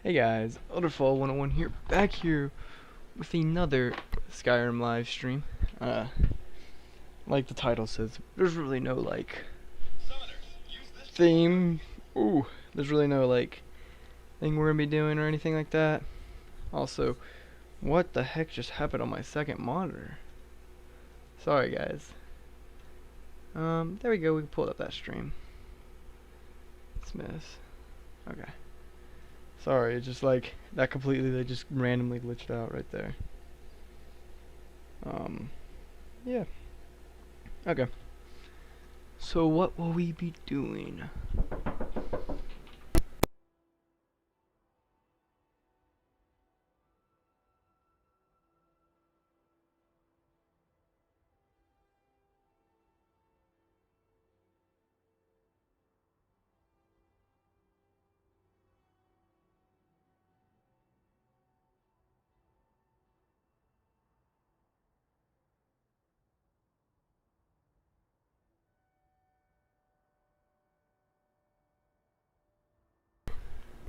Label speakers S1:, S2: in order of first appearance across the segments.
S1: Hey guys, Elderfall 101 here, back here with another Skyrim live stream. Like the title says, there's really no theme. Ooh, there's really no thing we're gonna be doing or anything like that. Also, what the heck just happened on my second monitor? Sorry guys. There we go. We pulled up that stream. Smith. Okay. Sorry, it's just that completely, they just randomly glitched out right there. Yeah. Okay. So what will we be doing?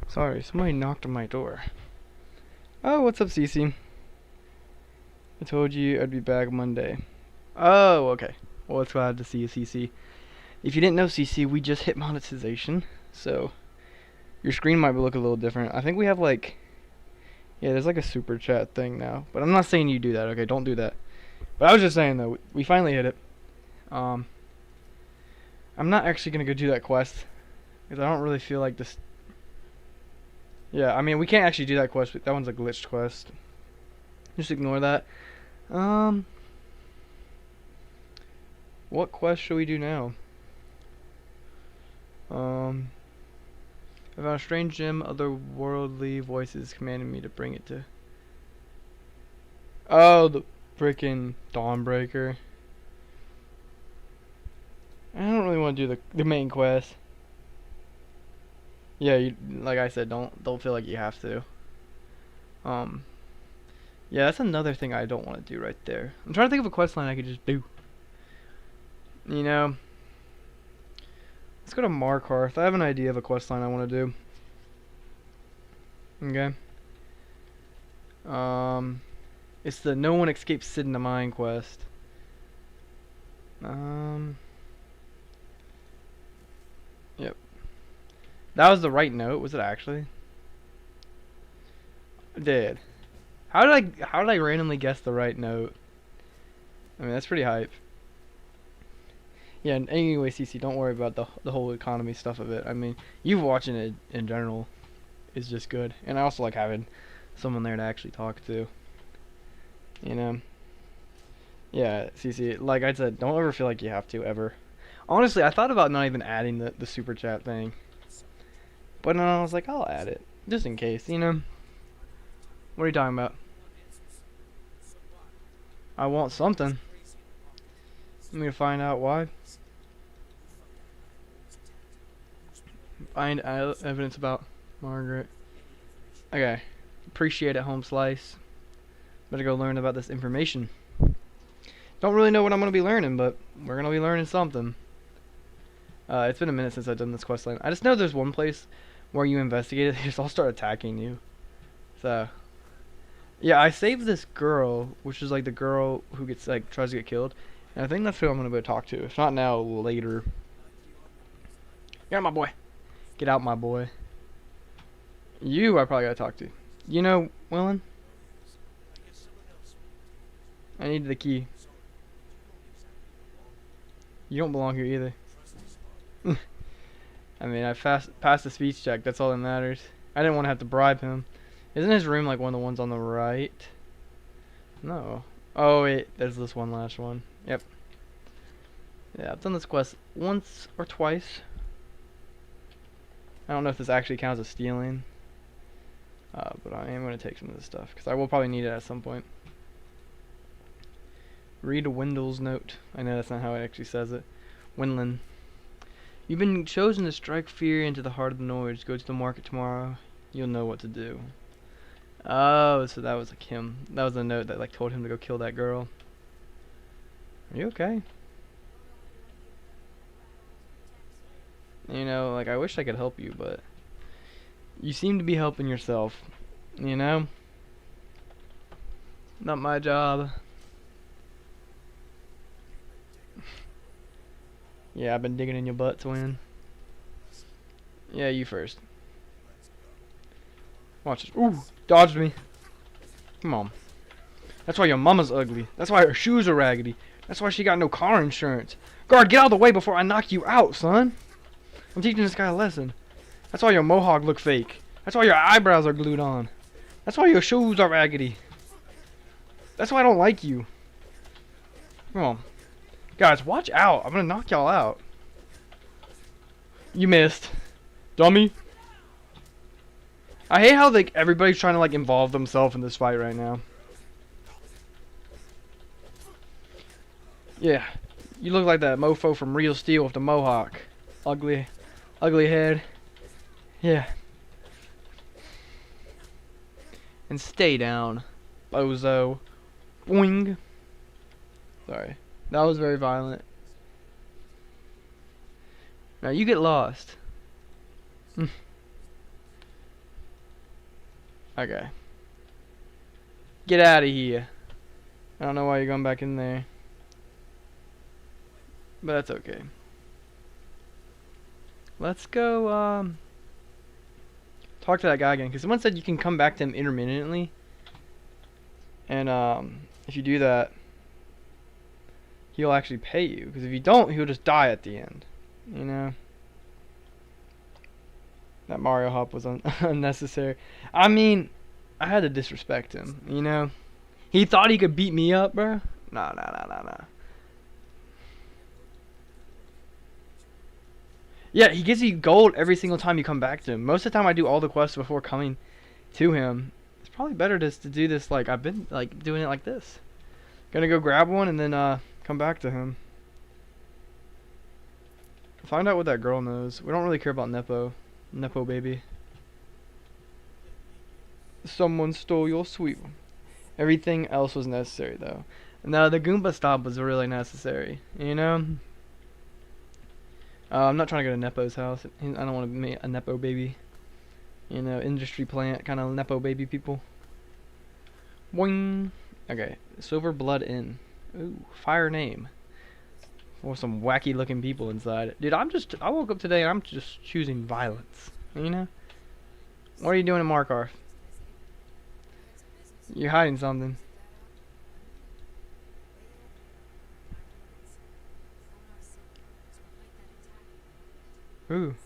S1: Sorry, somebody knocked on my door. Oh, what's up, Cece? I told you I'd be back Monday. Oh, okay. Well, it's glad to see you, Cece. If you didn't know, Cece, we just hit monetization, so your screen might look a little different. I think we have yeah, there's a super chat thing now, but I'm not saying you do that. Okay, don't do that. But I was just saying though, we finally hit it. I'm not actually gonna go do that quest because I don't really feel like this. Yeah, I mean we can't actually do that quest. That one's a glitched quest. Just ignore that. What quest should we do now? I found a strange gem. Otherworldly voices commanded me to bring it to. Oh, the freaking Dawnbreaker. I don't really want to do the main quest. Yeah, like I said, don't feel like you have to. Yeah, that's another thing I don't want to do right there. I'm trying to think of a quest line I could just do. You know, let's go to Markarth. I have an idea of a quest line I want to do. Okay. It's the No One Escapes Sid in the Mine quest. Yep. That was the right note, was it actually? I did. How did I randomly guess the right note? I mean, that's pretty hype. Yeah, and anyway, CC, don't worry about the whole economy stuff of it. I mean, you watching it in general is just good. And I also like having someone there to actually talk to. You know? Yeah, CC, like I said, don't ever feel like you have to, ever. Honestly, I thought about not even adding the super chat thing. But then I was like, I'll add it. Just in case, you know? What are you talking about? I want something. I'm gonna find out why. Find evidence about Margaret. Okay. Appreciate it, Home Slice. Better go learn about this information. Don't really know what I'm gonna be learning, but we're gonna be learning something. It's been a minute since I've done this quest line. I just know there's one place where you investigate it, they just all start attacking you. So, yeah, I saved this girl, which is the girl who gets tries to get killed, and I think that's who I'm gonna go talk to. If not now, later. Get out, my boy. Get out, my boy. You, I probably gotta talk to. You know, Willen? I need the key. You don't belong here either. I mean, I passed the speech check. That's all that matters. I didn't want to have to bribe him. Isn't his room one of the ones on the right? No. Oh wait, there's this one last one. Yep. Yeah, I've done this quest once or twice. I don't know if this actually counts as stealing. But I am going to take some of this stuff because I will probably need it at some point. Read Wendell's note. I know that's not how it actually says it. Wendlin. You've been chosen to strike fear into the heart of the Nords. Go to the market tomorrow. You'll know what to do. Oh, so that was him. That was the note that told him to go kill that girl. Are you okay? You know, I wish I could help you, but You seem to be helping yourself, you know? Not my job. Yeah, I've been digging in your butt, twin. Yeah, you first. Watch this. Ooh, dodged me. Come on. That's why your mama's ugly. That's why her shoes are raggedy. That's why she got no car insurance. Guard, get out of the way before I knock you out, son. I'm teaching this guy a lesson. That's why your mohawk look fake. That's why your eyebrows are glued on. That's why your shoes are raggedy. That's why I don't like you. Come on. Guys, watch out. I'm gonna knock y'all out. You missed. Dummy. I hate how like everybody's trying to like involve themselves in this fight right now. Yeah. You look like that mofo from Real Steel with the mohawk. Ugly head. Yeah. And stay down, bozo. Boing. Sorry. That was very violent. Now you get lost. Okay. Get out of here. I don't know why you're going back in there. But that's okay. Let's go, talk to that guy again. Because someone said you can come back to him intermittently. And, if you do that, he'll actually pay you. Because if you don't, he'll just die at the end. You know? That Mario hop was unnecessary. I mean, I had to disrespect him, you know? He thought he could beat me up, bro. Nah. Yeah, he gives you gold every single time you come back to him. Most of the time I do all the quests before coming to him. It's probably better just to do this like I've been like doing it like this. Gonna go grab one and then come back to him. Find out what that girl knows. We don't really care about Nepo baby. Someone stole your sweet one. Everything else was necessary though. No, the Goomba stop was really necessary. You know? I'm not trying to go to Nepo's house. I don't want to be a Nepo baby. You know, industry plant kind of Nepo baby people. Boing. Okay, Silver Blood Inn. Ooh, fire name. Or some wacky looking people inside. Dude, I woke up today and I'm just choosing violence. You know? What are you doing in Markarth? You're hiding something. Ooh.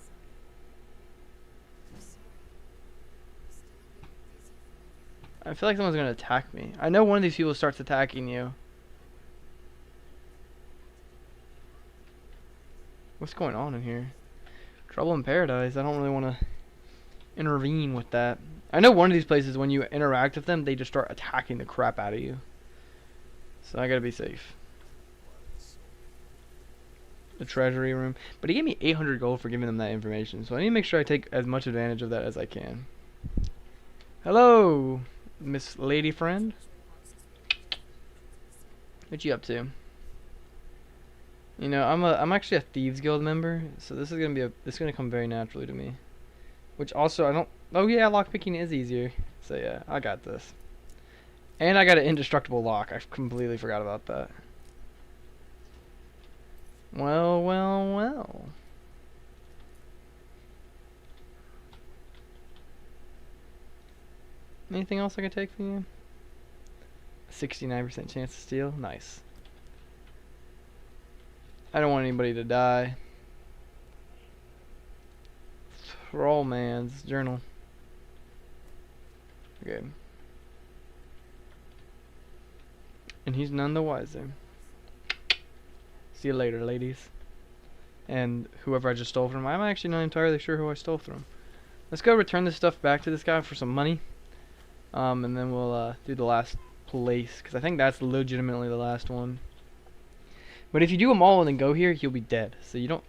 S1: I feel like someone's gonna attack me. I know one of these people starts attacking you. What's going on in here? Trouble in Paradise. I don't really want to intervene with that. I know one of these places, when you interact with them, they just start attacking the crap out of you. So I gotta be safe. The treasury room. But he gave me 800 gold for giving them that information. So I need to make sure I take as much advantage of that as I can. Hello, Miss Lady Friend. What you up to? You know, I'm actually a Thieves Guild member, so this is gonna come very naturally to me. Which also I don't. Oh yeah, lockpicking is easier. So yeah, I got this. And I got an indestructible lock. I completely forgot about that. Well. Anything else I can take from you? 69% chance to steal. Nice. I don't want anybody to die. Troll man's journal. Okay. And he's none the wiser. See you later, ladies. And whoever I just stole from, I'm actually not entirely sure who I stole from. Let's go return this stuff back to this guy for some money. And then we'll do the last place, because I think that's legitimately the last one. But if you do them all and then go here, you'll be dead. So you don't...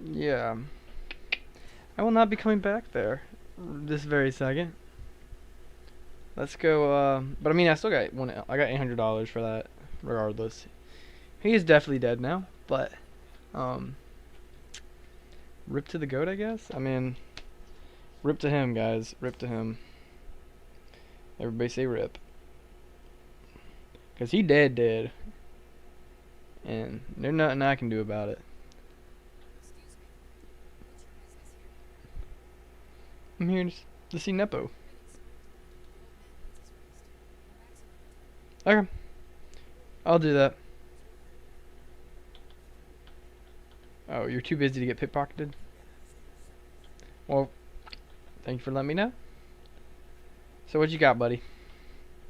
S1: Yeah. I will not be coming back there this very second. Let's go, but I mean, I still got I got $800 for that. regardless. He is definitely dead now, but rip to the goat, I guess. I mean, rip to him, guys. Rip to him. Everybody say rip. Cause he dead, and there's nothing I can do about it. I'm here to see Nepo. Okay, I'll do that. Oh, you're too busy to get pickpocketed? Well, thank you for letting me know. So what you got, buddy?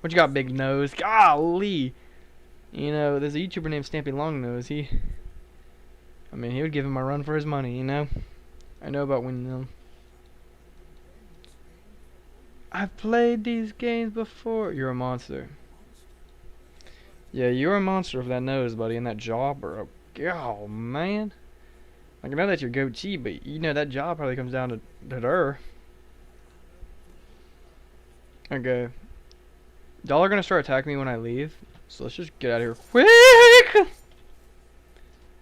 S1: What you got, big nose? Golly! You know, there's a YouTuber named Stampy Longnose. I mean, he would give him a run for his money, you know? I know about winning them. I've played these games before. You're a monster. Yeah, you're a monster with that nose, buddy, and that jaw, bro. Oh, man. Like, I know that's your goatee, but you know that jaw probably comes down to her. Okay. Y'all are gonna start attacking me when I leave, so let's just get out of here quick!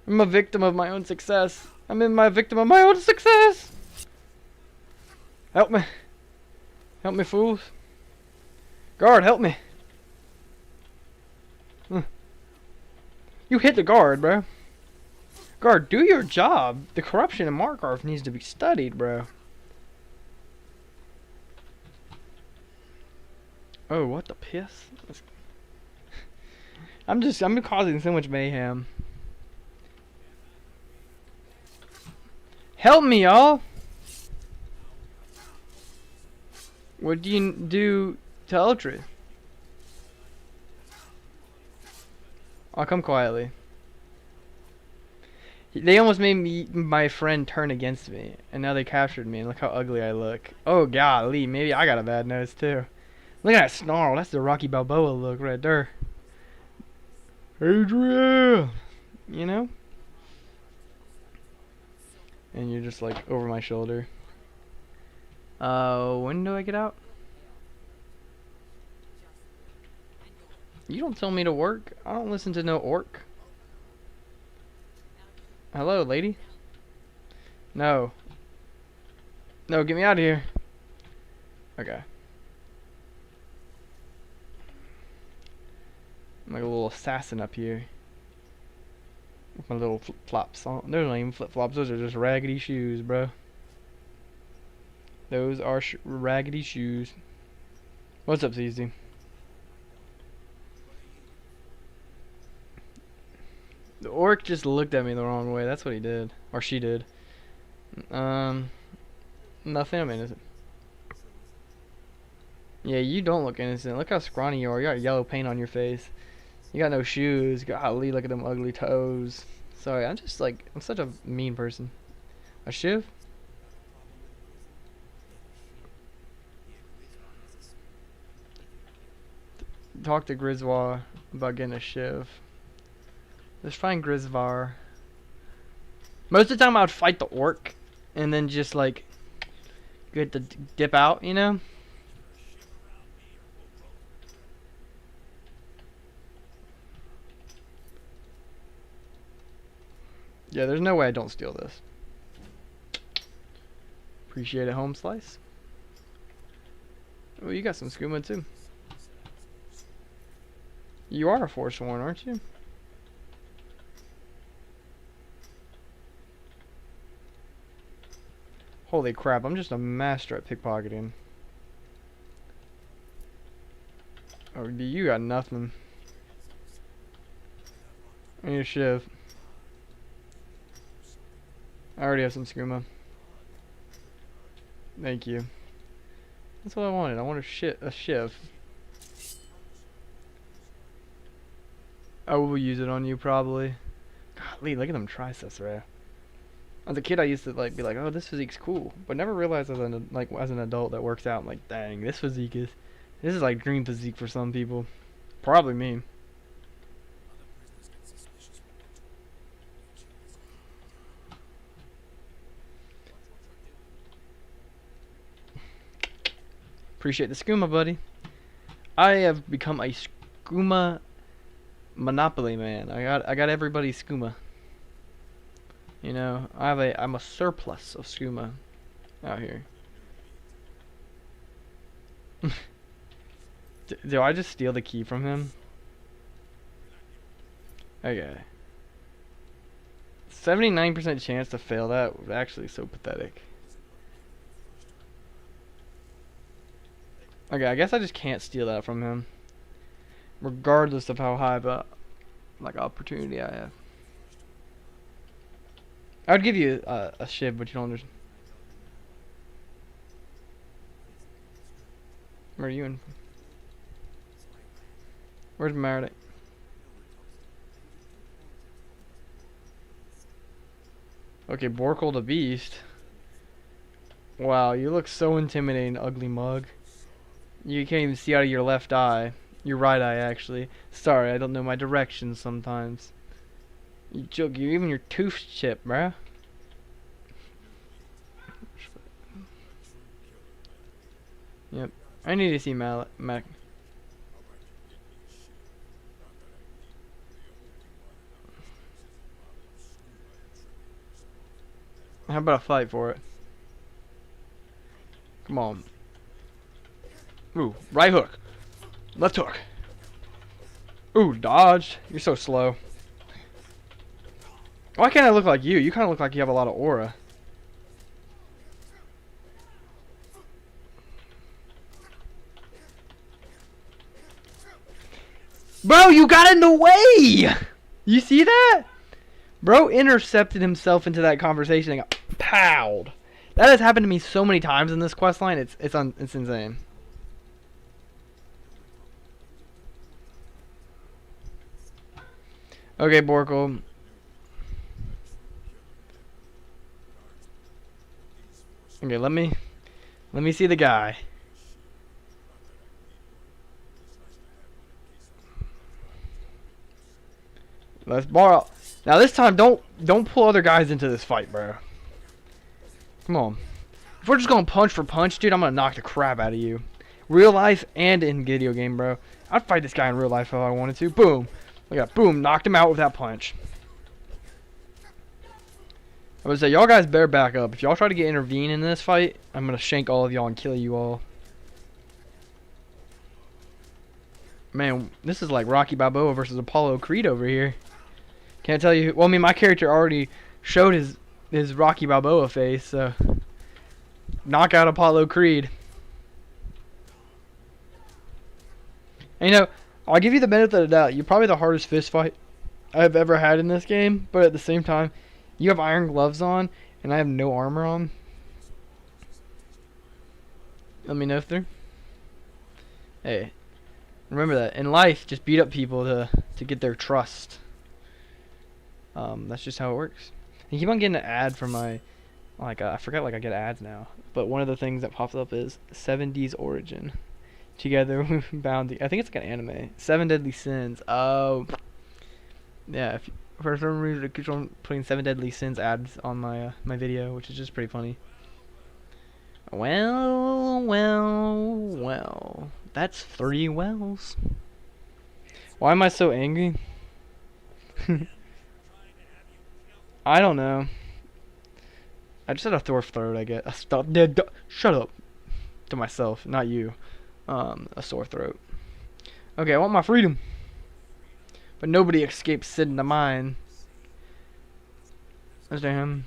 S1: I'm a victim of my own success. I'm victim of my own success! Help me. Help me, fools. Guard, help me. You hit the guard, bro. Guard, do your job. The corruption in Markarth needs to be studied, bro. Oh, what the piss? I'm causing so much mayhem. Help me, y'all! What do you do to Ultra? I'll come quietly. They almost made my friend turn against me, and now they captured me, and look how ugly I look. Oh, golly, maybe I got a bad nose, too. Look at that snarl, that's the Rocky Balboa look right there. Adrian! You know? And you're just like over my shoulder. When do I get out? You don't tell me to work. I don't listen to no orc. Hello, lady? No. No, get me out of here. Okay. I'm like a little assassin up here. With my little flip-flops on. Those aren't even flip-flops. Those are just raggedy shoes, bro. Those are raggedy shoes. What's up, CZ? The orc just looked at me the wrong way. That's what he did. Or she did. Nothing. I'm innocent. Yeah, you don't look innocent. Look how scrawny you are. You got yellow paint on your face. You got no shoes. Golly, look at them ugly toes. Sorry, I'm such a mean person. A shiv? Talk to Grisvar about getting a shiv. Let's find Grisvar. Most of the time I would fight the orc and then just like get to dip out, you know? Yeah, there's no way I don't steal this. Appreciate it, home slice. Oh, you got some skooma too. You are a Forsworn, aren't you? Holy crap, I'm just a master at pickpocketing. Oh, you got nothing. I need a shiv. I already have some skooma. Thank you. That's what I wanted. I want a shiv. I will use it on you probably. Golly, look at them triceps, right? As a kid, I used to be like, oh, this physique's cool, but never realized as an adult that works out, I'm like, dang, this is like dream physique for some people. Probably me. Appreciate the skooma, buddy. I have become a skooma Monopoly man. I got everybody's skooma. You know, I'm a surplus of skooma out here. Do I just steal the key from him? Okay. 79% chance to fail that was actually so pathetic. Okay, I guess I just can't steal that from him. Regardless of how high of a opportunity I have. I would give you a shiv, but you don't understand. Where are you in? Where's Meredith? Okay, Borkle the Beast. Wow, you look so intimidating, ugly mug. You can't even see out of your left eye. Your right eye, actually. Sorry, I don't know my directions sometimes. You joke, you're even your tooth chip, bruh. Yep. I need to see Mac. How about a fight for it? Come on. Ooh, right hook. Left hook. Ooh, dodged. You're so slow. Why can't I look like you? You kind of look like you have a lot of aura. Bro, you got in the way! You see that? Bro intercepted himself into that conversation and got powed. That has happened to me so many times in this quest line. It's insane. Okay, Borkle. Okay, let me see the guy. Let's borrow. Now this time, don't pull other guys into this fight, bro. Come on. If we're just going punch for punch, dude, I'm gonna knock the crap out of you. Real life and in video game, bro. I'd fight this guy in real life if I wanted to. Boom. Look at that. Boom. Knocked him out with that punch. I would say, y'all guys better back up. If y'all try to intervene in this fight, I'm gonna shank all of y'all and kill you all. Man, this is like Rocky Balboa versus Apollo Creed over here. Can't tell you. Well, I mean, my character already showed his Rocky Balboa face, so knock out Apollo Creed. And, you know, I'll give you the benefit of the doubt. You're probably the hardest fist fight I've ever had in this game, but at the same time, you have iron gloves on, and I have no armor on. Let me know through. Hey, remember that in life, just beat up people to get their trust. That's just how it works. And keep on getting an ad for my, I forgot, I get ads now. But one of the things that pops up is 70s Origin. Together we bound the, I think it's like an anime. 7 Deadly Sins. Oh, yeah. If for some reason it keeps on putting 7 Deadly Sins ads on my my video, which is just pretty funny. Well. That's 3 wells. Why am I so angry? I don't know. I just had a sore throat, I guess. Shut up. To myself, not you. A sore throat. Okay, I want my freedom. But nobody escapes sitting to mine. Understand him?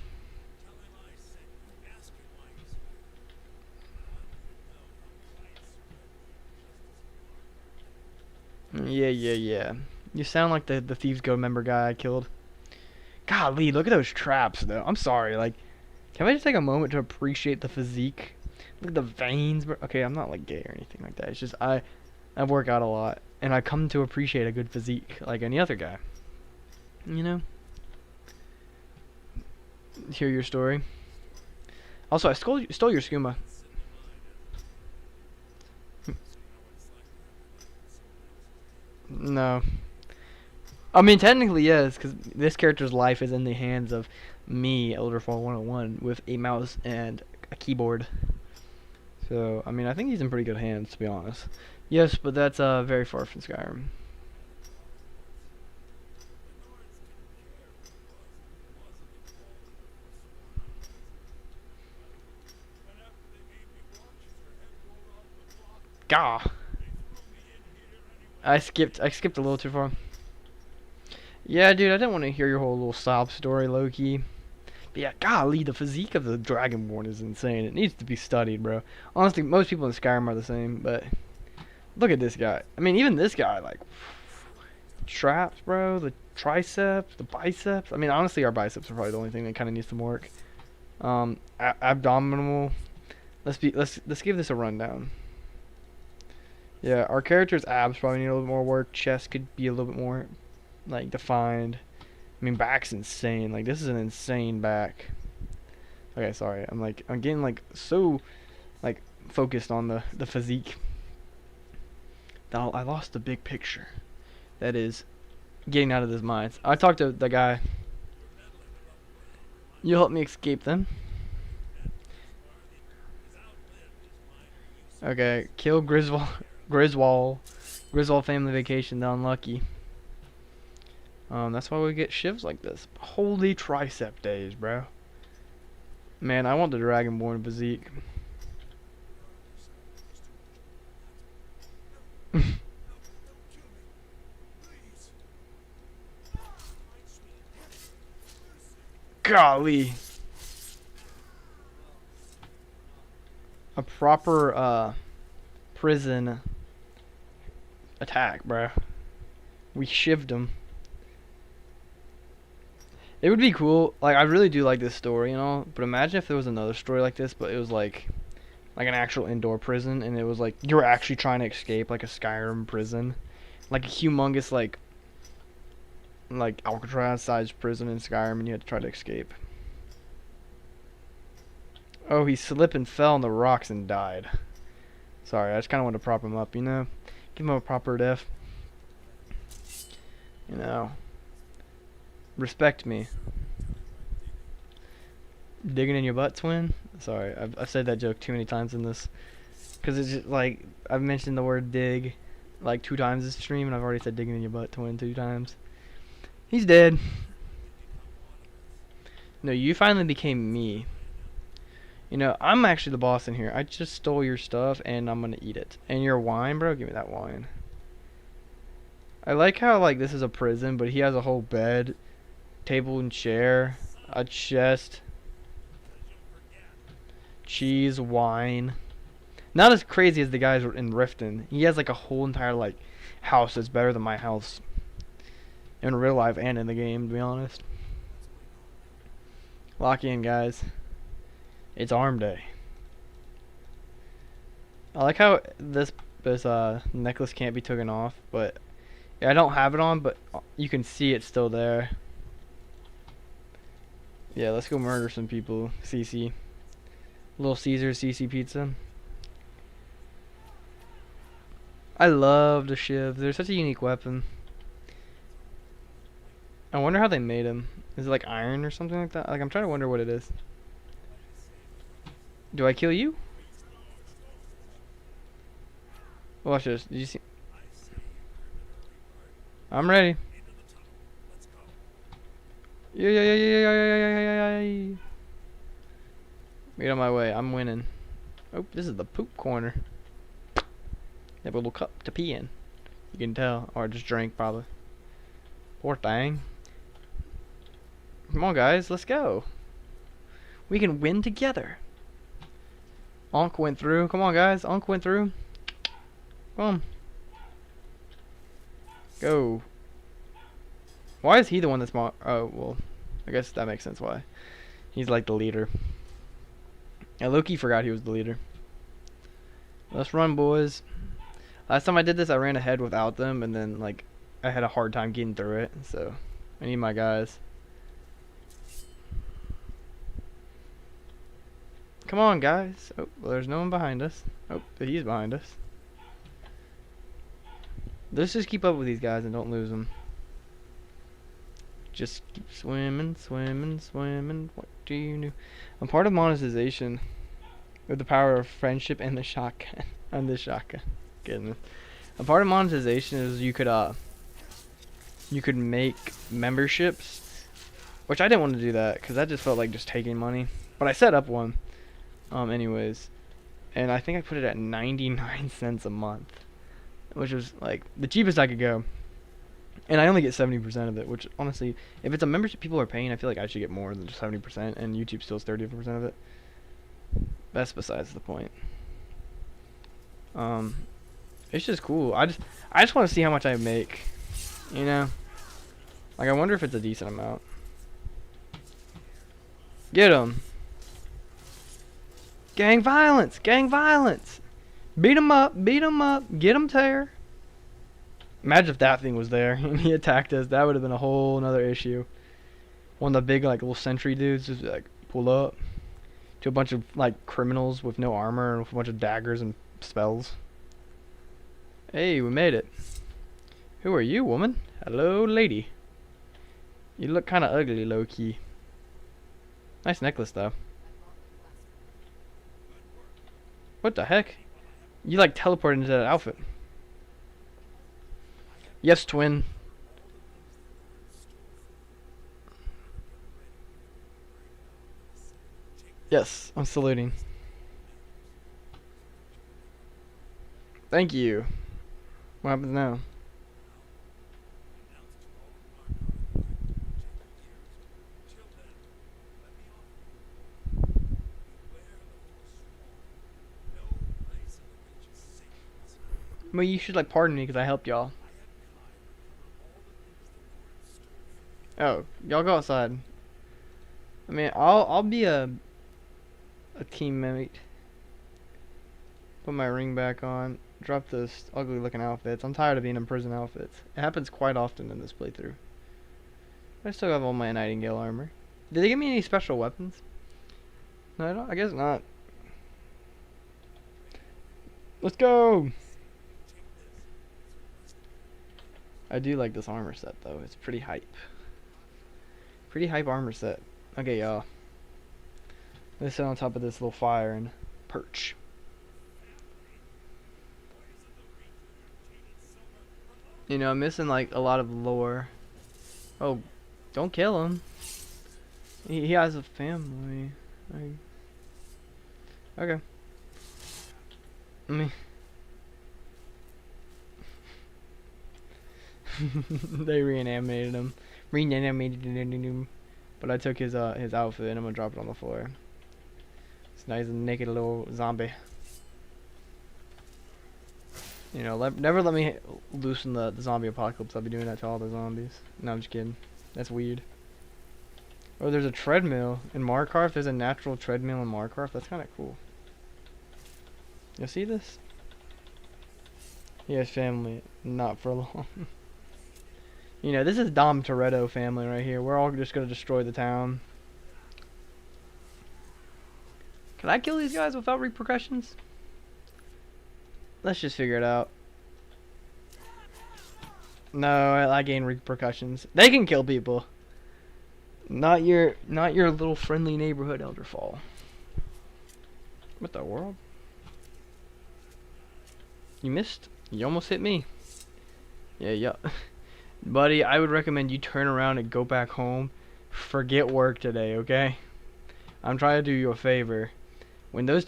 S1: Yeah. You sound like the Thieves Go member guy I killed. Golly, look at those traps, though. I'm sorry, can I just take a moment to appreciate the physique? Look at the veins, bro. Okay, I'm not, gay or anything like that. It's just, I work out a lot, and I come to appreciate a good physique, like any other guy. You know? Hear your story. Also, I stole your skooma. No. I mean, technically, yes, because this character's life is in the hands of me, Elderfall 101, with a mouse and a keyboard. So, I mean, I think he's in pretty good hands, to be honest. Yes, but that's very far from Skyrim. Gah. I skipped a little too far. Yeah, dude, I didn't want to hear your whole little sob story, Loki. But yeah, golly, the physique of the Dragonborn is insane. It needs to be studied, bro. Honestly, most people in Skyrim are the same, but look at this guy. I mean, even this guy, like, traps, bro. The triceps, the biceps. I mean, honestly, our biceps are probably the only thing that kind of needs some work. Abdominal. Let's give this a rundown. Yeah, our character's abs probably need a little bit more work. Chest could be a little bit more, like, defined. I mean, back's insane. Like, this is an insane back. Okay, sorry. I'm getting, like, so, like, focused on the physique. I lost the big picture. That is getting out of this mind. I talked to the guy. You help me escape them. Okay, kill Griswold family vacation, the unlucky. That's why we get shivs like this. Holy tricep days, bro. Man, I want the Dragonborn physique. Golly. A proper, prison attack, bro. We shivved him. It would be cool. Like, I really do like this story, you know. But imagine if there was another story like this, but it was like an actual indoor prison, and it was like you were actually trying to escape, like a Skyrim prison, like a humongous like Alcatraz-sized prison in Skyrim, and you had to try to escape. Oh, he slipped and fell on the rocks and died. Sorry, I just kind of wanted to prop him up, you know, give him a proper death. You know. Respect me. Digging in your butt, twin? Sorry, I've said that joke too many times in this. Because it's just like, I've mentioned the word dig like 2 times this stream, and I've already said digging in your butt, twin, 2 times. He's dead. No, you finally became me. You know, I'm actually the boss in here. I just stole your stuff, and I'm gonna eat it. And your wine, bro? Give me that wine. I like how, like, this is a prison, but he has a whole bed, table and chair, a chest, cheese, wine. Not as crazy as the guys in Riften. He has like a whole entire like house that's better than my house in real life and in the game, to be honest. Lock in, guys. It's arm day. I like how this necklace can't be taken off, but yeah, I don't have it on, but you can see it's still there. Yeah, let's go murder some people. CC. Little Caesar CC pizza. I love the shiv. They're such a unique weapon. I wonder how they made them. Is it like iron or something like that? Like, I'm trying to wonder what it is. Do I kill you? Watch this. Did you see? I'm ready. Yeah. Get on my way. I'm winning. Oh, this is the poop corner. They have a little cup to pee in. You can tell. Or just drink, probably. Poor thing. Come on, guys. Let's go. We can win together. Onk went through. Come on, guys. Onk went through. Come on. Go. Why is he the one that's more? Oh, well. I guess that makes sense why. He's like the leader. Yeah, Loki forgot he was the leader. Let's run, boys. Last time I did this, I ran ahead without them, and then, like, I had a hard time getting through it, so I need my guys. Come on, guys. Oh, well, there's no one behind us. Oh, he's behind us. Let's just keep up with these guys and don't lose them. Just keep swimming. What do you do? I'm part of monetization with the power of friendship and the shotgun. And the shotgun. Goodness. A part of monetization is you could make memberships, which I didn't want to do that because that just felt like just taking money. But I set up one. Anyways, and I think I put it at 99 cents a month, which was like the cheapest I could go. And I only get 70% of it, which honestly, if it's a membership people are paying, I feel like I should get more than just 70%, and YouTube steals 30% of it. That's besides the point. It's just cool. I just want to see how much I make, you know? Like, I wonder if it's a decent amount. Get 'em. Gang violence! Gang violence! Beat 'em up! Beat 'em up! Get 'em, tear! Imagine if that thing was there and he attacked us. That would have been a whole nother issue. One of the big, like, little sentry dudes just, like, pull up to a bunch of, like, criminals with no armor and with a bunch of daggers and spells. Hey, we made it. Who are you, woman? Hello, lady. You look kind of ugly, low-key. Nice necklace, though. What the heck? You, like, teleported into that outfit. Yes, twin. Yes, I'm saluting. Thank you. What happens now? Well, you should, like, pardon me because I helped y'all. Oh, y'all go outside. I mean, I'll be a teammate. Put my ring back on. Drop those ugly looking outfits. I'm tired of being in prison outfits. It happens quite often in this playthrough. I still have all my Nightingale armor. Did they give me any special weapons? No, I don't. I guess not. Let's go! I do like this armor set though. It's pretty hype. Pretty hype armor set. Okay, y'all. Let's sit on top of this little fire and perch. You know, I'm missing like a lot of lore. Oh, don't kill him. He has a family. Okay. I mean, they reanimated him. Reanimated him. But I took his outfit and I'm gonna drop it on the floor. It's nice and naked little zombie. You know, never let me loosen the zombie apocalypse. I'll be doing that to all the zombies. No, I'm just kidding. That's weird. Oh, there's a treadmill in Markarth. There's a natural treadmill in Markarth. That's kind of cool. You see this? He has family. Not for long. You know, this is Dom Toretto family right here. We're all just going to destroy the town. Can I kill these guys without repercussions? Let's just figure it out. No, I gain repercussions. They can kill people. Not your little friendly neighborhood Elderfall. What the world? You missed. You almost hit me. Yeah. Buddy, I would recommend you turn around and go back home. Forget work today, okay? I'm trying to do you a favor. When those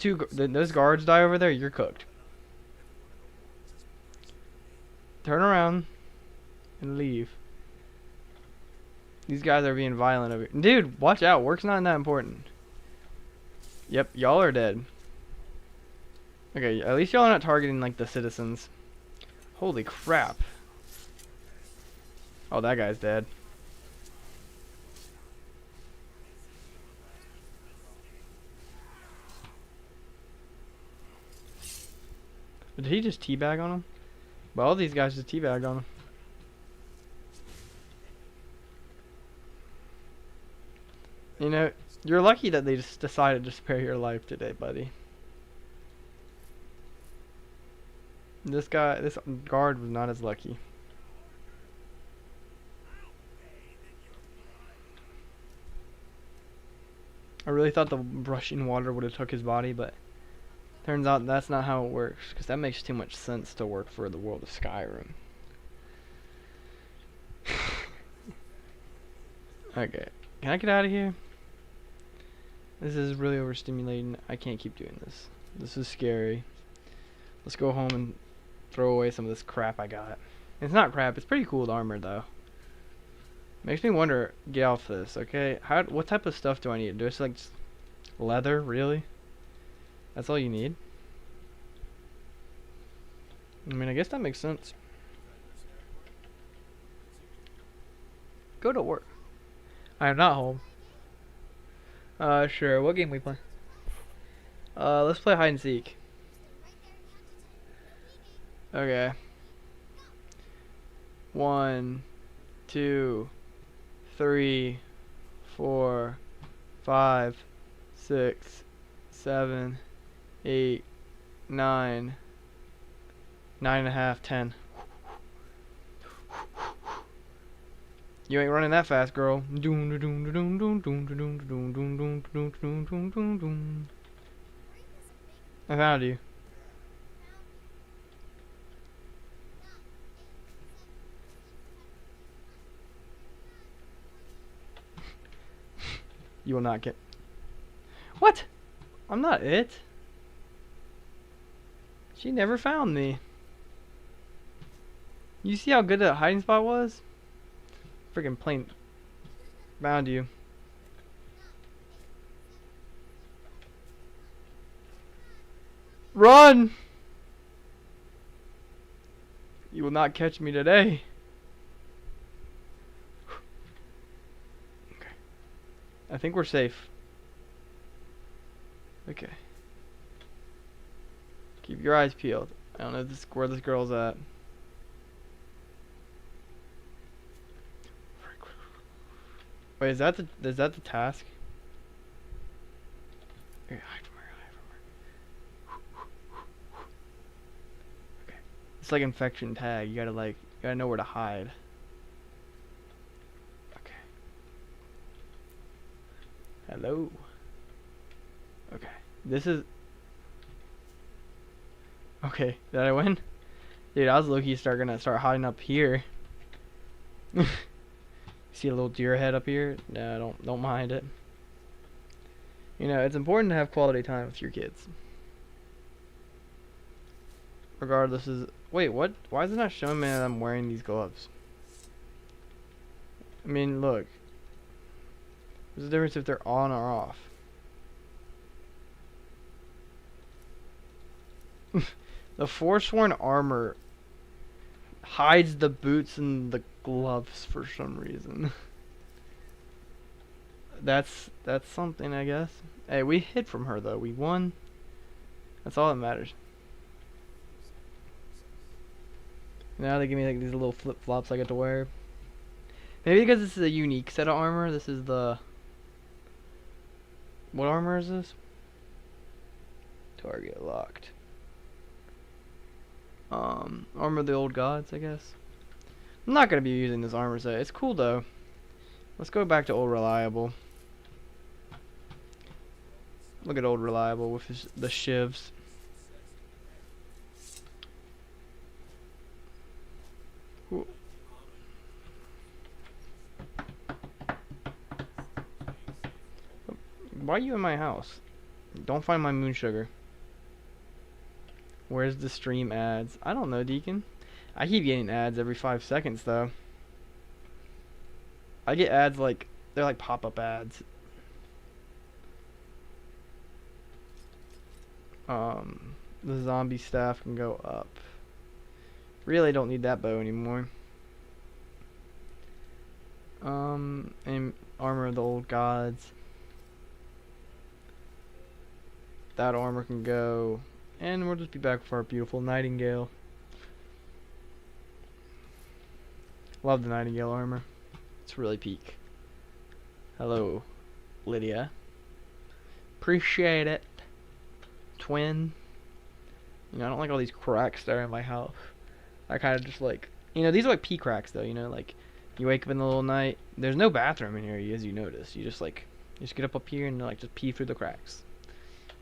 S1: guards die over there, you're cooked. Turn around and leave. These guys are being violent over here. Dude, watch out. Work's not that important. Yep, y'all are dead. Okay, at least y'all are not targeting like the citizens. Holy crap. Oh, that guy's dead. Did he just teabag on him? Well, all these guys just teabagged on him. You know, you're lucky that they just decided to spare your life today, buddy. This guard was not as lucky. I really thought the rushing water would have took his body, but turns out that's not how it works, because that makes too much sense to work for the world of Skyrim. Okay, can I get out of here? This is really overstimulating. I can't keep doing this. This is scary. Let's go home and throw away some of this crap I got. It's not crap. It's pretty cool armor though. Makes me wonder. Get off this, okay? What type of stuff do I need? Do I just like leather? Really? That's all you need? I mean, I guess that makes sense. Go to work. I am not home. Sure. What game we play? Let's play hide and seek. Okay. 1, 2, 3, 4, 5, 6, 7, 8, 9, 9.5, 10. You ain't running that fast, girl. I found you. You will not get... What? I'm not it. She never found me. You see how good that hiding spot was? Freaking plane found you. Run! You will not catch me today. Okay. I think we're safe. Okay. Keep your eyes peeled. I don't know where this girl's at. Wait, is that the task? Okay, hide from her. Okay. It's like infection tag. You gotta know where to hide. Okay. Hello. Okay. This is... Okay, did I win? Dude, I was low-key gonna start hiding up here. See a little deer head up here? No, don't mind it. You know, it's important to have quality time with your kids. Regardless is... Wait, what? Why is it not showing me that I'm wearing these gloves? I mean, look. There's a difference if they're on or off. The Forsworn armor hides the boots and the gloves for some reason. That's something, I guess. Hey, we hid from her though. We won. That's all that matters. Now they give me like these little flip flops I get to wear. Maybe because this is a unique set of armor. This is the... What armor is this? Target locked. Armor of the Old Gods, I guess. I'm not gonna be using this armor set. It's cool though. Let's go back to Old Reliable. Look at Old Reliable with the shivs. Ooh. Why are you in my house? Don't find my moon sugar. Where's the stream ads? I don't know, Deacon. I keep getting ads every 5 seconds though. I get ads like, they're like pop-up ads. The zombie staff can go up. Really don't need that bow anymore. And armor of the Old Gods. That armor can go. And we'll just be back for our beautiful Nightingale. Love the Nightingale armor. It's really peak. Hello, Lydia. Appreciate it. Twin. You know, I don't like all these cracks that are in my house. I kind of just like... You know, these are like pee cracks though, you know, like... You wake up in the little night. There's no bathroom in here, as you notice. You just like... You just get up here and like just pee through the cracks.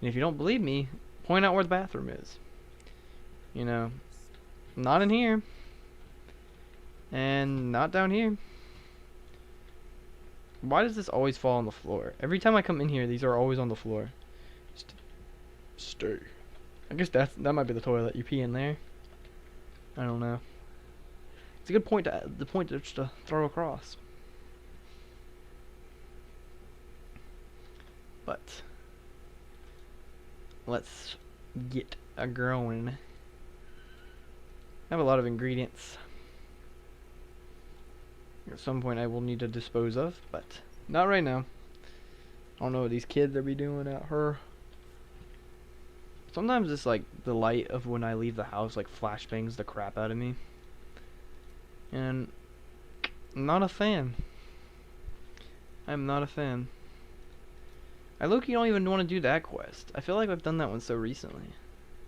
S1: And if you don't believe me, point out where the bathroom is. You know, not in here. And not down here. Why does this always fall on the floor? Every time I come in here, these are always on the floor. Stay. I guess that might be the toilet. You pee in there. I don't know. It's a good point to throw across. But let's get a growing. I have a lot of ingredients. At some point I will need to dispose of, but not right now. I don't know what these kids are be doing out here. Sometimes it's like the light of when I leave the house like flashbangs the crap out of me. And I'm not a fan. I'm not a fan. I low-key don't even want to do that quest. I feel like I've done that one so recently.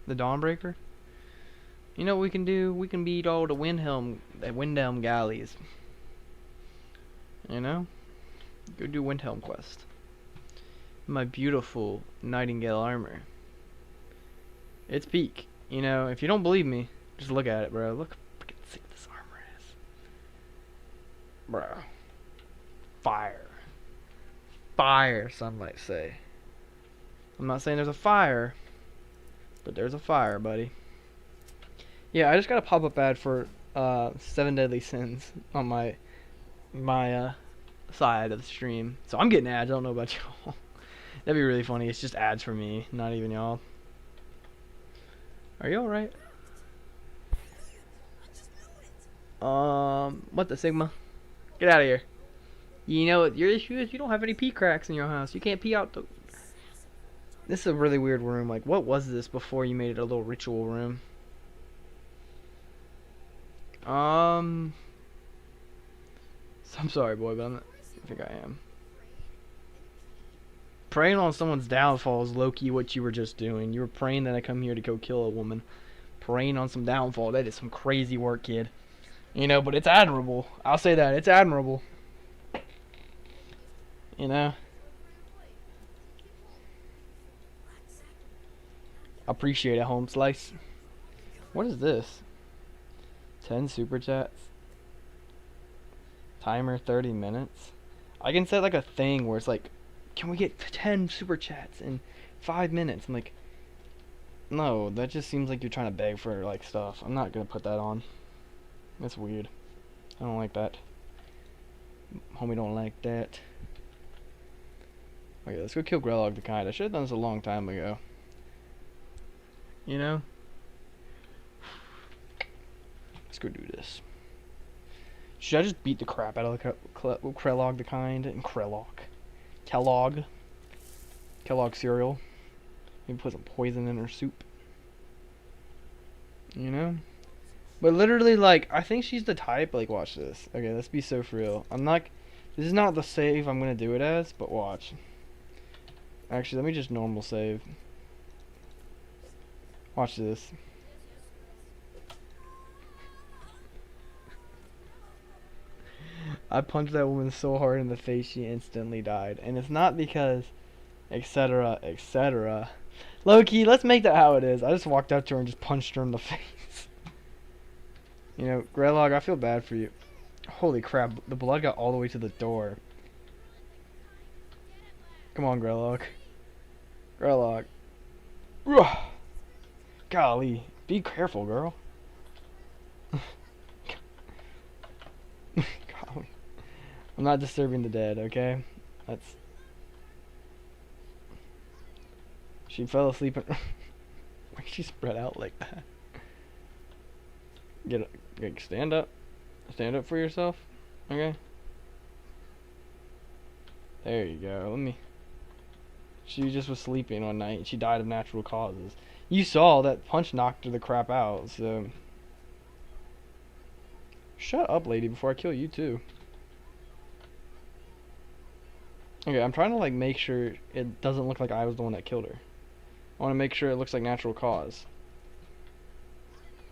S1: The Dawnbreaker. You know what we can do? We can beat all the Windhelm galleys. You know? Go do Windhelm quest. My beautiful Nightingale armor. It's peak. You know, if you don't believe me, just look at it, bro. Look how freaking sick this armor is. Bro. Fire. Fire, some might say. I'm not saying there's a fire, but there's a fire, buddy. Yeah, I just got a pop-up ad for 7 Deadly Sins on my side of the stream. So I'm getting ads. I don't know about y'all. That'd be really funny. It's just ads for me, not even y'all. Are you alright? What the Sigma? Get out of here. You know what your issue is? You don't have any pee cracks in your house. You can't pee out the... This is a really weird room. Like, what was this before you made it a little ritual room? I'm sorry, boy, but I think I am. Praying on someone's downfall is low-key what you were just doing. You were praying that I come here to go kill a woman. Praying on some downfall. That is some crazy work, kid. You know, but it's admirable. I'll say that. It's admirable. You know? Appreciate it, home slice. What is this? 10 super chats. Timer 30 minutes. I can set like a thing where it's like, can we get 10 super chats in 5 minutes? I'm like, no, that just seems like you're trying to beg for like stuff. I'm not gonna put that on. That's weird. I don't like that. Homie don't like that. Okay, let's go kill Grelog the Kind. I should have done this a long time ago. You know? Let's go do this. Should I just beat the crap out of Grelog the Kind and Kellogg cereal? Maybe put some poison in her soup. You know? But literally, like, I think she's the type, like, watch this. Okay, let's be so for real. This is not the save I'm gonna do it as, but watch. Actually, let me just normal save. Watch this. I punched that woman so hard in the face she instantly died. And it's not because etc, etc. Low-key, let's make that how it is. I just walked up to her and just punched her in the face. You know, Grelog, I feel bad for you. Holy crap, the blood got all the way to the door. Come on, Grelog. Grelog. Golly, be careful, girl. Golly. I'm not disturbing the dead, okay? That's... She fell asleep and... Why is she spread out like that? Stand up. Stand up for yourself. Okay. There you go. Let me... She just was sleeping one night and she died of natural causes. You saw that punch knocked her the crap out, so... Shut up, lady, before I kill you too. Okay, I'm trying to like make sure it doesn't look like I was the one that killed her. I want to make sure it looks like natural cause.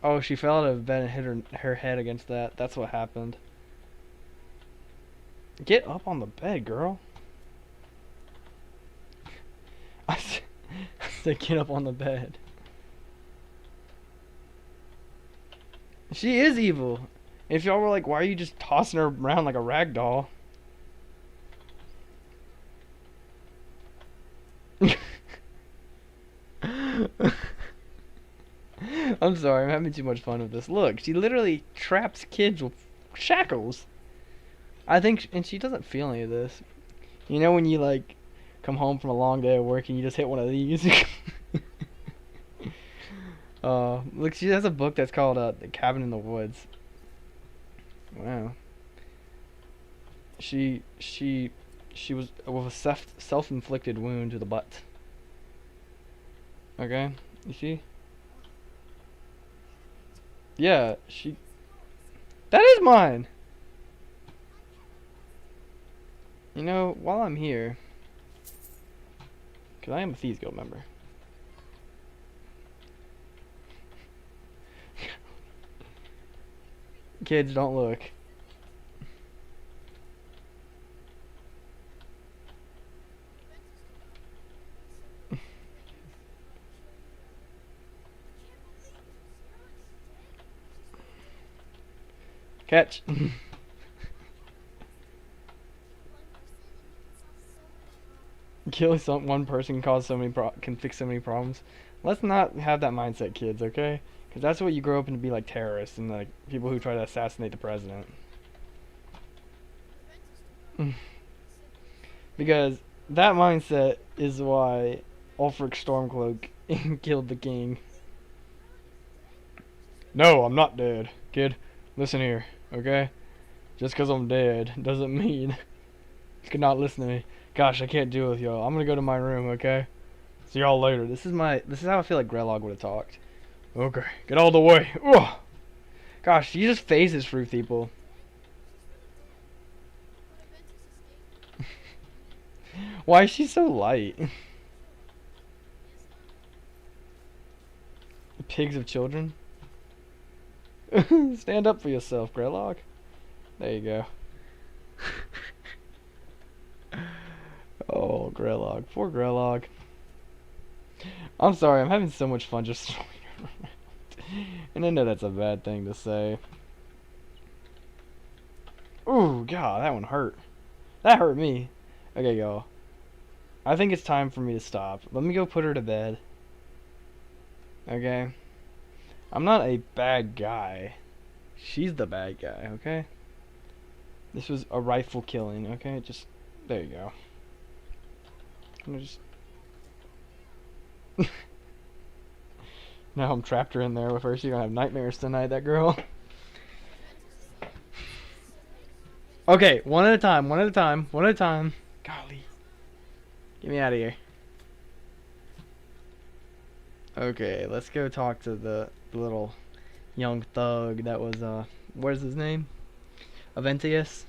S1: Oh, she fell out of bed and hit her head against that. That's what happened. Get up on the bed, girl. I said get up on the bed. She is evil. If y'all were like, why are you just tossing her around like a rag doll? I'm sorry, I'm having too much fun with this. Look, she literally traps kids with shackles. I think, and she doesn't feel any of this. You know when you like come home from a long day of work and you just hit one of these? Look, she has a book that's called The Cabin in the Woods. Wow. She was with a self-inflicted wound to the butt. Okay, you see? Yeah, she. That is mine. You know, while I'm here, cause I am a Thieves Guild member. Kids, don't look. Catch. Killing one person can fix so many problems. Let's not have that mindset, kids. Okay? Because that's what you grow up and be like terrorists and like people who try to assassinate the president. Because that mindset is why Ulfric Stormcloak killed the king. No, I'm not dead, kid. Listen here, okay? Just because I'm dead doesn't mean you cannot listen to me. Gosh, I can't deal with y'all. I'm gonna go to my room, okay? See y'all later. This is how I feel like Grelog would have talked. Okay, get all the way. Ugh. Gosh, she just phases through people. Why is she so light? Pigs of children? Stand up for yourself, Grelog. There you go. Oh, Grelog. Poor Grelog. I'm sorry, I'm having so much fun just throwing her around. And I know that's a bad thing to say. Ooh, God, that one hurt. That hurt me. Okay, y'all. I think it's time for me to stop. Let me go put her to bed. Okay? I'm not a bad guy. She's the bad guy, okay? This was a rifle killing, okay? Just, there you go. I'm just... Now I'm trapped her in there with her. She's gonna have nightmares tonight, that girl. Okay, one at a time, one at a time, one at a time. Golly. Get me out of here. Okay, let's go talk to the little young thug that was, where's his name? Aventius.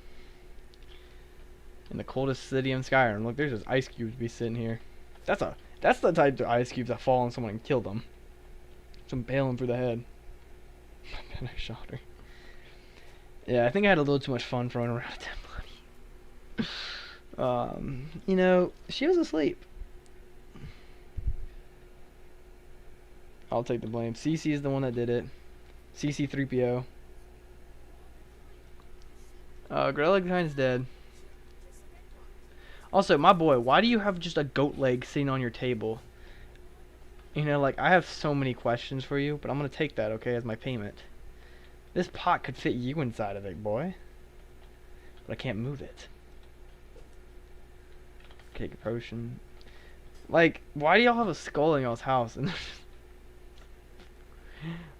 S1: In the coldest city in Skyrim. Look, there's just ice cubes be sitting here. That's the type of ice cubes that fall on someone and kill them. Some baling through the head. And I shot her. Yeah, I think I had a little too much fun throwing around a dead body. You know, she was asleep. I'll take the blame. CC is the one that did it. CC3PO. Grelligheim's dead. Also, my boy, why do you have just a goat leg sitting on your table? You know, like, I have so many questions for you, but I'm gonna take that, okay, as my payment. This pot could fit you inside of it, boy. But I can't move it. Take a potion. Like, why do y'all have a skull in y'all's house?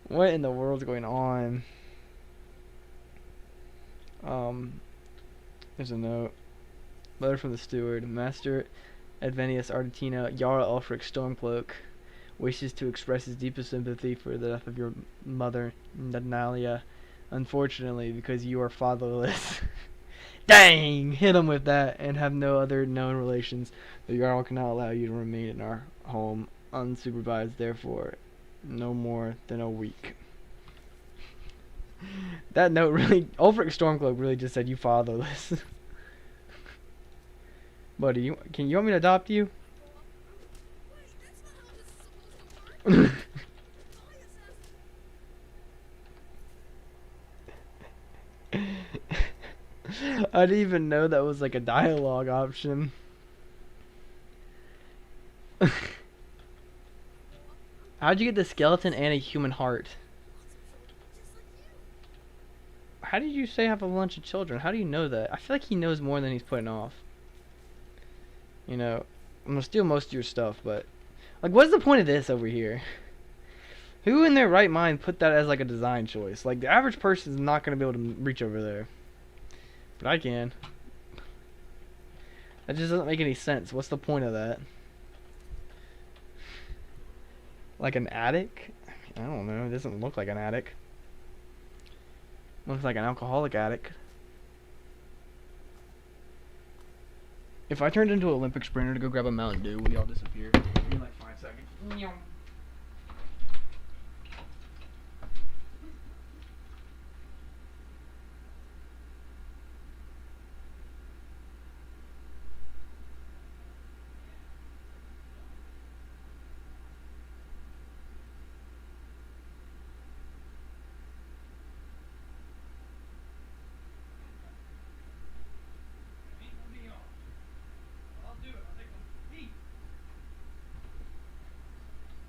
S1: What in the world's going on? There's a note. Letter from the steward. Master Advenius Argentina, Jarl Ulfric Stormcloak, wishes to express his deepest sympathy for the death of your mother, Nanalia. Unfortunately, because you are fatherless. Dang! Hit him with that and have no other known relations. The Jarl cannot allow you to remain in our home unsupervised, therefore, no more than a week. That note really... Ulfric Stormcloak really just said you fatherless. Buddy, you want me to adopt you? I didn't even know that was like a dialogue option. How'd you get the skeleton and a human heart? How did you say have a bunch of children? How do you know that? I feel like he knows more than he's putting off. You know, I'm gonna steal most of your stuff, but like, what's the point of this over here? Who in their right mind put that as like a design choice? Like, the average person is not gonna be able to reach over there, but I can. That just doesn't make any sense. What's the point of that? Like an attic? I don't know. It doesn't look like an attic. Looks like an alcoholic addict. If I turned into an Olympic sprinter to go grab a Mountain Dew, would y'all disappear? Give me like 5 seconds.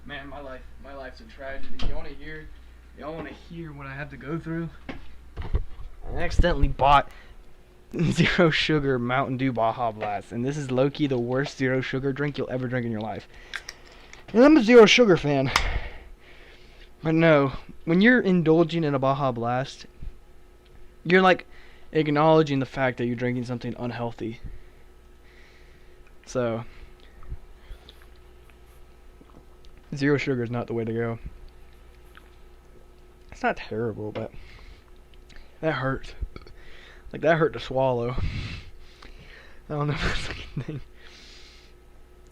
S1: Man, my life's a tragedy. Y'all wanna hear what I have to go through? I accidentally bought zero sugar Mountain Dew Baja Blast, and this is low-key the worst zero sugar drink you'll ever drink in your life. And I'm a zero sugar fan. But no, when you're indulging in a Baja Blast, you're like acknowledging the fact that you're drinking something unhealthy. So zero sugar is not the way to go. It's not terrible, but that hurt. Like, that hurt to swallow. I don't know if that's a good thing.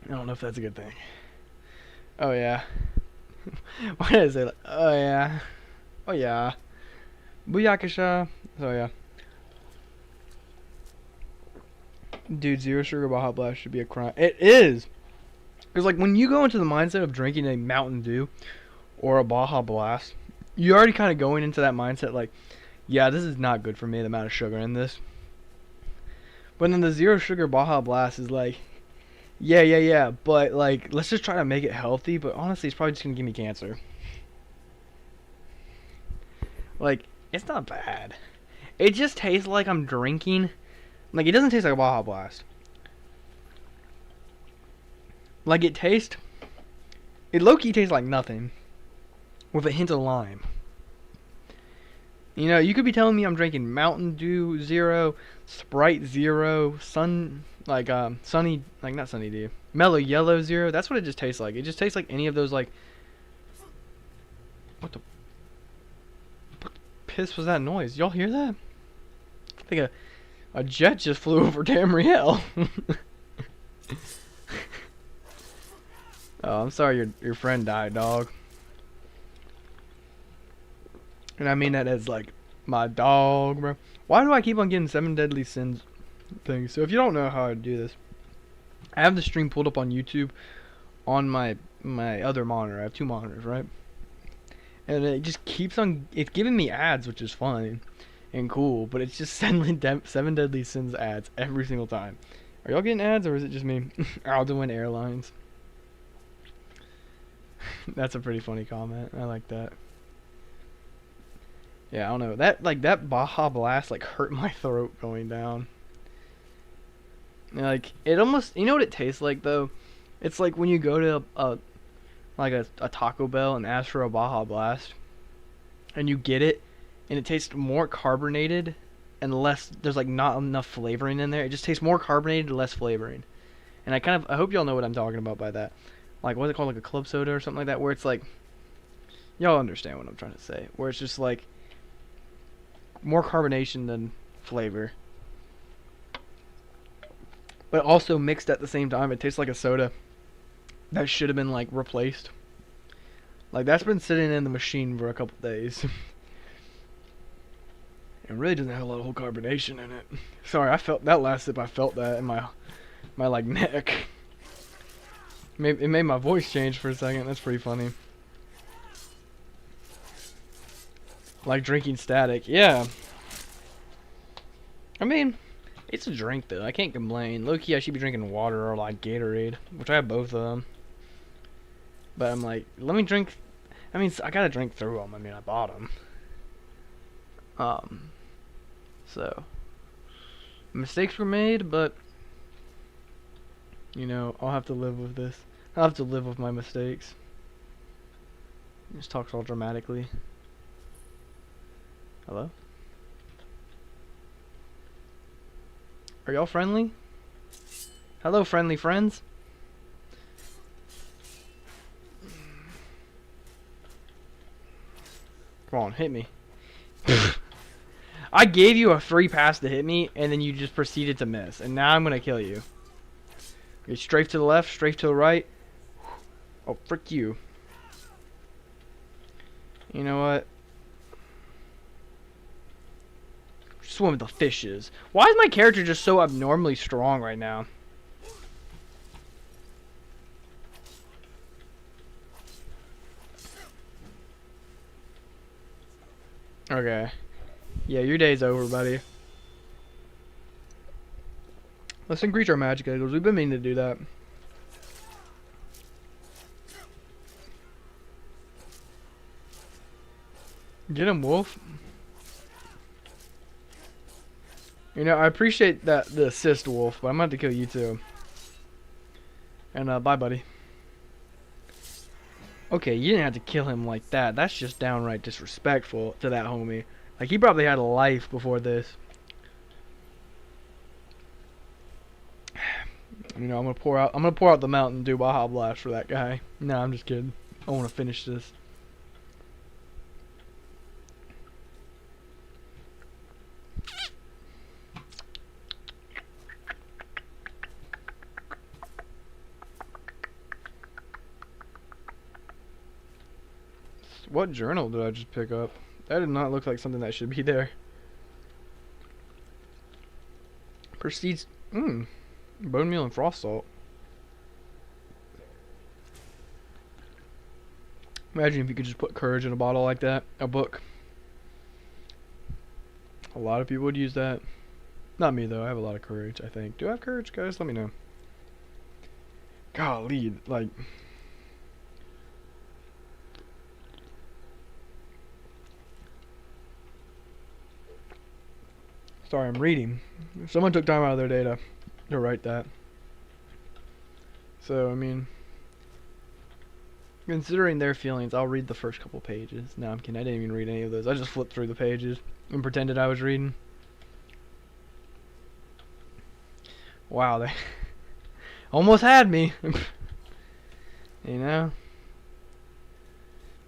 S1: I don't know if that's a good thing. Oh yeah. Why did I say like, oh yeah. Oh yeah. Booyakasha. So yeah. Dude, zero sugar Baja Blast should be a crime. It is! Because, like, when you go into the mindset of drinking a Mountain Dew or a Baja Blast, you're already kind of going into that mindset like, yeah, this is not good for me, the amount of sugar in this. But then the zero sugar Baja Blast is like, yeah, but, like, let's just try to make it healthy, but honestly, it's probably just going to give me cancer. Like, it's not bad. It just tastes like I'm drinking. Like, it doesn't taste like a Baja Blast. Like, it low-key tastes like nothing, with a hint of lime. You know, you could be telling me I'm drinking Mountain Dew Zero, Sprite Zero, Sunny, not Sunny D, Mellow Yellow Zero. That's what it just tastes like. It just tastes like any of those, like, what the piss was that noise? Y'all hear that? I think a jet just flew over Tamriel. Oh, I'm sorry your friend died, dog. And I mean that as, like, my dog, bro. Why do I keep on getting 7 Deadly Sins things? So if you don't know how I do this, I have the stream pulled up on YouTube on my other monitor. I have 2 monitors, right? And it just keeps on, it's giving me ads, which is fun and cool, but it's just sending 7 Deadly Sins ads every single time. Are y'all getting ads, or is it just me? Alduin Airlines. That's a pretty funny comment. I like that. Yeah, I don't know. That Baja Blast, like, hurt my throat going down. Like, it almost, you know what it tastes like, though? It's like when you go to a Taco Bell and ask for a Baja Blast, and you get it, and it tastes more carbonated and less, there's, like, not enough flavoring in there. It just tastes more carbonated and less flavoring. And I hope y'all know what I'm talking about by that. Like, what's it called, like a club soda or something like that, where it's like, y'all understand what I'm trying to say, where it's just like more carbonation than flavor, but also mixed at the same time. It tastes like a soda that should have been, like, replaced. Like, that's been sitting in the machine for a couple days. It really doesn't have a lot of whole carbonation in it. Sorry, I felt that last sip. I felt that in my like neck. It made my voice change for a second. That's pretty funny. Like drinking static. Yeah. I mean, it's a drink, though. I can't complain. Low-key, I should be drinking water or, like, Gatorade, which I have both of them. But I'm like, let me drink. I mean, I gotta drink through them. I mean, I bought them. So mistakes were made, but you know, I'll have to live with this. I'll have to live with my mistakes. He just talks all dramatically. Hello? Are y'all friendly? Hello, friendly friends. Come on, hit me. I gave you a free pass to hit me, and then you just proceeded to miss. And now I'm gonna kill you. Okay, strafe to the left, strafe to the right. Oh, frick you. You know what? Swim with the fishes. Why is my character just so abnormally strong right now? Okay. Yeah, your day's over, buddy. Let's increase our magic eagles. We've been meaning to do that. Get him, Wolf. You know, I appreciate the assist, Wolf, but I'm about to kill you too. And bye, buddy. Okay, you didn't have to kill him like that. That's just downright disrespectful to that homie. Like, he probably had a life before this. You know, I'm gonna pour out the Mountain Dew Baja Blast for that guy. No, I'm just kidding. I want to finish this. What journal did I just pick up? That did not look like something that should be there. Proceeds. Bone meal and frost salt. Imagine if you could just put courage in a bottle like that. A book. A lot of people would use that. Not me though. I have a lot of courage, I think. Do I have courage, guys? Let me know. Golly, like. Sorry, I'm reading. Someone took time out of their day to write that. So, I mean, considering their feelings, I'll read the first couple pages. No, I'm kidding. I didn't even read any of those. I just flipped through the pages and pretended I was reading. Wow, they almost had me. You know?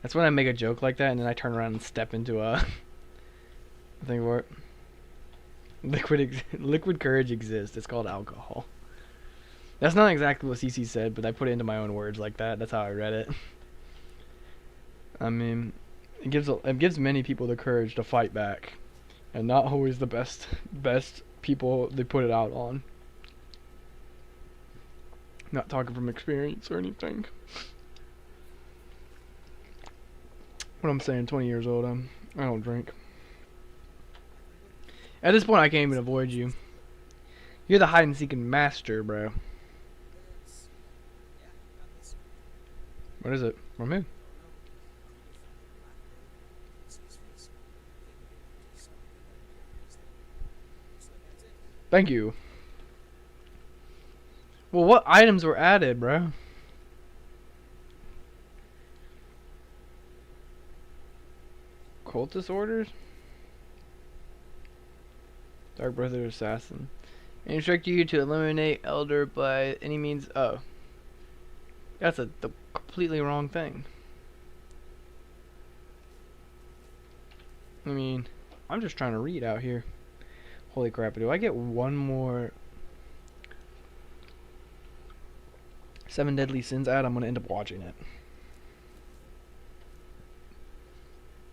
S1: That's when I make a joke like that and then I turn around and step into a... I think what? Liquid courage exists. It's called alcohol. That's not exactly what CC said, but I put it into my own words like that. That's how I read it. I mean, it gives many people the courage to fight back, and not always the best people they put it out on. Not talking from experience or anything. What I'm saying, 20 years old. I don't drink. At this point, I can't even avoid you. You're the hide and seeking master, bro. What is it? From who? Thank you. Well, what items were added, bro? Cultist orders? Dark Brother Assassin. Instruct you to eliminate Elder by any means. Oh. That's the completely wrong thing. I mean, I'm just trying to read out here. Holy crap, do I get one more 7 Deadly Sins ad? I'm going to end up watching it.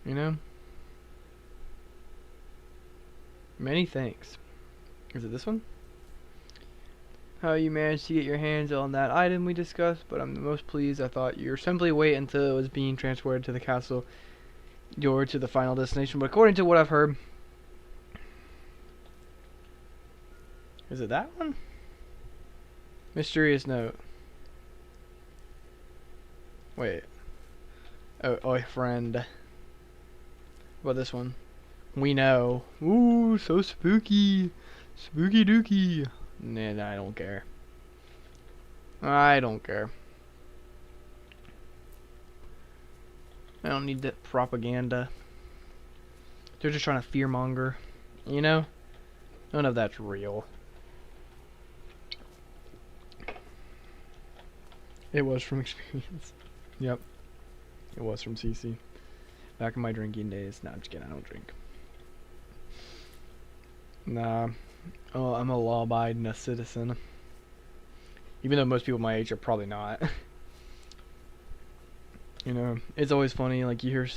S1: You know? Many thanks. Is it this one? How you managed to get your hands on that item we discussed, but I'm the most pleased. I thought you'd simply wait until it was being transported to the castle. You're to the final destination, but according to what I've heard... Is it that one? Mysterious note. Wait. Oh, friend. What about this one? We know. Ooh, so spooky. Spooky dooky. Nah, I don't care. I don't care. I don't need that propaganda. They're just trying to fearmonger. You know? None of that's real. It was from experience. Yep. It was from CC. Back in my drinking days. Nah, I'm just kidding. I don't drink. Nah. Oh, I'm a law-abiding citizen. Even though most people my age are probably not. You know, it's always funny. Like, you hear...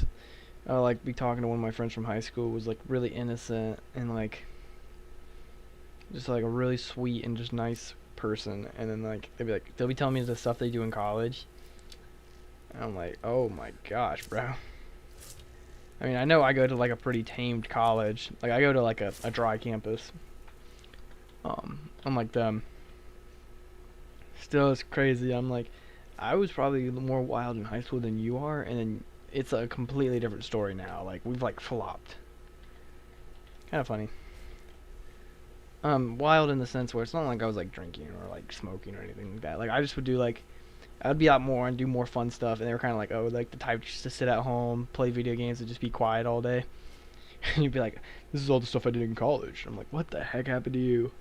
S1: like, be talking to one of my friends from high school was, like, really innocent and, like... just, like, a really sweet and just nice person. And then, like, they'll be telling me the stuff they do in college. And I'm like, oh my gosh, bro. I mean, I know I go to, like, a pretty tamed college. Like, I go to, like, a dry campus. Unlike them. Still, it's crazy. I'm like, I was probably more wild in high school than you are, and then it's a completely different story now. Like, we've, like, flopped. Kind of funny. Wild in the sense where it's not like I was, like, drinking or, like, smoking or anything like that. Like, I just would do, like, I'd be out more and do more fun stuff, and they were kind of like, oh, like, the type just to sit at home, play video games, and just be quiet all day. And you'd be like, this is all the stuff I did in college. I'm like, what the heck happened to you?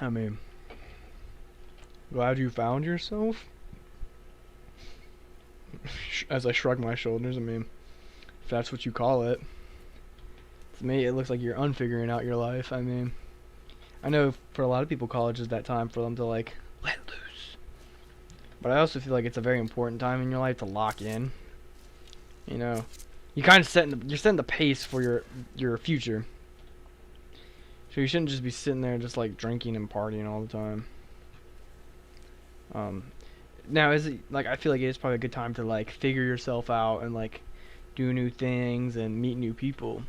S1: I mean, glad you found yourself? As I shrug my shoulders, I mean, if that's what you call it. To me, it looks like you're unfiguring out your life. I mean, I know for a lot of people, college is that time for them to, like, let loose. But I also feel like it's a very important time in your life to lock in. You know, you kind of you're setting the pace for your future. So you shouldn't just be sitting there just, like, drinking and partying all the time. Now, is it, like, I feel like it's probably a good time to, like, figure yourself out and, like, do new things and meet new people.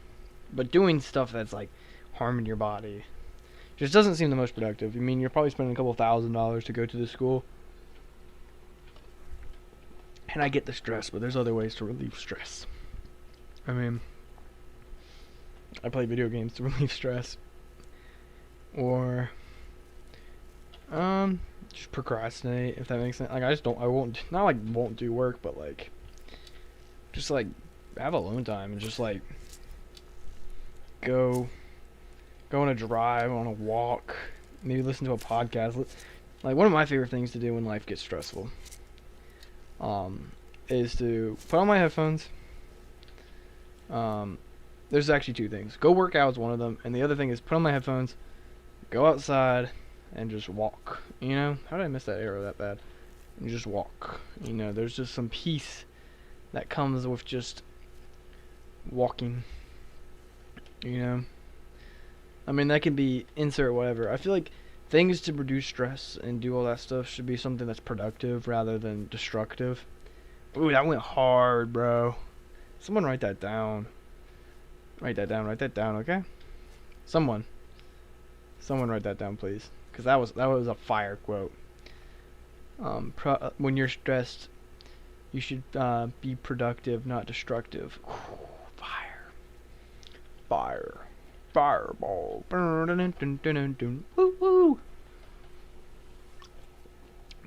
S1: But doing stuff that's, like, harming your body just doesn't seem the most productive. I mean, you're probably spending a couple $1,000s to go to the school. And I get the stress, but there's other ways to relieve stress. I mean, I play video games to relieve stress. Or, just procrastinate, if that makes sense. Like, I won't, not like won't do work, but like, just like, have alone time and just like, go on a drive, on a walk, maybe listen to a podcast. Like, one of my favorite things to do when life gets stressful, is to put on my headphones. There's actually two things. Go work out is one of them, and the other thing is put on my headphones, go outside, and just walk. You know? How did I miss that arrow that bad? And just walk. You know, there's just some peace that comes with just walking. You know? I mean, that can be insert whatever. I feel like things to reduce stress and do all that stuff should be something that's productive rather than destructive. Ooh, that went hard, bro. Someone write that down. Write that down, okay? Someone write that down, please, because that was a fire quote. When you're stressed, you should be productive, not destructive. Fireball. Woo woo.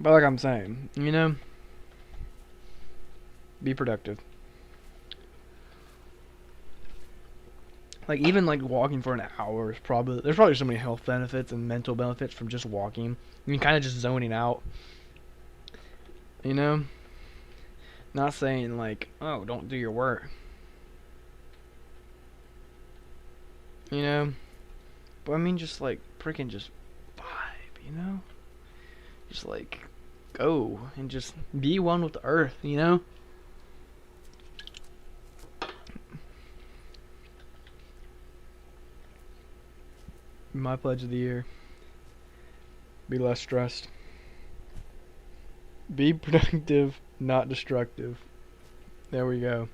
S1: But like I'm saying, you know, be productive. Like, even like walking for an hour is there's probably so many health benefits and mental benefits from just walking. You can kind of just zoning out. You know? Not saying like, oh, don't do your work. You know? But I mean, just like, freaking just vibe, you know? Just like, go and just be one with the earth, you know? My pledge of the year: be less stressed. Be productive, not destructive. There we go.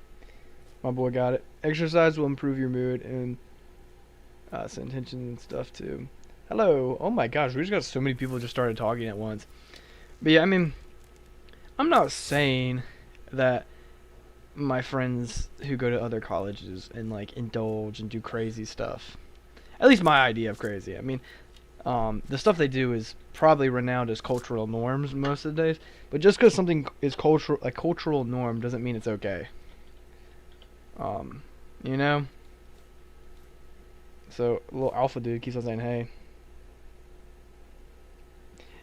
S1: My boy got it. Exercise will improve your mood and set intentions and stuff too. Hello. Oh my gosh, we just got so many people just started talking at once. But yeah, I mean, I'm not saying that my friends who go to other colleges and like indulge and do crazy stuff. At least my idea of crazy. I mean, the stuff they do is probably renowned as cultural norms most of the days. But just because something is a cultural norm doesn't mean it's okay. Um, you know. So little alpha dude keeps on saying, "Hey."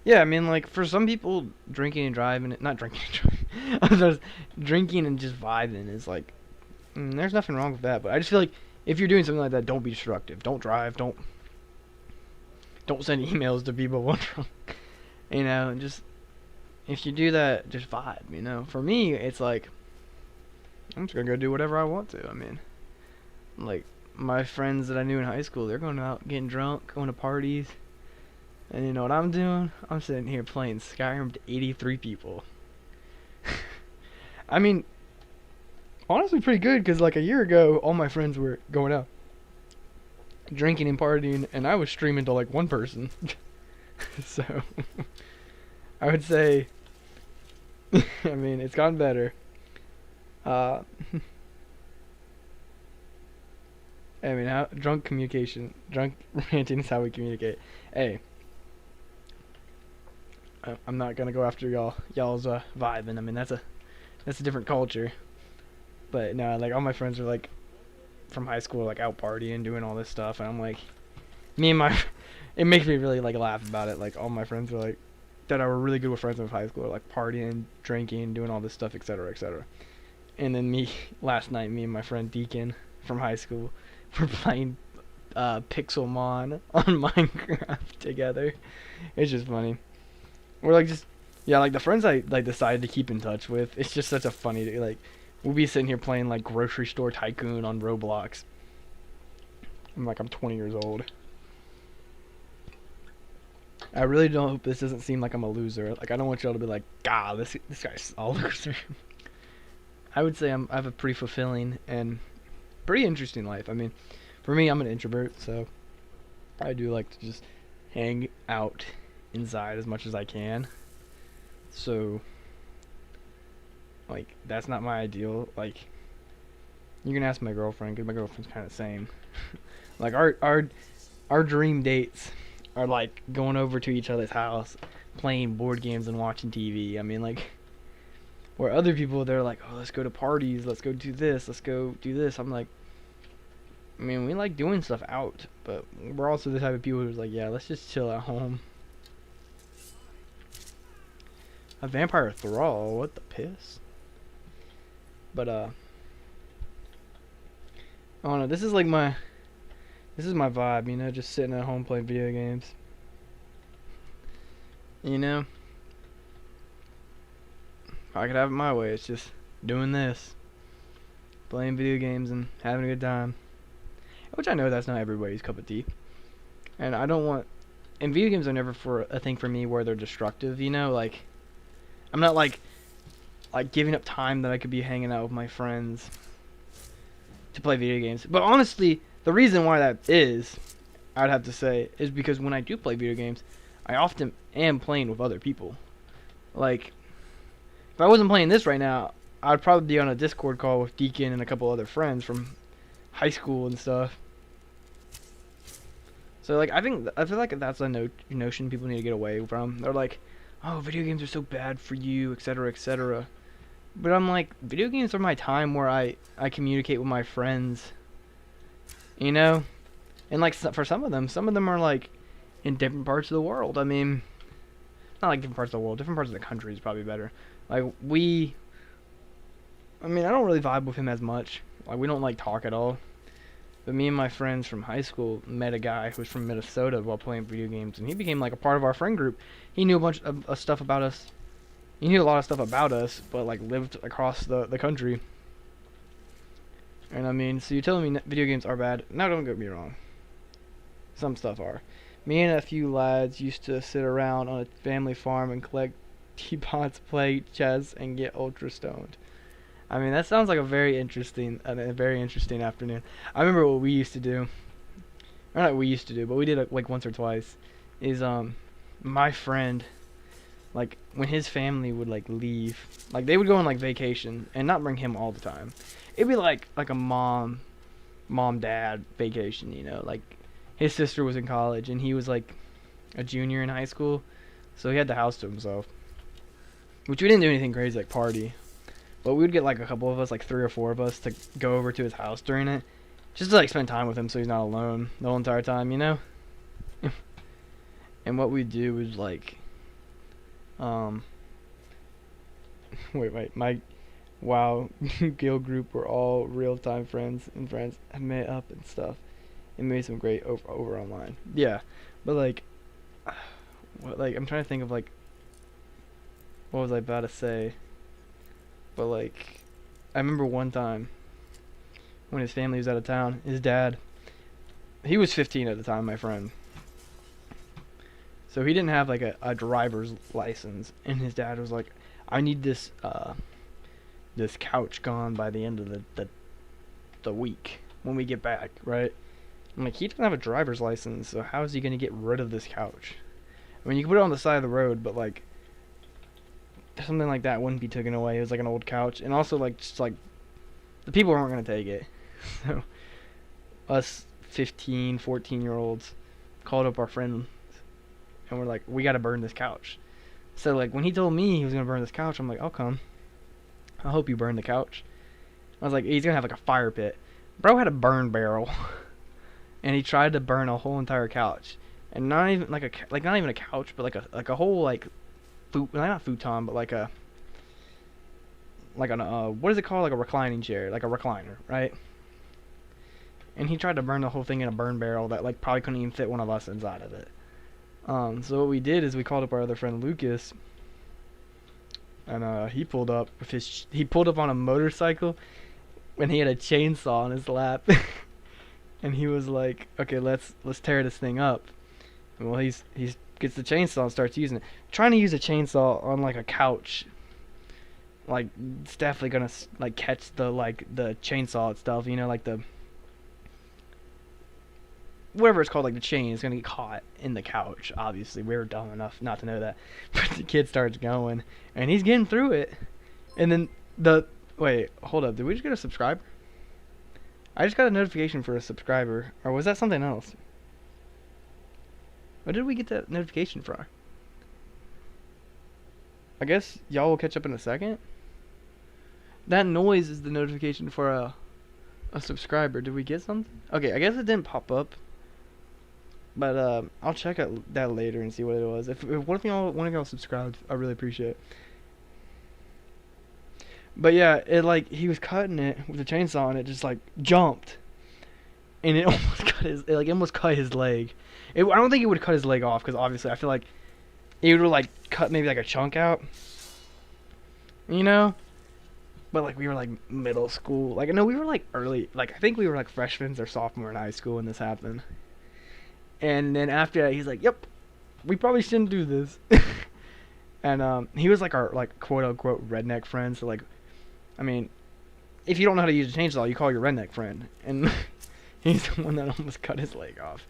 S1: Yeah, I mean, like for some people, drinking and driving, not drinking and driving, just drinking and just vibing is like, there's nothing wrong with that. But I just feel like if you're doing something like that, don't be destructive. Don't drive. Don't send emails to people while drunk. You know, and just if you do that, just vibe. You know, for me, it's like I'm just gonna go do whatever I want to. I mean, like my friends that I knew in high school, they're going out getting drunk, going to parties. And you know what I'm doing? I'm sitting here playing Skyrim to 83 people. I mean, honestly pretty good because like a year ago, all my friends were going out, drinking and partying, and I was streaming to like one person. So, I would say, I mean, it's gotten better. I mean, drunk ranting is how we communicate. Hey. I'm not gonna go after y'all's vibing. I mean that's a different culture. But no, like all my friends are like from high school, like out partying, doing all this stuff, and I'm like, it makes me really like laugh about it. Like all my friends are like that I were really good with friends in high school, are, like partying, drinking, doing all this stuff, etc., etc. And then last night, me and my friend Deacon from high school were playing Pixelmon on Minecraft together. It's just funny. We're like like the friends I like decided to keep in touch with. It's just such a funny like we'll be sitting here playing like Grocery Store Tycoon on Roblox. I'm 20 years old. I really don't hope this doesn't seem like I'm a loser. Like I don't want y'all to be like, God, this guy's a loser. I would say I have a pretty fulfilling and pretty interesting life. I mean, for me, I'm an introvert, so I do like to just hang out inside as much as I can. So like that's not my ideal. Like you can ask my girlfriend because my girlfriend's kind of the same. Like our dream dates are like going over to each other's house, playing board games and watching TV. I mean like where other people they're like, oh, let's go to parties, let's go do this, let's go do this. I'm like, I mean, we like doing stuff out, but we're also the type of people who's like, yeah, let's just chill at home. A vampire thrall, what the piss? But I don't know, this is my vibe, you know, just sitting at home playing video games. You know? If I could have it my way, it's just doing this. Playing video games and having a good time. Which I know that's not everybody's cup of tea. And I don't want... And video games are never a thing for me where they're destructive, you know? Like, I'm not like giving up time that I could be hanging out with my friends to play video games. But honestly, the reason why that is, I'd have to say, is because when I do play video games, I often am playing with other people. Like, if I wasn't playing this right now, I'd probably be on a Discord call with Deacon and a couple other friends from high school and stuff. So like I feel like that's a notion people need to get away from. They're like, oh, video games are so bad for you, etc., etc. But I'm like, video games are my time where I communicate with my friends. You know? And like for some of them are like in different parts of the world. I mean, not like different parts of the world, different parts of the country is probably better. Like I mean, I don't really vibe with him as much. Like we don't like talk at all. But me and my friends from high school met a guy who was from Minnesota while playing video games, and he became like a part of our friend group. He knew a bunch of stuff about us. He knew a lot of stuff about us, but like lived across the country. And I mean, so you're telling me video games are bad? Now don't get me wrong. Some stuff are. Me and a few lads used to sit around on a family farm and collect teapots, play chess, and get ultra stoned. I mean, that sounds like a very interesting afternoon. I remember what we used to do. Or not what we used to do, but we did it like once or twice. Is my friend like when his family would like leave, like they would go on like vacation and not bring him all the time. It'd be like a mom dad vacation, you know, like his sister was in college and he was like a junior in high school, so he had the house to himself, which we didn't do anything crazy like party, but we would get like a couple of us, like 3 or 4 of us, to go over to his house during it, just to like spend time with him so he's not alone the whole entire time, you know. And what we do was like wait, my WoW guild group were all real-time friends and have met up and stuff and made some great over online. Yeah, but like what, like I'm trying to think of like what was I about to say, but like I remember one time when his family was out of town, his dad, he was 15 at the time, my friend, so he didn't have like a driver's license, and his dad was like, I need this this couch gone by the end of the week when we get back, right? I'm like, he doesn't have a driver's license, so how is he gonna get rid of this couch? I mean, you can put it on the side of the road, but like something like that wouldn't be taken away. It was like an old couch, and also like just like the people weren't gonna take it. So us 15, 14-year-olds called up our friend, and we're like, we gotta burn this couch. So like when he told me he was gonna burn this couch, I'm like, I'll come. I hope you burn the couch. I was like, he's gonna have like a fire pit. Bro had a burn barrel, and he tried to burn a whole entire couch, and not even like not even a couch, but like a whole like not futon, but like a what is it called, like a reclining chair, like a recliner, right? And he tried to burn the whole thing in a burn barrel that like probably couldn't even fit one of us inside of it. So what we did is we called up our other friend Lucas, and he pulled up on a motorcycle, and he had a chainsaw on his lap, and he was like, "Okay, let's tear this thing up." And well, he's gets the chainsaw and starts using it. Trying to use a chainsaw on like a couch, like it's definitely gonna like catch the chainsaw itself, you know, like the whatever it's called, like the chain is gonna get caught in the couch. Obviously, we were dumb enough not to know that. But the kid starts going, and he's getting through it. And then wait, hold up, did we just get a subscriber? I just got a notification for a subscriber, or was that something else? What did we get that notification from? I guess y'all will catch up in a second. That noise is the notification for a subscriber. Did we get something? Okay, I guess it didn't pop up. But I'll check that later and see what it was. If one of y'all subscribed, I really appreciate it. But yeah, it like he was cutting it with a chainsaw and it just like jumped, and it almost cut his leg. I don't think it would cut his leg off, because obviously I feel like it would like cut maybe like a chunk out, you know. But like we were like middle school, like no, we were like early, like I think we were like freshmen or sophomore in high school when this happened. And then after that, he's like, "Yep, we probably shouldn't do this." And he was like our like quote unquote redneck friend. So like, I mean, if you don't know how to use a chainsaw, you call your redneck friend. And he's the one that almost cut his leg off.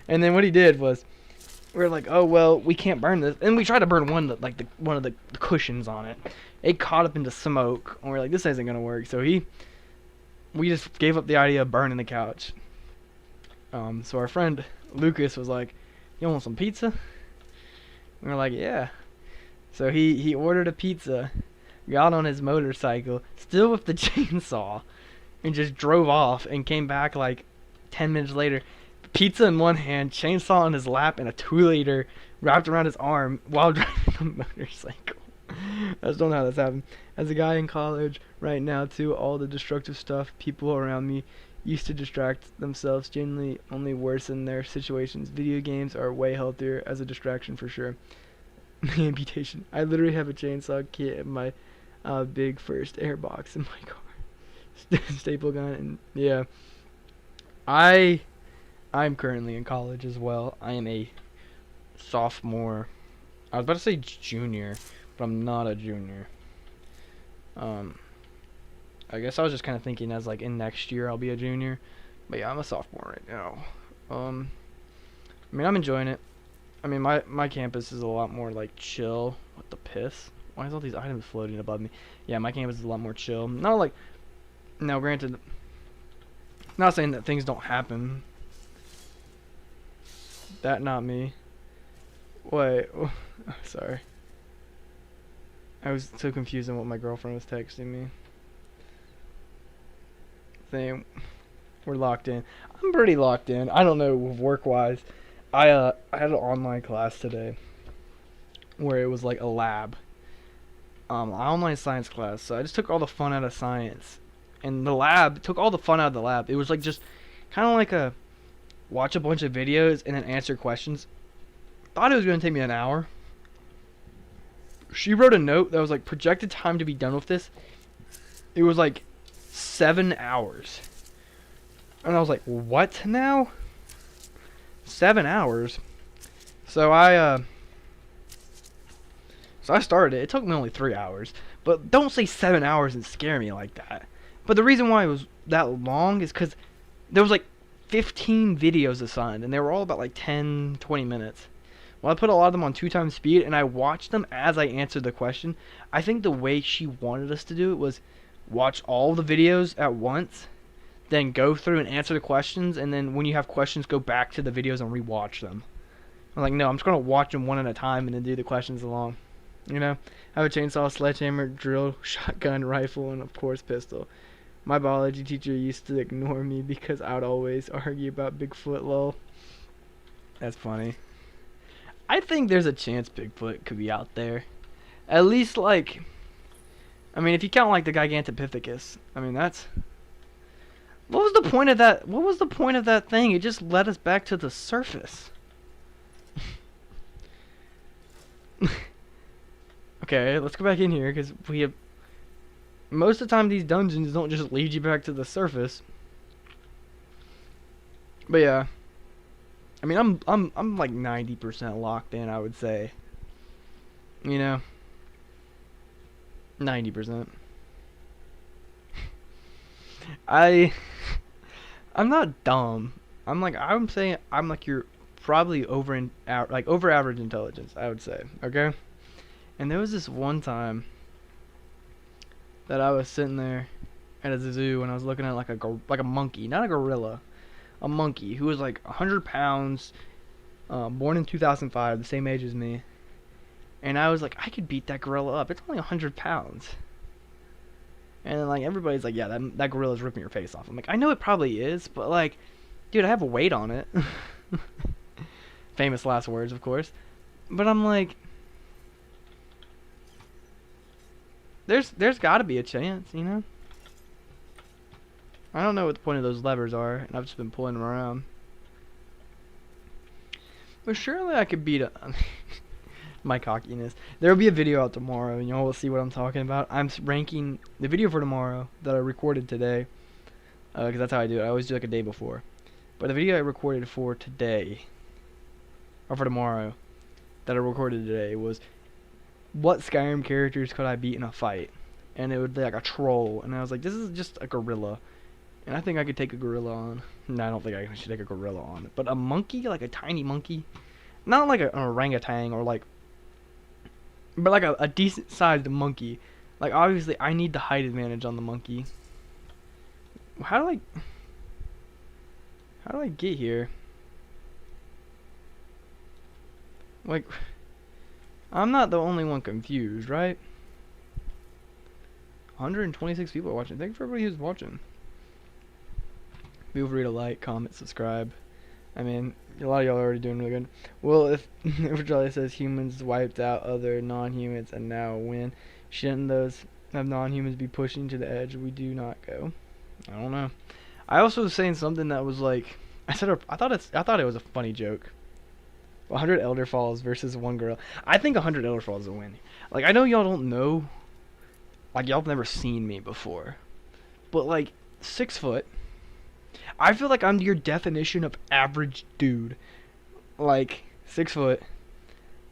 S1: And then what he did was, we were like, "Oh well, we can't burn this." And we tried to burn one of the cushions on it. It caught up into smoke, and we're like, "This isn't gonna work." So we just gave up the idea of burning the couch. So our friend Lucas was like, "You want some pizza?" And we're like, "Yeah." So he ordered a pizza, got on his motorcycle, still with the chainsaw, and just drove off and came back like 10 minutes later. Pizza in one hand, chainsaw in his lap, and a 2-liter wrapped around his arm while driving a motorcycle. I just don't know how this happened. As a guy in college right now too, all the destructive stuff people around me used to distract themselves generally only worsen their situations. Video games are way healthier as a distraction for sure. Amputation. I literally have a chainsaw kit in my big first air box in my car. Staple gun, and yeah. I'm currently in college as well. I am a sophomore. I was about to say junior, but I'm not a junior. I guess I was just kind of thinking as like in next year I'll be a junior, but yeah, I'm a sophomore right now. I mean, I'm enjoying it. I mean, my campus is a lot more like chill. What the piss? Why is all these items floating above me? Yeah, my campus is a lot more chill. Not like, now granted, not saying that things don't happen. That not me. Wait, sorry. I was so confused on what my girlfriend was texting me. Saying we're locked in. I'm pretty locked in. I don't know work-wise. I had an online class today where it was like a lab. Online science class. So I just took all the fun out of science. And the lab took all the fun out of the lab. It was like just kind of like a watch a bunch of videos and then answer questions. Thought it was going to take me an hour. She wrote a note that was like projected time to be done with this. It was like 7 hours. And I was like, what now? 7 hours? So I started it. It took me only 3 hours. But don't say 7 hours and scare me like that. But the reason why it was that long is because there was like 15 videos assigned. And they were all about like 10, 20 minutes. Well, I put a lot of them on 2x speed. And I watched them as I answered the question. I think the way she wanted us to do it was watch all the videos at once. Then go through and answer the questions. And then when you have questions, go back to the videos and rewatch them. I'm like, no, I'm just going to watch them one at a time and then do the questions along. You know, I have a chainsaw, sledgehammer, drill, shotgun, rifle, and of course pistol. My biology teacher used to ignore me because I would always argue about Bigfoot, lol. That's funny. I think there's a chance Bigfoot could be out there. At least like, I mean, if you count like the Gigantopithecus, I mean that's. What was the point of that? What was the point of that thing? It just led us back to the surface. Okay, let's go back in here because we have. Most of the time, these dungeons don't just lead you back to the surface. But yeah, I mean, I'm like 90% locked in. I would say. You know, 90%. I'm not dumb. I'm saying I'm like you're probably over average intelligence. I would say, okay. And there was this one time that I was sitting there at a zoo and I was looking at like a monkey, not a gorilla, a monkey who was like 100 pounds, born in 2005, the same age as me. And I was like, I could beat that gorilla up. It's only 100 pounds. And then, like, everybody's like, yeah, that gorilla's ripping your face off. I'm like, I know it probably is, but like, dude, I have a weight on it. Famous last words, of course. But I'm like, there's got to be a chance, you know? I don't know what the point of those levers are, and I've just been pulling them around. But surely I could beat a... my cockiness. There will be a video out tomorrow, and y'all will see what I'm talking about. I'm ranking the video for tomorrow that I recorded today, because that's how I do it. I always do like a day before. But the video I recorded for today, or for tomorrow, that I recorded today was what Skyrim characters could I beat in a fight? And it would be like a troll, and I was like, this is just a gorilla. And I think I could take a gorilla on. No, I don't think I should take a gorilla on. But a monkey, like a tiny monkey, not like an orangutan or like, but like a decent sized monkey. Like obviously I need the height advantage on the monkey. How do I get here? Like, I'm not the only one confused, right? 126 people are watching. Thank you for everybody who's watching. Feel free to like, comment, subscribe. I mean, a lot of y'all are already doing really good. Well, if Charlie says humans wiped out other non-humans and now win, shouldn't those have non-humans be pushing to the edge we do not go? I don't know. I also was saying something that was like, I thought it was a funny joke. 100 Elder Falls versus one gorilla. I think 100 Elder Falls is a win. Like, I know y'all don't know. Like, y'all have never seen me before. But, like, 6 foot. I feel like I'm your definition of average dude. Like, 6 foot.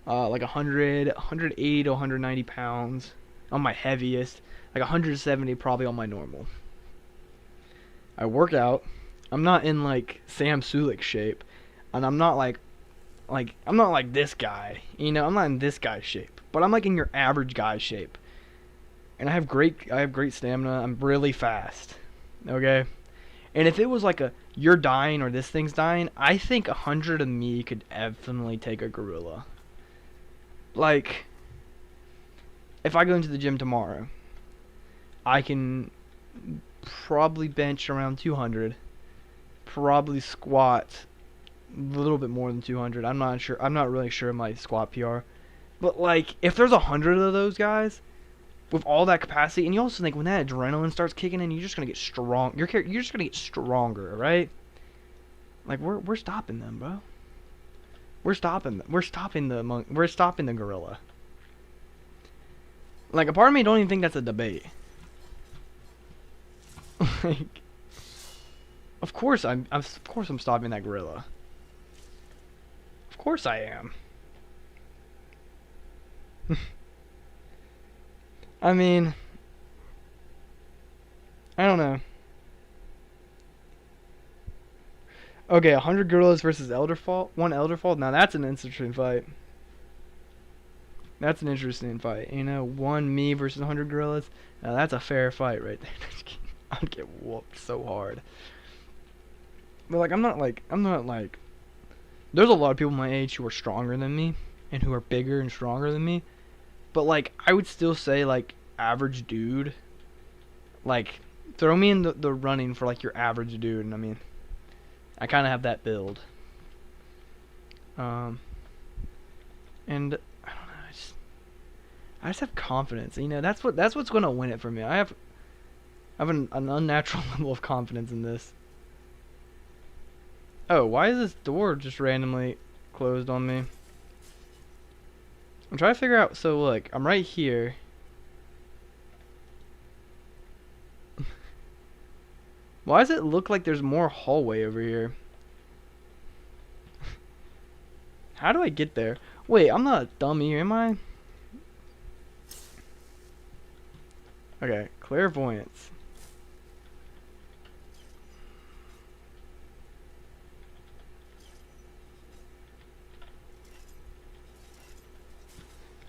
S1: Like 180 to 190 pounds on my heaviest. Like 170 probably on my normal. I work out. I'm not in, like, Sam Sulik shape. And I'm not, like, like, I'm not like this guy. You know, I'm not in this guy's shape. But I'm like in your average guy's shape. And I have great stamina. I'm really fast. Okay? And if it was like a, you're dying or this thing's dying, I think 100 of me could definitely take a gorilla. Like, if I go into the gym tomorrow, I can probably bench around 200. Probably squat a little bit more than 200. I'm not sure. I'm not really sure my squat PR. But, like, if there's 100 of those guys with all that capacity, and you also think when that adrenaline starts kicking in, you're just gonna get strong. You're just gonna get stronger, right? Like we're stopping them, bro. We're stopping them. We're stopping the gorilla. Like, a part of me don't even think that's a debate. Like, of course I'm stopping that gorilla. Of course I am. I mean, I don't know. Okay, 100 gorillas versus Elderfall. One Elderfall. Now that's an interesting fight. That's an interesting fight. You know, one me versus 100 gorillas. Now that's a fair fight right there. I'd get whooped so hard. But like, I'm not like. There's a lot of people my age who are stronger than me and who are bigger and stronger than me. But like, I would still say like average dude. Like, throw me in the running for like your average dude. And I mean, I kind of have that build. And I don't know. I just have confidence. You know, that's what's gonna win it for me. I have an unnatural level of confidence in this. Oh, why is this door just randomly closed on me? I'm trying to figure out. So look, I'm right here. Why does it look like there's more hallway over here? How do I get there? Wait, I'm not a dummy, am I? Okay, clairvoyance.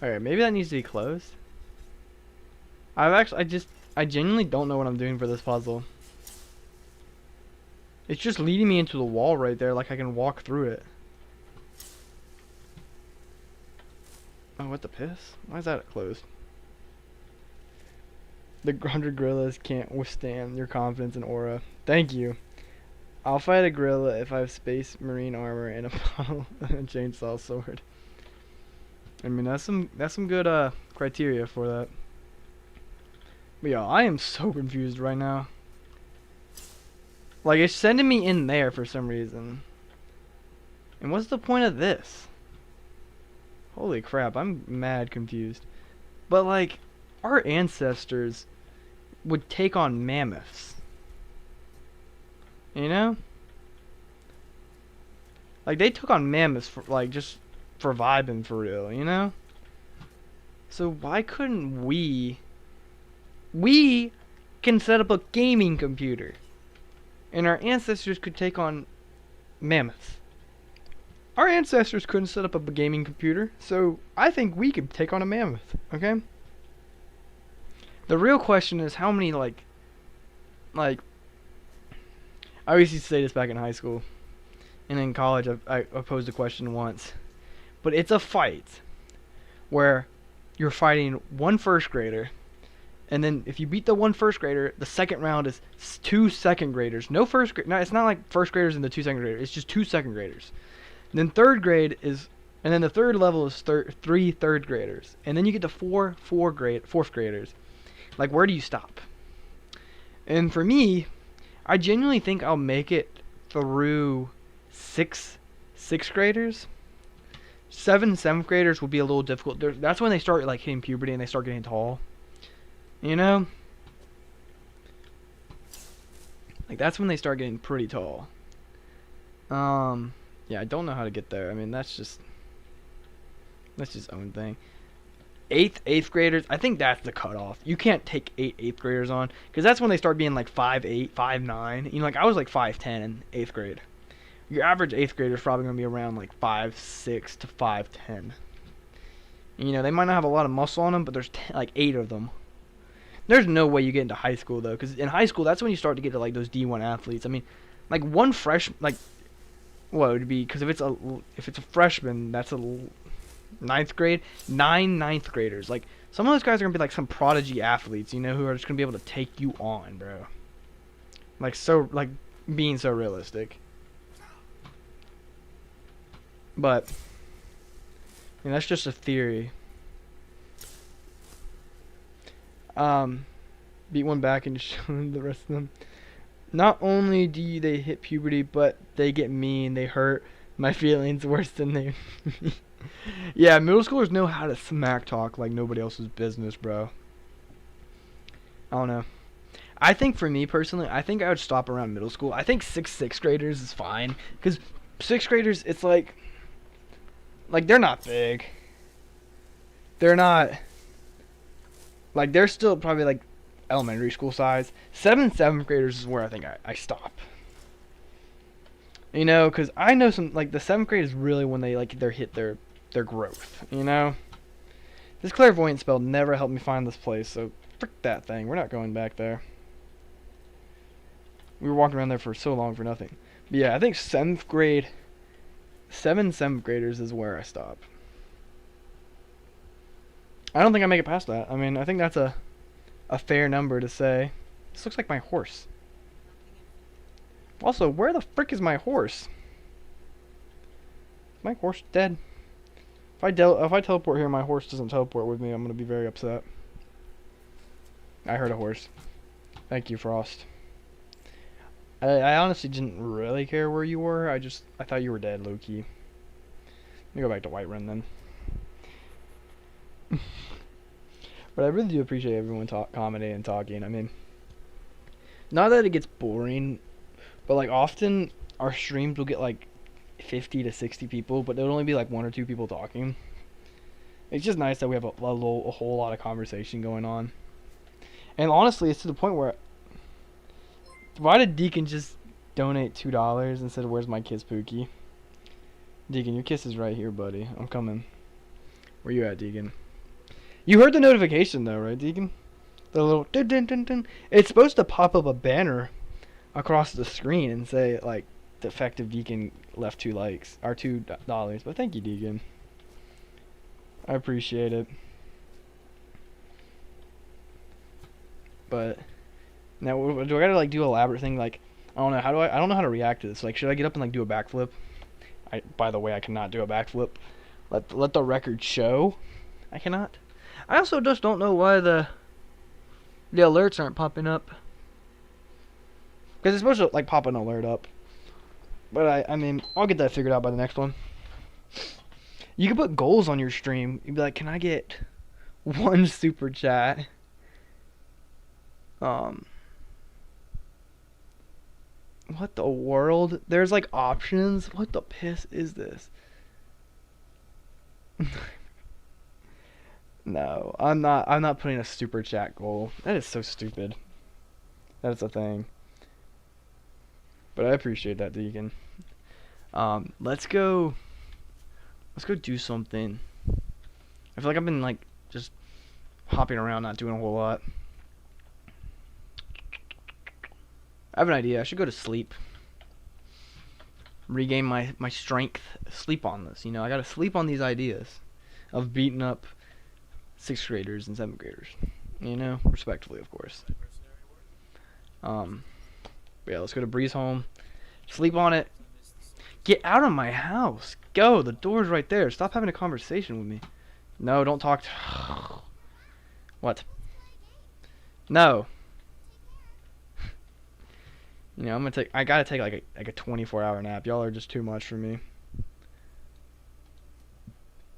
S1: Okay, maybe that needs to be closed. I genuinely don't know what I'm doing for this puzzle. It's just leading me into the wall right there, like I can walk through it. Oh, what the piss? Why is that closed? The 100 gorillas can't withstand your confidence and aura. Thank you. I'll fight a gorilla if I have space marine armor and a bottle and a chainsaw sword. I mean, that's some good criteria for that. But yo, I am so confused right now. Like, it's sending me in there for some reason. And what's the point of this? Holy crap, I'm mad confused. But like, our ancestors would take on mammoths. You know? Like, they took on mammoths for, like, just for vibing for real, you know? So why couldn't we can set up a gaming computer, and our ancestors could take on mammoths. Our ancestors couldn't set up a gaming computer, so I think we could take on a mammoth, okay? The real question is how many, like, I always used to say this back in high school, and in college I posed a question once. But it's a fight where you're fighting one first grader, and then if you beat the one first grader, the second round is two second graders. No, it's not like first graders and the two second graders. It's just two second graders. And then third grade is, and then the third level is three third graders, and then you get to fourth graders. Like, where do you stop? And for me, I genuinely think I'll make it through sixth graders. Seventh graders will be a little difficult. That's when they start like hitting puberty and they start getting tall. You know? Like, that's when they start getting pretty tall. Yeah, I don't know how to get there. I mean, that's just own thing. Eighth graders, I think that's the cutoff. You can't take eighth graders on, because that's when they start being like 5'8", 5'9". You know, like, I was like 5'10" in 8th grade. Your average 8th grader is probably going to be around like 5'6" to 5'10". You know, they might not have a lot of muscle on them, but there's like 8 of them. There's no way you get into high school though, because in high school that's when you start to get to like those D1 athletes. I mean, like one fresh like, what would it be? Because if it's a freshman, that's a ninth grade, 9 ninth graders. Like some of those guys are gonna be like some prodigy athletes, you know, who are just gonna be able to take you on, bro. Like so, like being so realistic. But I mean, that's just a theory. Beat one back and just show the rest of them. Not only do they hit puberty, but they get mean. They hurt my feelings worse than they. Yeah, middle schoolers know how to smack talk like nobody else's business, bro. I don't know. I think for me personally, I think I would stop around middle school. I think sixth graders is fine, because 6th graders, it's like they're not big. They're not. Like, they're still probably, like, elementary school size. 7th graders is where I think I stop. You know, because I know some, like, the 7th grade is really when they, like, hit their growth, you know? This clairvoyant spell never helped me find this place, so frick that thing. We're not going back there. We were walking around there for so long for nothing. But yeah, I think 7th grade, 7th graders is where I stop. I don't think I make it past that. I mean, I think that's a fair number to say. This looks like my horse. Also, where the frick is my horse? Is my horse dead? If I teleport here, my horse doesn't teleport with me, I'm gonna be very upset. I heard a horse. Thank you, Frost. I honestly didn't really care where you were. I thought you were dead, low-key. Let me go back to Whiterun then. But I really do appreciate everyone commenting and talking. I mean, not that it gets boring, but like often our streams will get like 50 to 60 people, but there'll only be like 1 or 2 people talking. It's just nice that we have a whole lot of conversation going on. And honestly, it's to the point where, why did Deacon just donate $2 instead of where's my kiss Pookie? Deacon, your kiss is right here, buddy. I'm coming. Where you at, Deacon? You heard the notification though, right, Deacon? The little dun dun dun dun. It's supposed to pop up a banner across the screen and say like defective Deacon left 2 likes or $2. But thank you, Deacon. I appreciate it. But now do I gotta like do an elaborate thing? Like I don't know I don't know how to react to this. Like should I get up and like do a backflip? By the way, I cannot do a backflip. Let the record show. I cannot. I also just don't know why the alerts aren't popping up. Because it's supposed to like pop an alert up. But I mean, I'll get that figured out by the next one. You can put goals on your stream. You'd be like, can I get 1 super chat? What the world? There's like options. What the piss is this? No, I'm not putting a super chat goal. That is so stupid. That's a thing. But I appreciate that, Deacon. Let's go do something. I feel like I've been like just hopping around, not doing a whole lot. I have an idea. I should go to sleep. Regain my strength. Sleep on this. You know, I gotta sleep on these ideas of beating up 6th graders and 7th graders. You know, respectfully, of course. But yeah, let's go to Breeze home. Sleep on it. Get out of my house. Go. The door's right there. Stop having a conversation with me. No, don't talk. What? No. You know, I gotta take like a 24-hour nap. Y'all are just too much for me.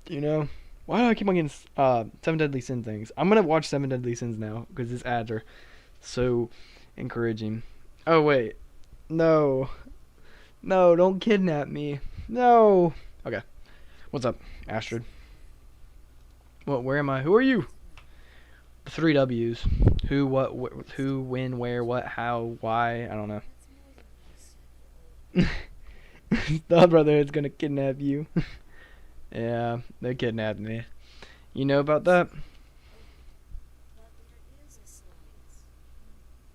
S1: You know? Why do I keep on getting 7 Deadly Sin things? I'm gonna watch 7 Deadly Sins now, because these ads are so encouraging. Oh, wait. No. No, don't kidnap me. No. Okay. What's up, Astrid? What, where am I? Who are you? 3 W's. Who, what, who, when, where, what, how, why, I don't know. The Brotherhood's gonna kidnap you. Yeah, they kidnapped me. You know about that?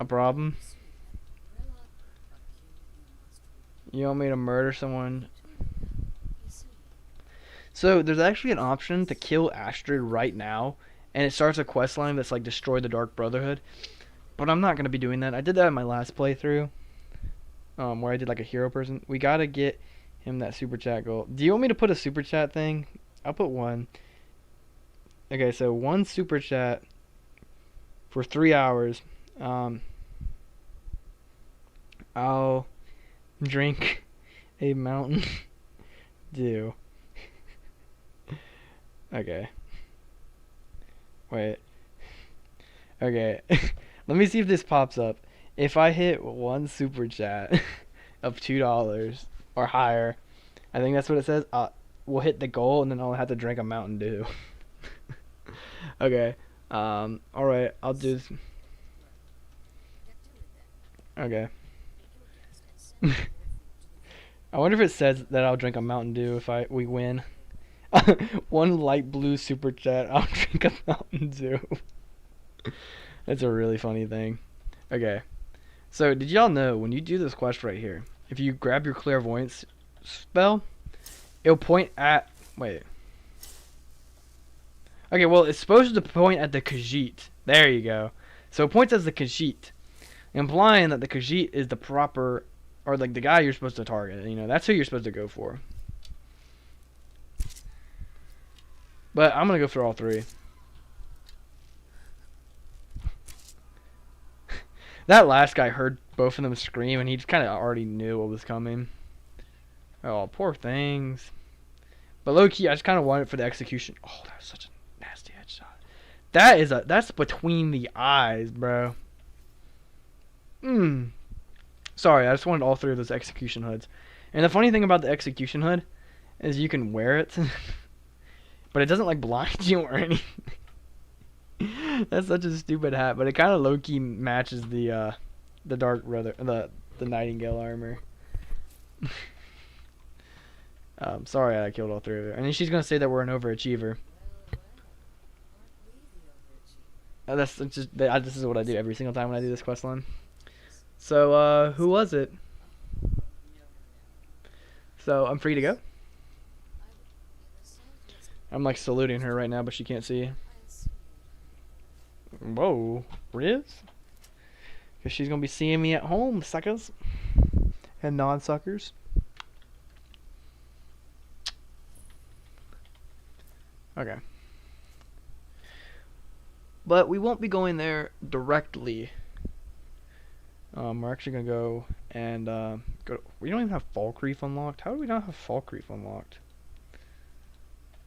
S1: A problem? You want me to murder someone? So there's actually an option to kill Astrid right now, and it starts a quest line that's like destroy the Dark Brotherhood. But I'm not gonna be doing that. I did that in my last playthrough, where I did like a hero person. We gotta get him that super chat goal. Do you want me to put a super chat thing? I'll put one. Okay, so one super chat for 3 hours. I'll drink a Mountain Dew. Okay. Wait. Okay. Let me see if this pops up. If I hit one super chat of $2 or higher, I think that's what it says. We'll hit the goal, and then I'll have to drink a Mountain Dew. Okay. Alright. I'll just. Okay. I wonder if it says that I'll drink a Mountain Dew if we win. One light blue super chat. I'll drink a Mountain Dew. That's a really funny thing. Okay. So, did y'all know when you do this quest right here, if you grab your clairvoyance spell, it'll point at. Wait. Okay, well, it's supposed to point at the Khajiit. There you go. So it points as the Khajiit, implying that the Khajiit is the proper, or like the guy you're supposed to target. You know, that's who you're supposed to go for. But I'm gonna go for all three. That last guy heard both of them scream, and he just kind of already knew what was coming. Oh, poor things. But low key, I just kind of wanted it for the execution. Oh, that was such a nasty headshot. That's between the eyes, bro. Sorry, I just wanted all three of those execution hoods. And the funny thing about the execution hood is you can wear it, but it doesn't like blind you or anything. That's such a stupid hat, but it kind of low key matches the Dark Brother, the Nightingale armor. Sorry I killed all three of her. And then she's gonna say that we're an overachiever. This is what I do every single time when I do this quest line. So who was it? So I'm free to go. I'm like saluting her right now, but she can't see. Whoa, Riz? Because she's gonna be seeing me at home, suckers and non-suckers. Okay. But we won't be going there directly. We're actually gonna go and go. We don't even have Falkreath unlocked. How do we not have Falkreath unlocked?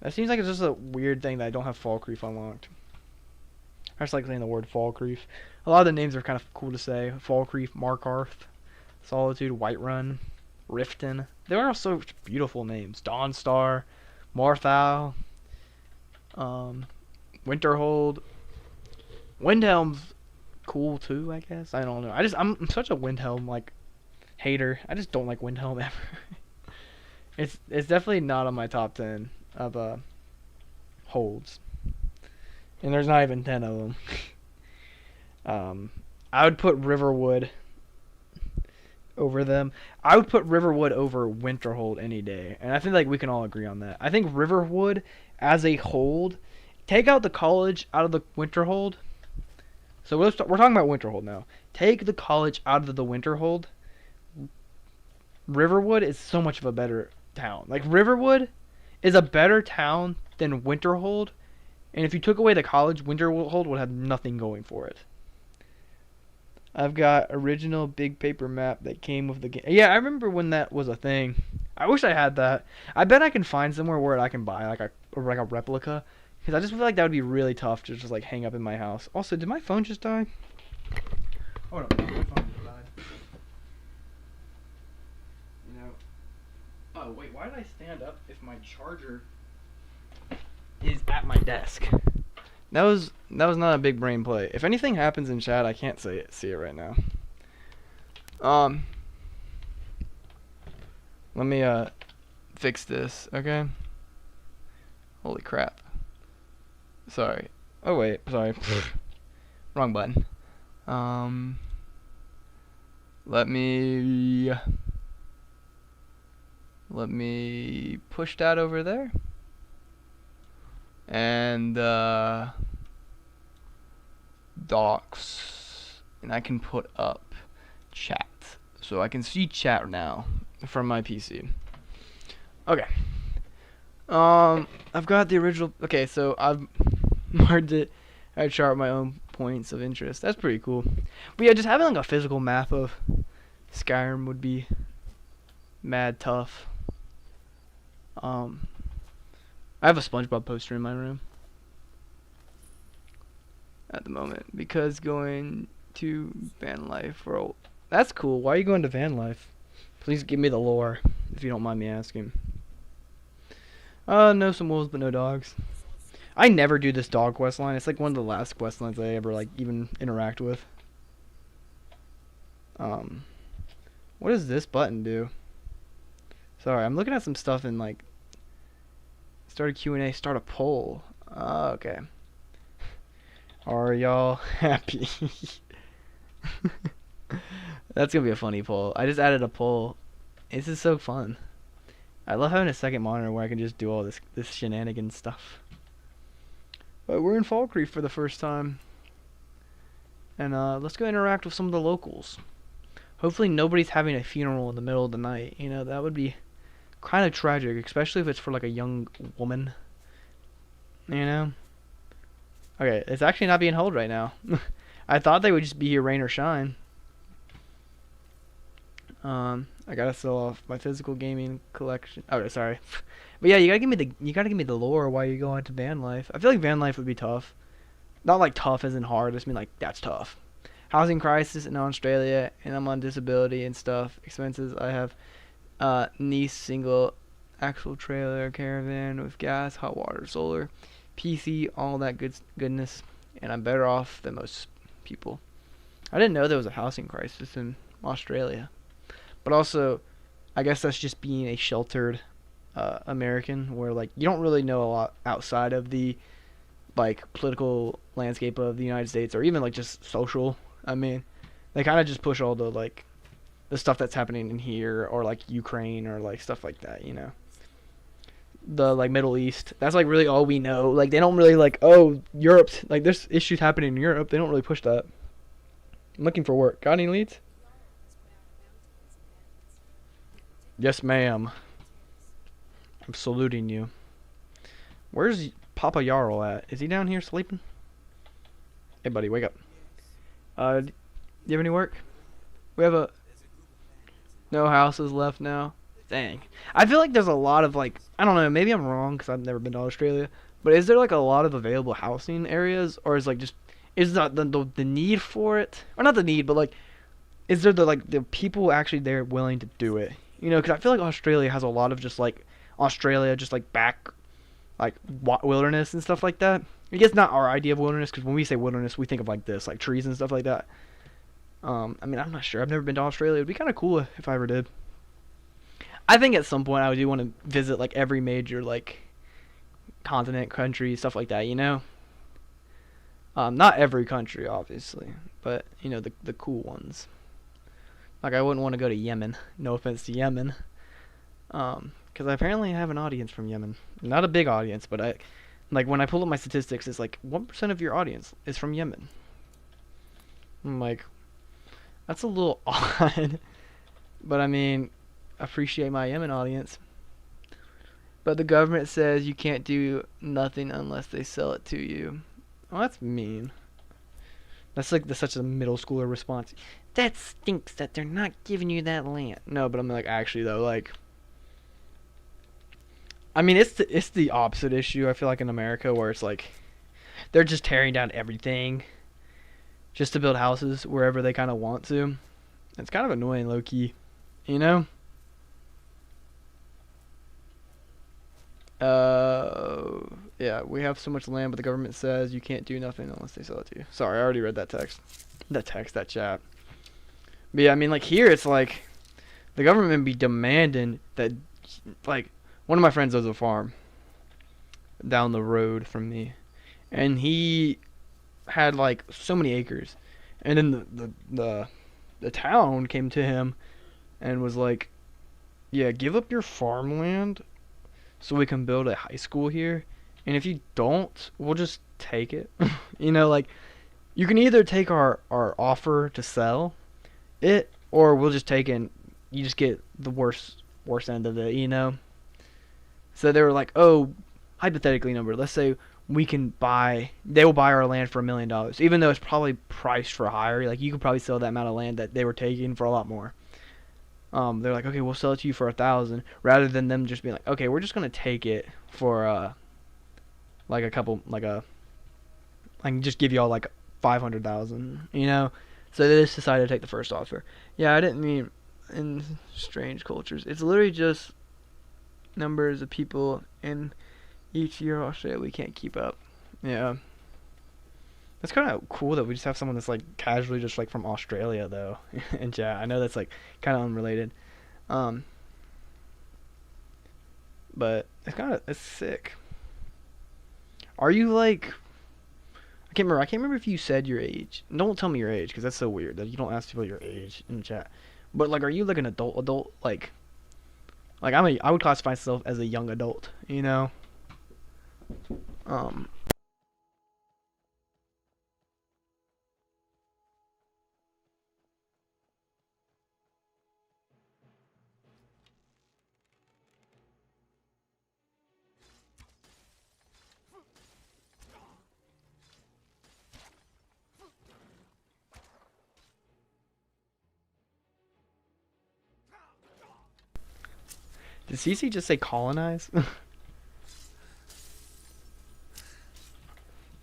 S1: That seems like it's just a weird thing that I don't have Falkreath unlocked. I just like saying the word Falkreath. A lot of the names are kind of cool to say. Falkreath, Markarth, Solitude, Whiterun, Riften. They are also beautiful names. Dawnstar, Marthal, Winterhold. Windhelm's cool too, I guess. I don't know. I'm such a Windhelm like hater. I just don't like Windhelm ever. It's definitely not on my top 10 of holds. And there's not even 10 of them. I would put Riverwood over them. I would put Riverwood over Winterhold any day. And I think like we can all agree on that. I think Riverwood as a hold, take out the college out of the Winterhold. So we're talking about Winterhold now. Take the college out of the Winterhold. Riverwood is so much of a better town. Like Riverwood is a better town than Winterhold. And if you took away the college, Winterhold would have nothing going for it. I've got original big paper map that came with the game. Yeah, I remember when that was a thing. I wish I had that. I bet I can find somewhere where I can buy like a replica. Because I just feel like that would be really tough to just like hang up in my house. Also, did my phone just die? Hold on, my phone just died. You know. Oh wait, why did I stand up if my charger is at my desk? That was not a big brain play. If anything happens in chat, I can't see it right now. Let me fix this, okay? Holy crap. Sorry. Oh wait, sorry. Wrong button. Let me push that over there. And docs, and I can put up chat, so I can see chat now from my PC. Okay. I've got the original. Okay, so I've marked it. I chart my own points of interest. That's pretty cool. But yeah, just having like a physical map of Skyrim would be mad tough. I have a SpongeBob poster in my room at the moment because going to van life, bro. That's cool. Why are you going to van life? Please give me the lore, if you don't mind me asking. No, some wolves, but no dogs. I never do this dog quest line. It's like one of the last quest lines I ever like even interact with. What does this button do? Sorry, I'm looking at some stuff in like start a Q&A, start a poll. Okay. Are y'all happy? That's gonna be a funny poll. I just added a poll. This is so fun. I love having a second monitor where I can just do all this shenanigans stuff. But we're in Fall Creek for the first time. And let's go interact with some of the locals. Hopefully nobody's having a funeral in the middle of the night. You know, that would be kind of tragic, especially if it's for like a young woman. You know? Okay, it's actually not being held right now. I thought they would just be here rain or shine. I gotta sell off my physical gaming collection. Oh, sorry. But yeah, you gotta give me the lore while you go into van life. I feel like van life would be tough. Not like tough as in hard, I just mean like that's tough. Housing crisis in Australia, and I'm on disability and stuff. Expenses, I have niece single axle trailer caravan with gas, hot water, solar, PC, all that goodness, and I'm better off than most people. I didn't know there was a housing crisis in Australia. But also, I guess that's just being a sheltered American, where like you don't really know a lot outside of the like political landscape of the United States, or even like just social. I mean, they kind of just push all the like the stuff that's happening in here, or like Ukraine, or like stuff like that. You know, the like Middle East. That's like really all we know. Like they don't really like, oh, Europe. Like there's issues happening in Europe. They don't really push that. I'm looking for work. Got any leads? Yes, ma'am. I'm saluting you. Where's Papa Jarl at? Is he down here sleeping? Hey, buddy, wake up. Do you have any work? We have no houses left now. Dang. I feel like there's a lot of like, I don't know, maybe I'm wrong because I've never been to Australia, but is there like a lot of available housing areas, or is like just, is not the need for it, or not the need, but like, is there the people actually there willing to do it? You know, because I feel like Australia has a lot of just like back like wilderness and stuff like that. I guess not our idea of wilderness, because when we say wilderness, we think of like this, like trees and stuff like that. I mean, I'm not sure. I've never been to Australia. It'd be kind of cool if I ever did. I think at some point I do want to visit like every major like continent, country, stuff like that. You know. Not every country, obviously, but you know the cool ones. Like I wouldn't want to go to Yemen. No offense to Yemen. Because I apparently have an audience from Yemen. Not a big audience, but I, like when I pull up my statistics, it's like 1% of your audience is from Yemen. I'm like, that's a little odd. But I mean, appreciate my Yemen audience. But the government says you can't do nothing unless they sell it to you. Oh, that's mean. That's like such a middle schooler response. That stinks that they're not giving you that land. No, but I'm like, actually though, like, I mean, it's the opposite issue. I feel like in America, where it's like they're just tearing down everything just to build houses wherever they kind of want to. It's kind of annoying, low key, you know. Yeah, we have so much land, but the government says you can't do nothing unless they sell it to you. Sorry, I already read that text. That chat. But yeah, I mean, like here, it's like the government be demanding that, like, one of my friends owns a farm down the road from me, and he had like so many acres, and then the town came to him and was like, yeah, give up your farmland so we can build a high school here, and if you don't, we'll just take it. Like, you can either take our offer to sell it, or we'll just take it and you just get the worst end of it. So they were like, oh, hypothetically number, let's say they will buy our land for $1 million, even though it's probably priced for higher. Like, you could probably sell that amount of land that they were taking for a lot more. They're like, okay, we'll sell it to you for 1,000, rather than them just being like, okay, we're just gonna take it for like a couple, like I can just give y'all like 500,000. So they just decided to take the first offer. Yeah, I didn't mean in strange cultures. It's literally just numbers of people in each year of Australia we can't keep up. Yeah. That's kind of cool that we just have someone that's like casually just like from Australia though in chat. I know that's like kind of unrelated. But it's sick. Are you like, I can't remember if you said your age. Don't tell me your age, because that's so weird that you don't ask people your age in chat. But like, are you like an adult? Like I would classify myself as a young adult. Um. Did CC just say colonize?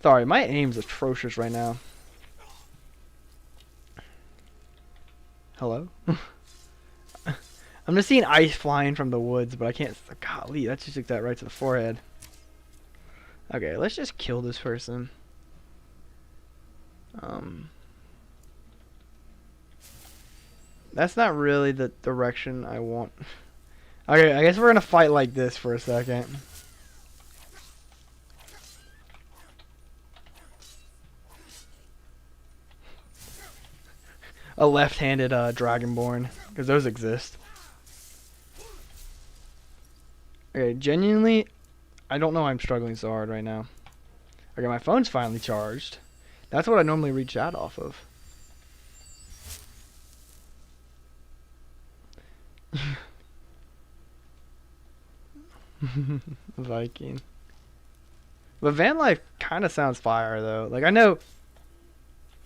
S1: Sorry, my aim's atrocious right now. Hello? I'm just seeing ice flying from the woods, but I can't. Golly, that just took that right to the forehead. Okay, let's just kill this person. That's not really the direction I want. Okay, I guess we're gonna fight like this for a second. A left-handed Dragonborn, because those exist. Okay, genuinely, I don't know why I'm struggling so hard right now. Okay, my phone's finally charged. That's what I normally reach out off of. Viking. But van life kind of sounds fire though. Like, I know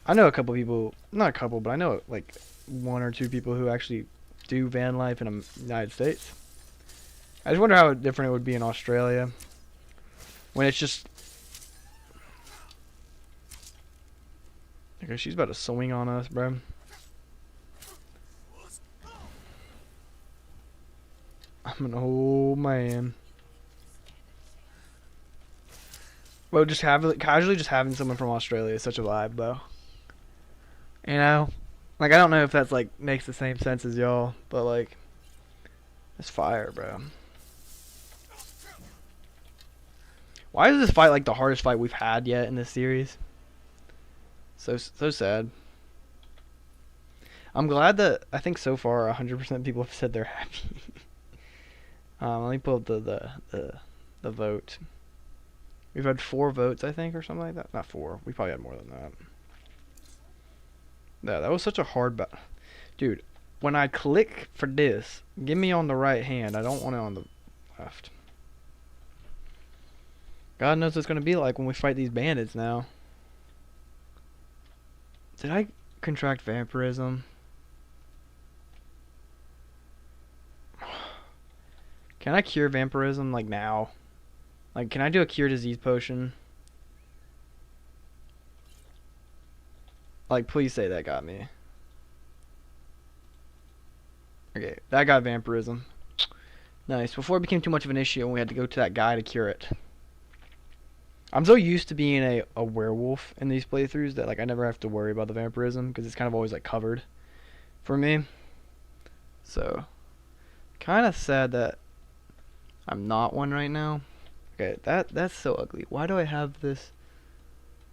S1: a couple people, not a couple, but I know like one or two people who actually do van life in the United States. I just wonder how different it would be in Australia when it's just. Okay, she's about to swing on us, bro. I'm an old man. Well, just casually just having someone from Australia is such a vibe, though. Like, I don't know if that's like makes the same sense as y'all, but like, it's fire, bro. Why is this fight like the hardest fight we've had yet in this series? So sad. I'm glad that I think so far 100% people have said they're happy. Let me pull up the vote. We've had 4 votes, I think, or something like that. Not 4. We probably had more than that. Yeah, that was such a hard battle. Dude, when I click for this, give me on the right hand. I don't want it on the left. God knows what it's going to be like when we fight these bandits now. Did I contract vampirism? Can I cure vampirism, like, now? Like, can I do a cure disease potion? Like, please say that got me. Okay, that got vampirism. Nice. Before it became too much of an issue and we had to go to that guy to cure it. I'm so used to being a werewolf in these playthroughs that, like, I never have to worry about the vampirism because it's kind of always, like, covered for me. So, Kind of sad that I'm not one right now. Okay, that's so ugly. Why do I have this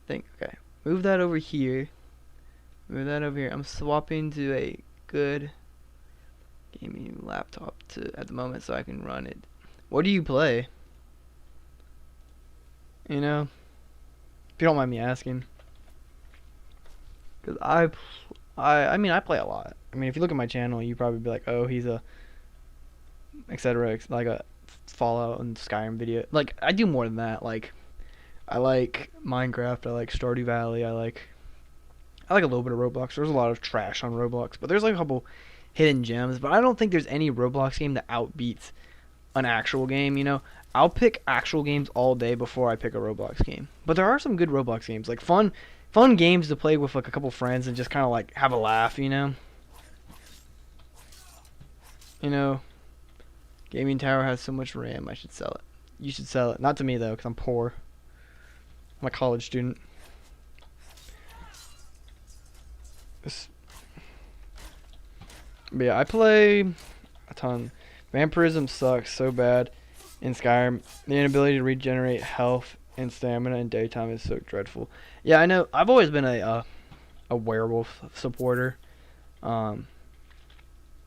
S1: thing? Okay, move that over here. Move that over here. I'm swapping to a good gaming laptop at the moment so I can run it. What do you play? You know, if you don't mind me asking. Cause I mean I play a lot. I mean if you look at my channel, you probably be like, oh, he's a etc. Like a Fallout and Skyrim video. Like I do more than that. Like I like Minecraft. I like Stardew Valley. I like a little bit of Roblox. There's a lot of trash on Roblox, but there's like a couple hidden gems. But I don't think there's any Roblox game that outbeats an actual game. You know, I'll pick actual games all day before I pick a Roblox game. But there are some good Roblox games, like fun games to play with like a couple friends and just kind of like have a laugh. You know. You know, gaming tower has so much RAM. I should sell it. You should sell it. Not to me though, because I'm poor. I'm a college student. But yeah, I play a ton. Vampirism sucks so bad in Skyrim. The inability to regenerate health and stamina in daytime is so dreadful. Yeah, I know. I've always been a werewolf supporter.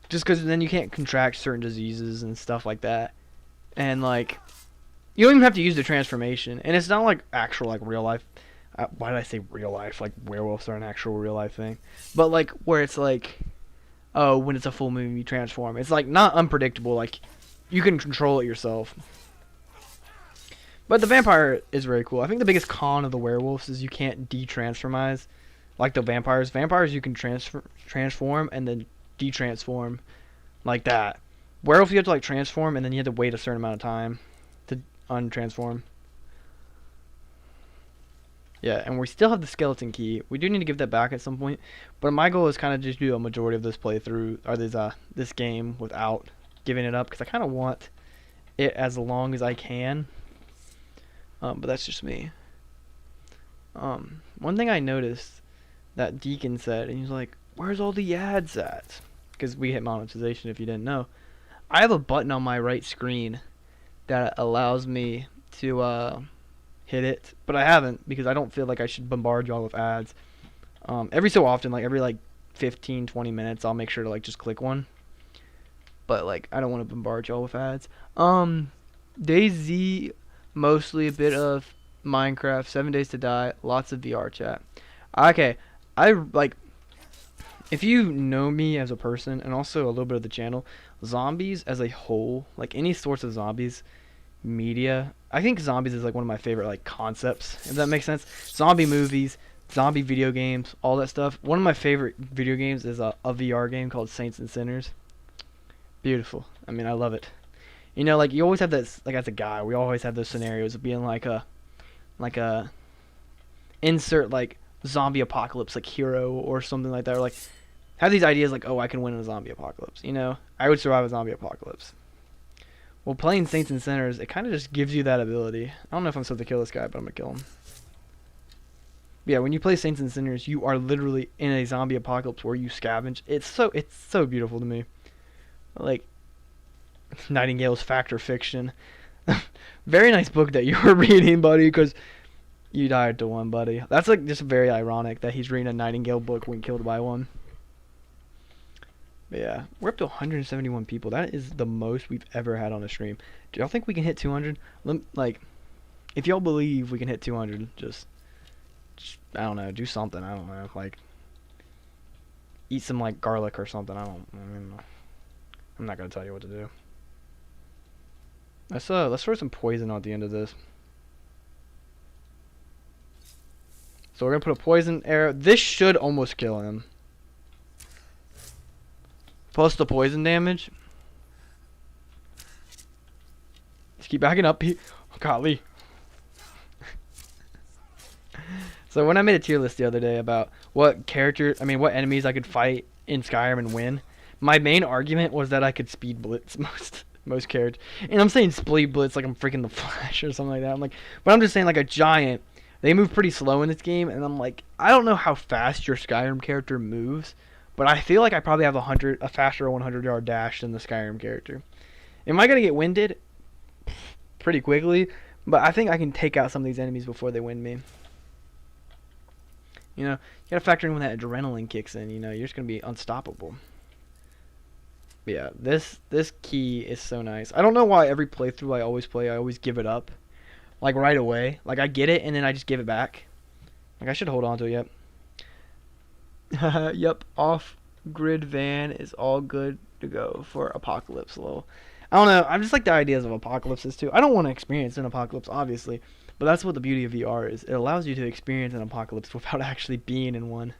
S1: Just because then you can't contract certain diseases and stuff like that. And like, you don't even have to use the transformation. And it's not like actual like real life. Why did I say real life? Like werewolves are an actual real life thing. But like where it's like, oh, when it's a full moon you transform. It's like not unpredictable. Like you can control it yourself. But the vampire is very cool. I think the biggest con of the werewolves is you can't de-transformize like the vampires. Vampires you can transform and then de-transform like that. Werewolf you have to like transform and then you have to wait a certain amount of time to untransform. Yeah, and we still have the skeleton key. We do need to give that back at some point. But my goal is kind of just do a majority of this playthrough, or this game, without giving it up. Because I kind of want it as long as I can. But that's just me. One thing I noticed that Deacon said, and he was like, where's all the ads at? Because we hit monetization if you didn't know. I have a button on my right screen that allows me to hit it, but I haven't because I don't feel like I should bombard y'all with ads. Every so often, like every like 15-20 minutes, I'll make sure to like just click one. But like I don't want to bombard y'all with ads. DayZ, mostly a bit of Minecraft, 7 Days to Die, lots of VR chat. Okay, I like, if you know me as a person and also a little bit of the channel, zombies as a whole, like any sorts of zombies media, I think zombies is like one of my favorite like concepts, if that makes sense. Zombie movies, zombie video games, all that stuff. One of my favorite video games is a VR game called Saints and Sinners. Beautiful. I mean, I love it. You know, like you always have this, like as a guy, we always have those scenarios of being like a insert like zombie apocalypse like hero or something like that, or like have these ideas like, oh, I can win in a zombie apocalypse. You know, I would survive a zombie apocalypse. Well, playing Saints and Sinners, it kind of just gives you that ability. I don't know if I'm supposed to kill this guy, but I'm gonna kill him. But yeah, when you play Saints and Sinners, you are literally in a zombie apocalypse where you scavenge. It's so beautiful to me. Like Nightingale's Fact or Fiction. Very nice book that you were reading, buddy, because you died to one, buddy. That's like just very ironic that he's reading a Nightingale book when killed by one. But yeah, we're up to 171 people. That is the most we've ever had on a stream. Do y'all think we can hit 200? Like, if y'all believe we can hit 200, just I don't know, do something. I don't know, like eat some like garlic or something. I mean, I'm not gonna tell you what to do. Let's throw some poison at the end of this. So we're gonna put a poison arrow. This should almost kill him. Plus the poison damage. Just keep backing up. Oh, golly. So when I made a tier list the other day about what enemies I could fight in Skyrim and win, my main argument was that I could speed blitz most characters. And I'm saying speed blitz like I'm freaking the Flash or something like that. But I'm just saying like a giant. They move pretty slow in this game, and I'm like, I don't know how fast your Skyrim character moves, but I feel like I probably have a faster 100-yard dash than the Skyrim character. Am I gonna get winded? Pretty quickly, but I think I can take out some of these enemies before they wind me. You know, you gotta factor in when that adrenaline kicks in. You know, you're just gonna be unstoppable. But yeah, this key is so nice. I don't know why every playthrough I always give it up, like right away. Like I get it and then I just give it back. Like I should hold on to it. Yep. Yep. Off-grid van is all good to go for apocalypse. Lol. I don't know. I just like the ideas of apocalypses too. I don't want to experience an apocalypse, obviously, but that's what the beauty of VR is. It allows you to experience an apocalypse without actually being in one.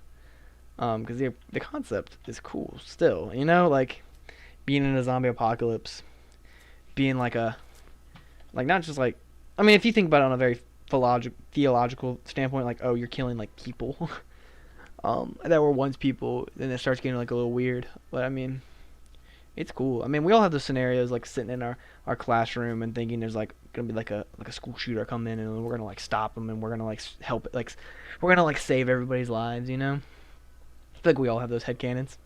S1: Because the concept is cool still. You know, like being in a zombie apocalypse, being like not just like, I mean, if you think about it on a very theological standpoint, like, oh, you're killing like people, that were once people, then it starts getting like a little weird. But I mean, it's cool. I mean, we all have those scenarios like sitting in our classroom and thinking there's like gonna be like a school shooter come in and we're gonna like stop them and we're gonna like help it, like we're gonna like save everybody's lives, you know? I feel like we all have those headcanons.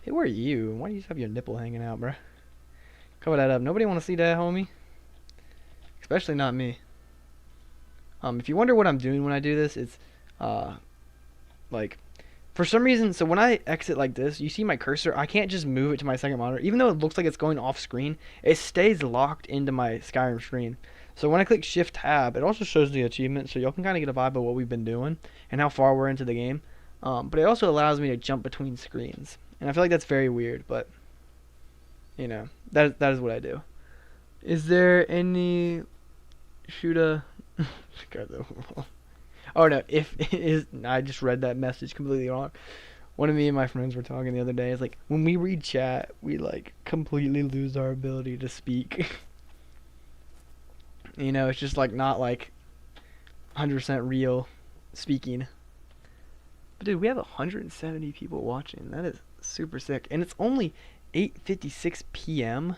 S1: Hey, where are you? Why do you just have your nipple hanging out, bruh? Cover that up. Nobody want to see that, homie. Especially not me. If you wonder what I'm doing when I do this, it's like, for some reason, so when I exit like this, you see my cursor, I can't just move it to my second monitor. Even though it looks like it's going off screen, it stays locked into my Skyrim screen. So when I click Shift Tab, it also shows the achievement, so y'all can kind of get a vibe of what we've been doing and how far we're into the game. But it also allows me to jump between screens. And I feel like that's very weird, but, you know, that is what I do. Is there any shooter? Oh no, if it is, I just read that message completely wrong. One of me and my friends were talking the other day. It's like when we read chat, we like completely lose our ability to speak. You know, it's just like not like 100% real speaking. But dude, we have 170 people watching. That is super sick, and it's only 8:56 p.m.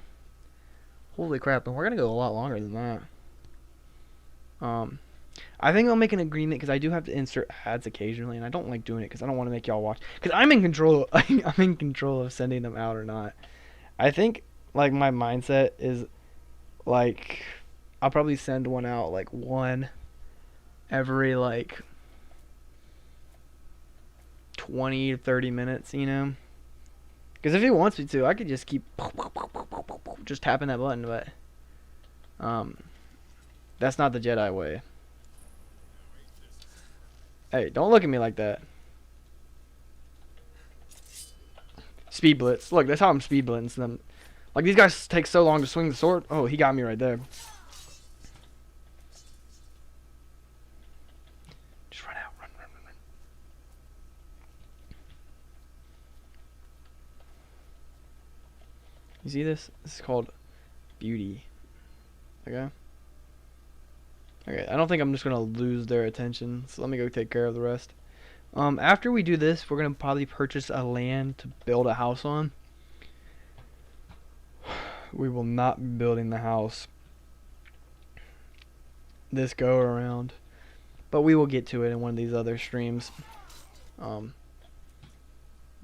S1: Holy crap! And we're gonna go a lot longer than that. I think I'll make an agreement because I do have to insert ads occasionally, and I don't like doing it because I don't want to make y'all watch. Because I'm in control. I'm in control of sending them out or not. I think like my mindset is like I'll probably send one out like one every like 20 to 30 minutes, you know. Because if he wants me to, I could just keep just tapping that button, but that's not the Jedi way. Hey, don't look at me like that. Speed blitz. Look, that's how I'm speed blitzing them. Like, these guys take so long to swing the sword. Oh, he got me right there. Just run out. Run. You see this? This is called beauty. Okay? Okay, I don't think I'm just going to lose their attention, so let me go take care of the rest. After we do this, we're going to probably purchase a land to build a house on. We will not be building the house this go around, but we will get to it in one of these other streams.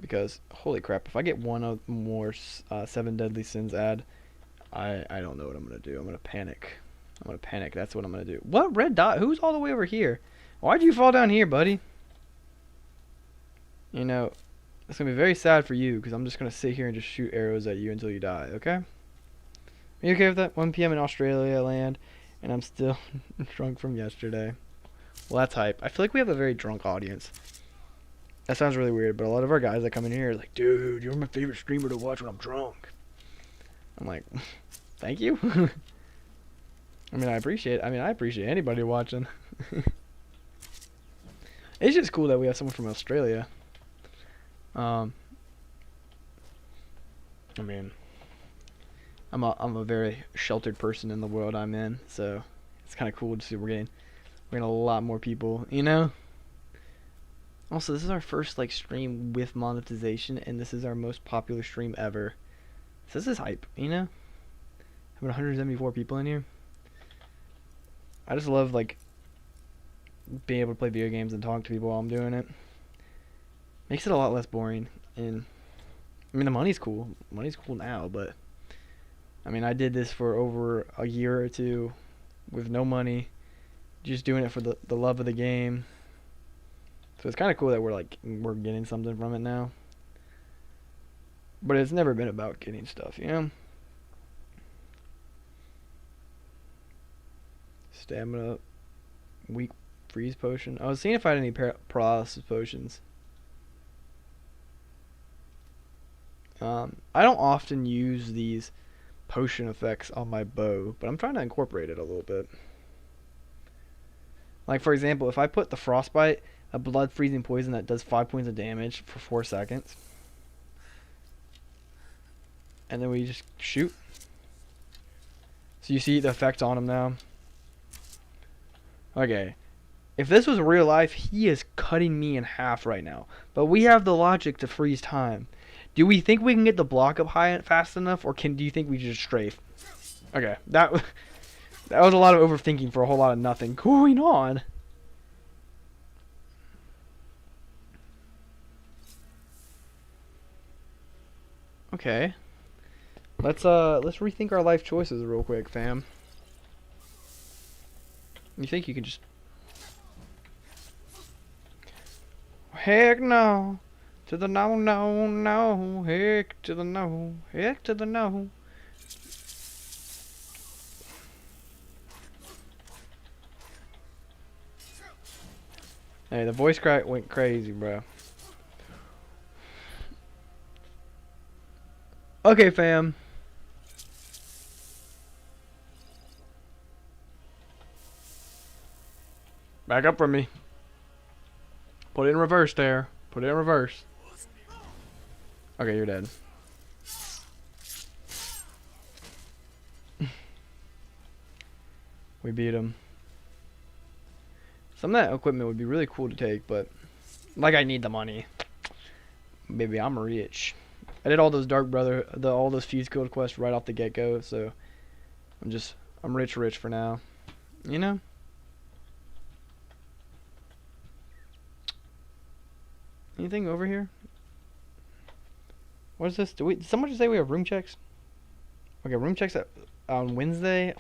S1: Because, holy crap, if I get one more 7 Deadly Sins ad, I don't know what I'm going to do. I'm going to panic. That's what I'm going to do. What red dot? Who's all the way over here? Why'd you fall down here, buddy? You know, it's going to be very sad for you because I'm just going to sit here and just shoot arrows at you until you die, okay? Are you okay with that? 1 p.m. in Australia land, and I'm still drunk from yesterday. Well, that's hype. I feel like we have a very drunk audience. That sounds really weird, but a lot of our guys that come in here are like, dude, you're my favorite streamer to watch when I'm drunk. I'm like, thank you. I appreciate anybody watching. It's just cool that we have someone from Australia. I'm a very sheltered person in the world I'm in, so it's kind of cool to see we're getting a lot more people, you know. Also, this is our first like stream with monetization, and this is our most popular stream ever. So this is hype, you know. Having 174 people in here. I just love like being able to play video games and talk to people while I'm doing it. Makes it a lot less boring. And I mean, the money's cool. Money's cool now, but I mean, I did this for over a year or two with no money, just doing it for the love of the game. So it's kind of cool that we're getting something from it now. But it's never been about getting stuff, you know? Stamina, weak freeze potion. I was seeing if I had any paralysis potions. I don't often use these potion effects on my bow, but I'm trying to incorporate it a little bit. Like, for example, if I put the frostbite, a blood freezing poison that does 5 points of damage for 4 seconds, and then we just shoot. So you see the effect on him now. Okay, if this was real life, he is cutting me in half right now. But we have the logic to freeze time. Do we think we can get the block up high fast enough, or do you think we just strafe? Okay, that was a lot of overthinking for a whole lot of nothing going on. Okay, let's rethink our life choices real quick, fam. You think you can just? Heck no. To the no, no, no. Heck to the no. Heck to the no. Hey, the voice crack went crazy, bro. Okay, fam. Back up from me. Put it in reverse there. Put it in reverse. Okay, you're dead. We beat him. Some of that equipment would be really cool to take, but like I need the money. Baby, I'm rich. I did all those Dark Brother, all those Fuse Guild quests right off the get-go, so I'm rich for now. You know? Anything over here? What is this? Did someone just say we have room checks? Okay, room checks on Wednesday.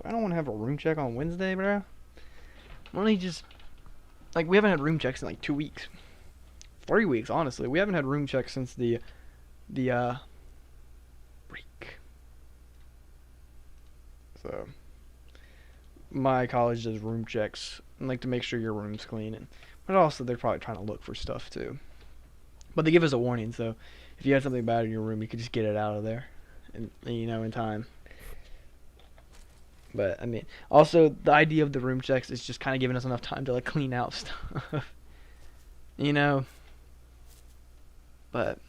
S1: I don't want to have a room check on Wednesday, bro. Why don't you just, like, we haven't had room checks in like 2 weeks, 3 weeks, honestly. We haven't had room checks since the break. So my college does room checks and like to make sure your room's clean, but also they're probably trying to look for stuff too. But they give us a warning, so if you had something bad in your room, you could just get it out of there, and you know, in time. But I mean, also the idea of the room checks is just kind of giving us enough time to like clean out stuff, you know. But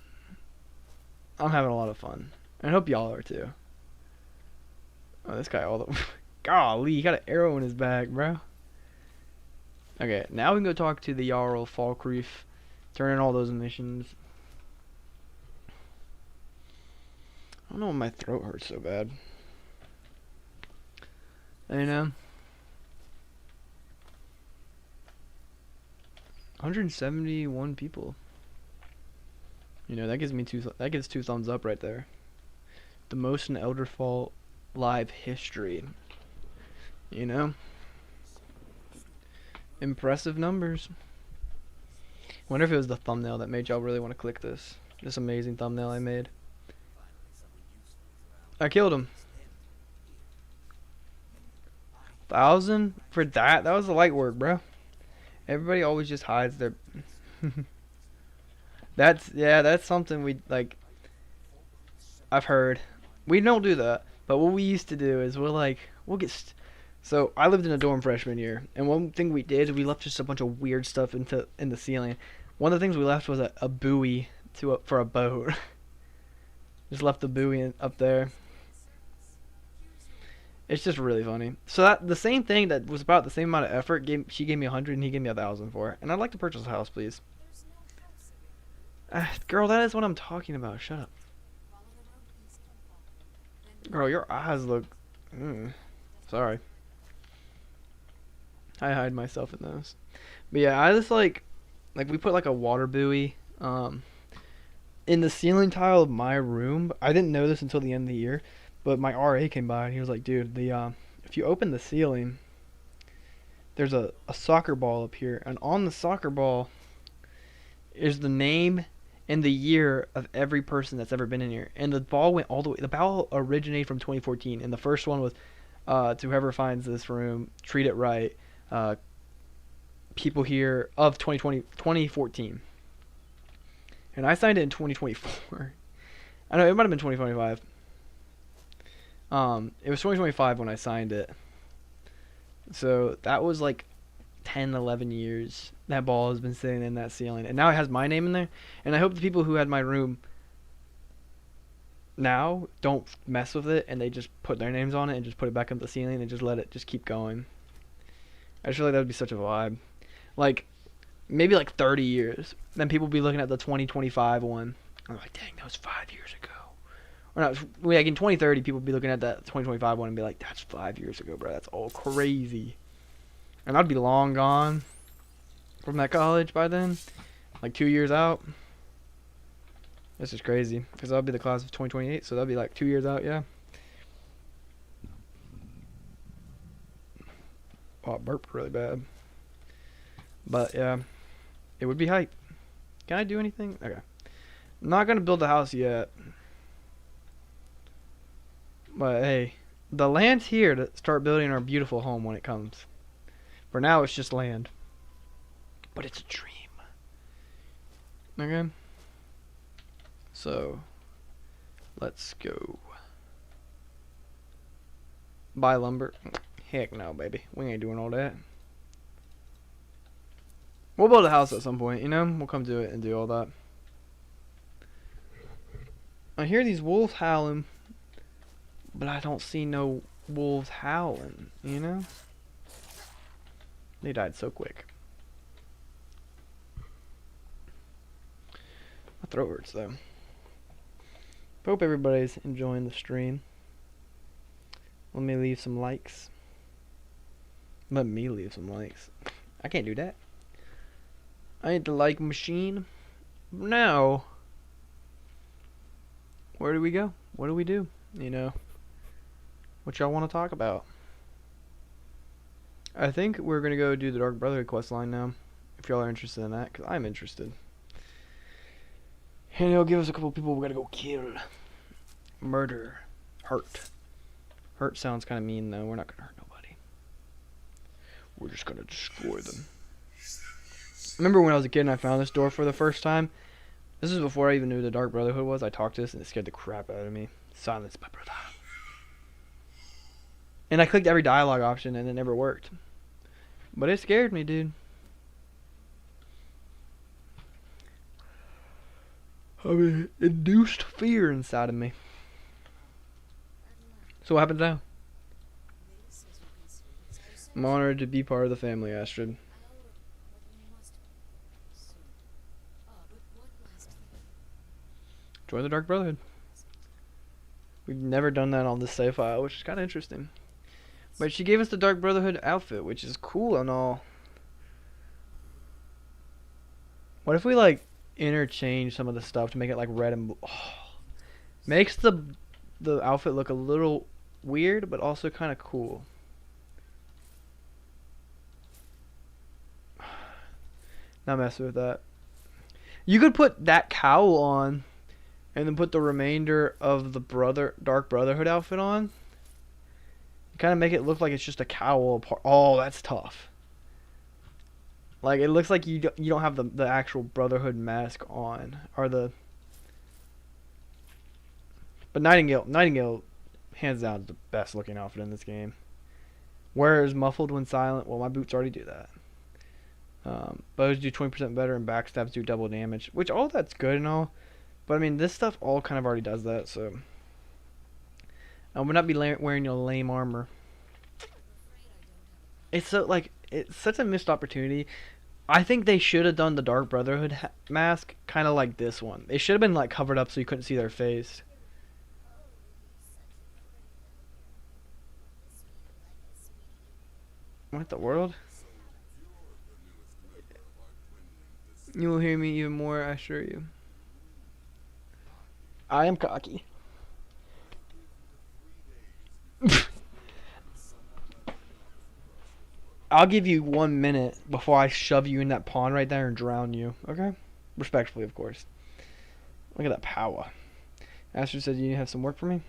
S1: I'm having a lot of fun, and I hope y'all are too. Oh, this guy all the golly, he got an arrow in his back, bro. Okay, now we can go talk to the Jarl Falkreath, turn in all those missions. I don't know why my throat hurts so bad. You know, 171 people. You know, that gives me two thumbs up right there. The most in Elderfall live history. You know, impressive numbers. Wonder if it was the thumbnail that made y'all really want to click this amazing thumbnail I made. I killed him. 1,000 for that? That was the light work, bro. Everybody always just hides their. That's something we like. I've heard. We don't do that, but what we used to do is we'll get. So I lived in a dorm freshman year, and one thing we did is we left just a bunch of weird stuff in the ceiling. One of the things we left was a buoy for a boat. Just left the buoy up there. It's just really funny. So that the same thing that was about the same amount of effort, she gave me 100 and he gave me 1,000 for it. And I'd like to purchase a house, please. Girl, that is what I'm talking about. Shut up. Girl, your eyes look. Sorry. I hide myself in those. But yeah, I just like we put like a water buoy Um, in the ceiling tile of my room, I didn't know this until the end of the year, but my RA came by and he was like, "Dude, the if you open the ceiling, there's a soccer ball up here, and on the soccer ball is the name and the year of every person that's ever been in here. And the ball went all the way. The ball originated from 2014, and the first one was, to whoever finds this room, treat it right. Uh, people here of 2014, and I signed it in 2024. I know it might have been 2025. It was 2025 when I signed it. So that was like 10, 11 years that ball has been sitting in that ceiling, and now it has my name in there. And I hope the people who had my room now don't mess with it and they just put their names on it and just put it back up the ceiling and just let it just keep going. I just feel like that would be such a vibe. Like maybe like 30 years, then people will be looking at the 2025 one. I'm like, dang, that was 5 years ago. Or not, like in 2030, people will be looking at that 2025 one and be like, that's 5 years ago, bro. That's all crazy. And I'd be long gone from that college by then, like 2 years out. This is crazy because I'll be the class of 2028, so that'll be like 2 years out, yeah. Oh, I burped really bad. But yeah, it would be hype. Can I do anything? Okay. I'm not gonna build a house yet. But hey, the land's here to start building our beautiful home when it comes. For now, it's just land. But it's a dream. Okay. So, let's go. Buy lumber. Heck no, baby. We ain't doing all that. We'll build a house at some point, you know? We'll come to it and do all that. I hear these wolves howling, but I don't see no wolves howling, you know? They died so quick. My throat hurts though. Hope everybody's enjoying the stream. Let me leave some likes. Let me leave some likes. I can't do that. I ain't the like machine. Now, where do we go? What do we do? You know, what y'all want to talk about? I think we're gonna go do the Dark Brotherhood quest line now. If y'all are interested in that, because I'm interested. And it'll give us a couple people we gotta go kill. Murder. Hurt. Hurt sounds kind of mean though. We're not gonna hurt nobody. We're just gonna destroy them. Remember when I was a kid and I found this door for the first time? This is before I even knew who the Dark Brotherhood was. I talked to this and it scared the crap out of me. Silence, my brother. And I clicked every dialogue option and it never worked. But it scared me, dude. I mean, it induced fear inside of me. So what happened now? I'm honored to be part of the family, Astrid. Join the Dark Brotherhood. We've never done that on this save file, which is kind of interesting. But she gave us the Dark Brotherhood outfit, which is cool and all. What if we like interchange some of the stuff to make it like red and blue? Oh, makes the outfit look a little weird, but also kind of cool. Not messing with that. You could put that cowl on and then put the remainder of the Dark Brotherhood outfit on. Kind of make it look like it's just a cowl apart. Oh, that's tough. Like, it looks like you don't have the actual Brotherhood mask on. Or the... But Nightingale, hands down, is the best looking outfit in this game. Wears muffled when silent. Well, my boots already do that. Bows do 20% better and backstabs do double damage. Which, all that's good and all. But, I mean, this stuff all kind of already does that, so... I would not be wearing your lame armor. It's so, like, it's such a missed opportunity. I think they should have done the Dark Brotherhood mask kind of like this one. It should have been, like, covered up so you couldn't see their face. What the world? You will hear me even more, I assure you. I am cocky. I'll give you 1 minute before I shove you in that pond right there and drown you, okay? Respectfully, of course. Look at that power. Astrid said you have some work for me?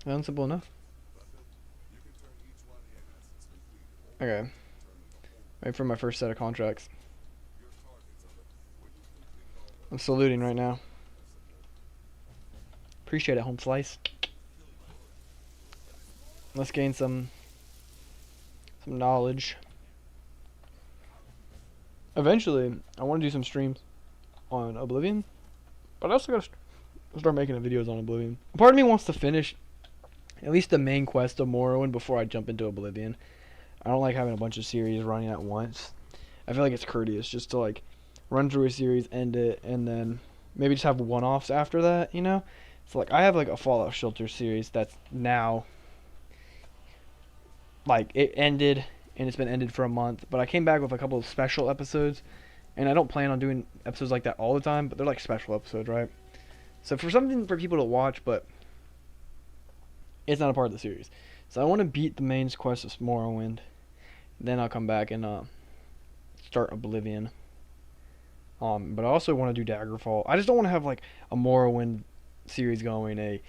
S1: Sounds simple enough. Okay. Wait for my first set of contracts. I'm saluting right now. Appreciate it, home slice. Let's gain some knowledge. Eventually, I want to do some streams on Oblivion, but I also gotta start making videos on Oblivion. Part of me wants to finish at least the main quest of Morrowind before I jump into Oblivion. I don't like having a bunch of series running at once. I feel like it's courteous just to like run through a series, end it, and then maybe just have one-offs after that, you know? So like I have like a Fallout Shelter series that's now like it ended and it's been ended for a month, but I came back with a couple of special episodes, and I don't plan on doing episodes like that all the time, but they're like special episodes, right? So for something for people to watch, but it's not a part of the series. So I want to beat the main quest of Morrowind, then I'll come back and start Oblivion. But I also want to do Daggerfall. I just don't want to have like a Morrowind series going, a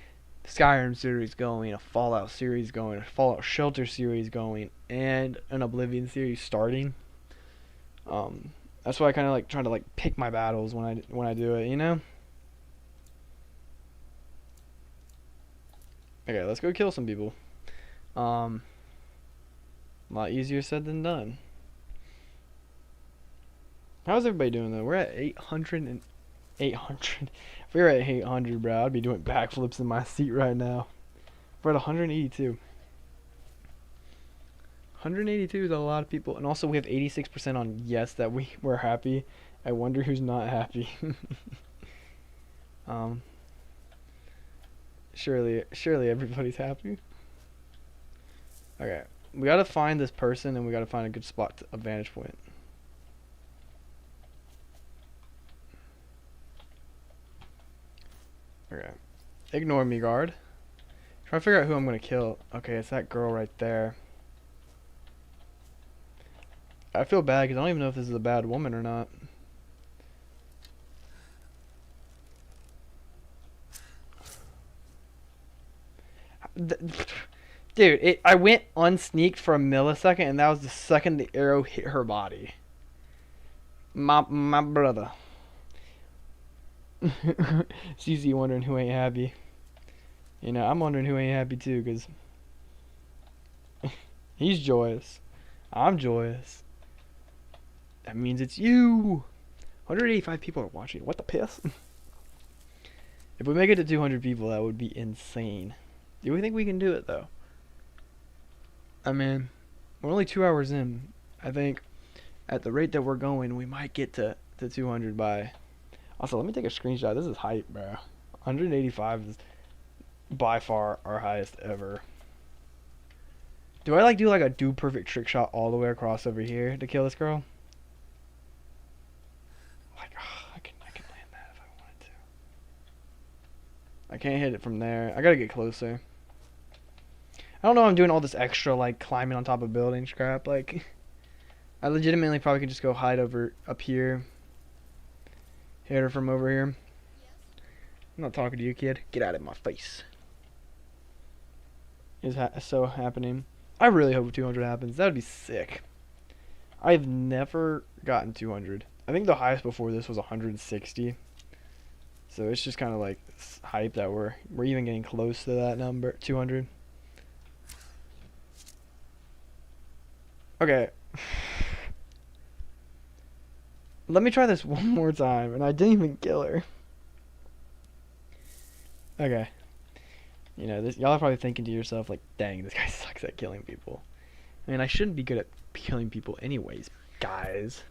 S1: Skyrim series going, a Fallout series going, a Fallout Shelter series going, and an Oblivion series starting. That's why I kind of like trying to like pick my battles when I do it, you know. Okay, let's go kill some people. A lot easier said than done. How's everybody doing though? We're at 800 and 800. If we were at 800, bro, I'd be doing backflips in my seat right now. We're at 182. 182 is a lot of people, and also we have 86% on yes that we're happy. I wonder who's not happy. Surely everybody's happy. Okay, we gotta find this person, and we gotta find a good spot, a vantage point. Okay. Ignore me, guard. Try to figure out who I'm gonna kill. Okay, it's that girl right there. I feel bad because I don't even know if this is a bad woman or not. Dude, I went unsneaked for a millisecond, and that was the second the arrow hit her body. My brother. CC wondering who ain't happy. You know, I'm wondering who ain't happy too, because he's joyous. I'm joyous. That means it's you. 185 people are watching. What the piss? If we make it to 200 people, that would be insane. Do we think we can do it, though? I mean, we're only 2 hours in. I think at the rate that we're going, we might get to 200 by... Also, let me take a screenshot. This is hype, bro. 185 is by far our highest ever. Do I like do like a perfect trick shot all the way across over here to kill this girl? Like, oh, I can land that if I wanted to. I can't hit it from there. I gotta get closer. I don't know. I'm doing all this extra like climbing on top of buildings crap. Like, I legitimately probably could just go hide over up here. Hit her from over here. I'm not talking to you, kid. Get out of my face. Is so happening. I really hope 200 happens. That would be sick. I've never gotten 200. I think the highest before this was 160. So it's just kind of like hype that we're even getting close to that number, 200. Okay. Let me try this one more time, and I didn't even kill her. Okay. You know, y'all are probably thinking to yourself, like, dang, this guy sucks at killing people. I mean, I shouldn't be good at killing people anyways, guys.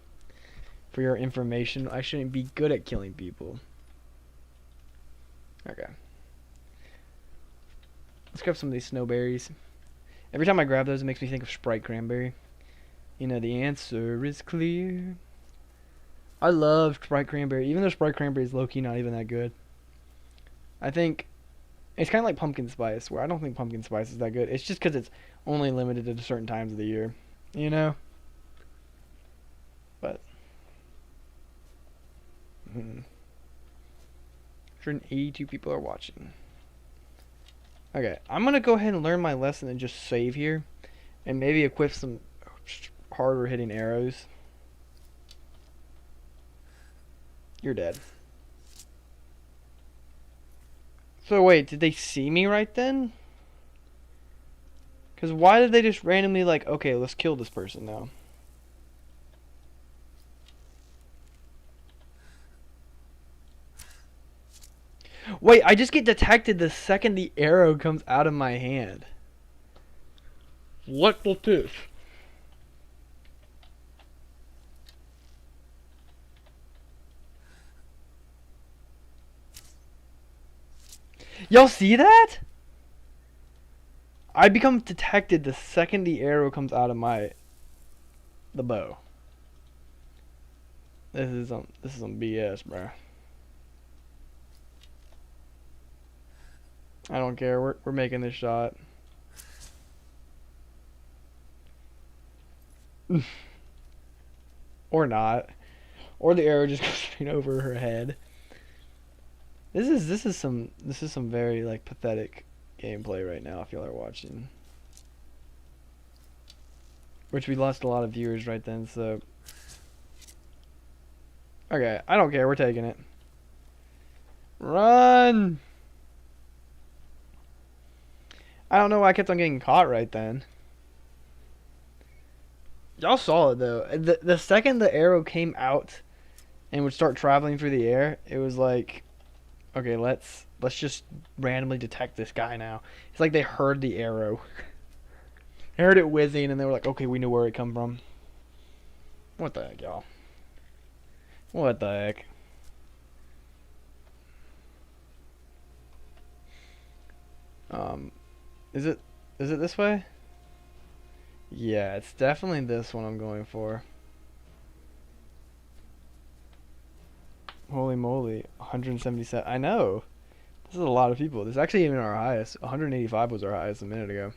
S1: For your information, I shouldn't be good at killing people. Okay. Let's grab some of these snowberries. Every time I grab those, it makes me think of Sprite Cranberry. You know, the answer is clear. I love Sprite Cranberry, even though Sprite Cranberry is low-key not even that good. I think it's kind of like pumpkin spice, where I don't think pumpkin spice is that good. It's just because it's only limited at certain times of the year, you know? But 182 people are watching. Okay, I'm going to go ahead and learn my lesson and just save here. And maybe equip some harder hitting arrows. You're dead. So wait, did they see me right then? Because why did they just randomly like, okay, let's kill this person now? Wait, I just get detected the second the arrow comes out of my hand. What was this? Y'all see that? I become detected the second the arrow comes out of the bow. This is some BS, bro. I don't care. We're making this shot. Or not. Or the arrow just goes straight over her head. This is some very like pathetic gameplay right now if y'all are watching. Which we lost a lot of viewers right then, so okay, I don't care, we're taking it. Run! I don't know why I kept on getting caught right then. Y'all saw it though. The second the arrow came out and would start traveling through the air, it was like, okay, let's just randomly detect this guy now. It's like they heard the arrow. They heard it whizzing and they were like, okay, we knew where it come from. What the heck, y'all? What the heck? Is it this way? Yeah, it's definitely this one I'm going for. Holy moly, 177. I know. This is a lot of people. This is actually even our highest. 185 was our highest a minute ago.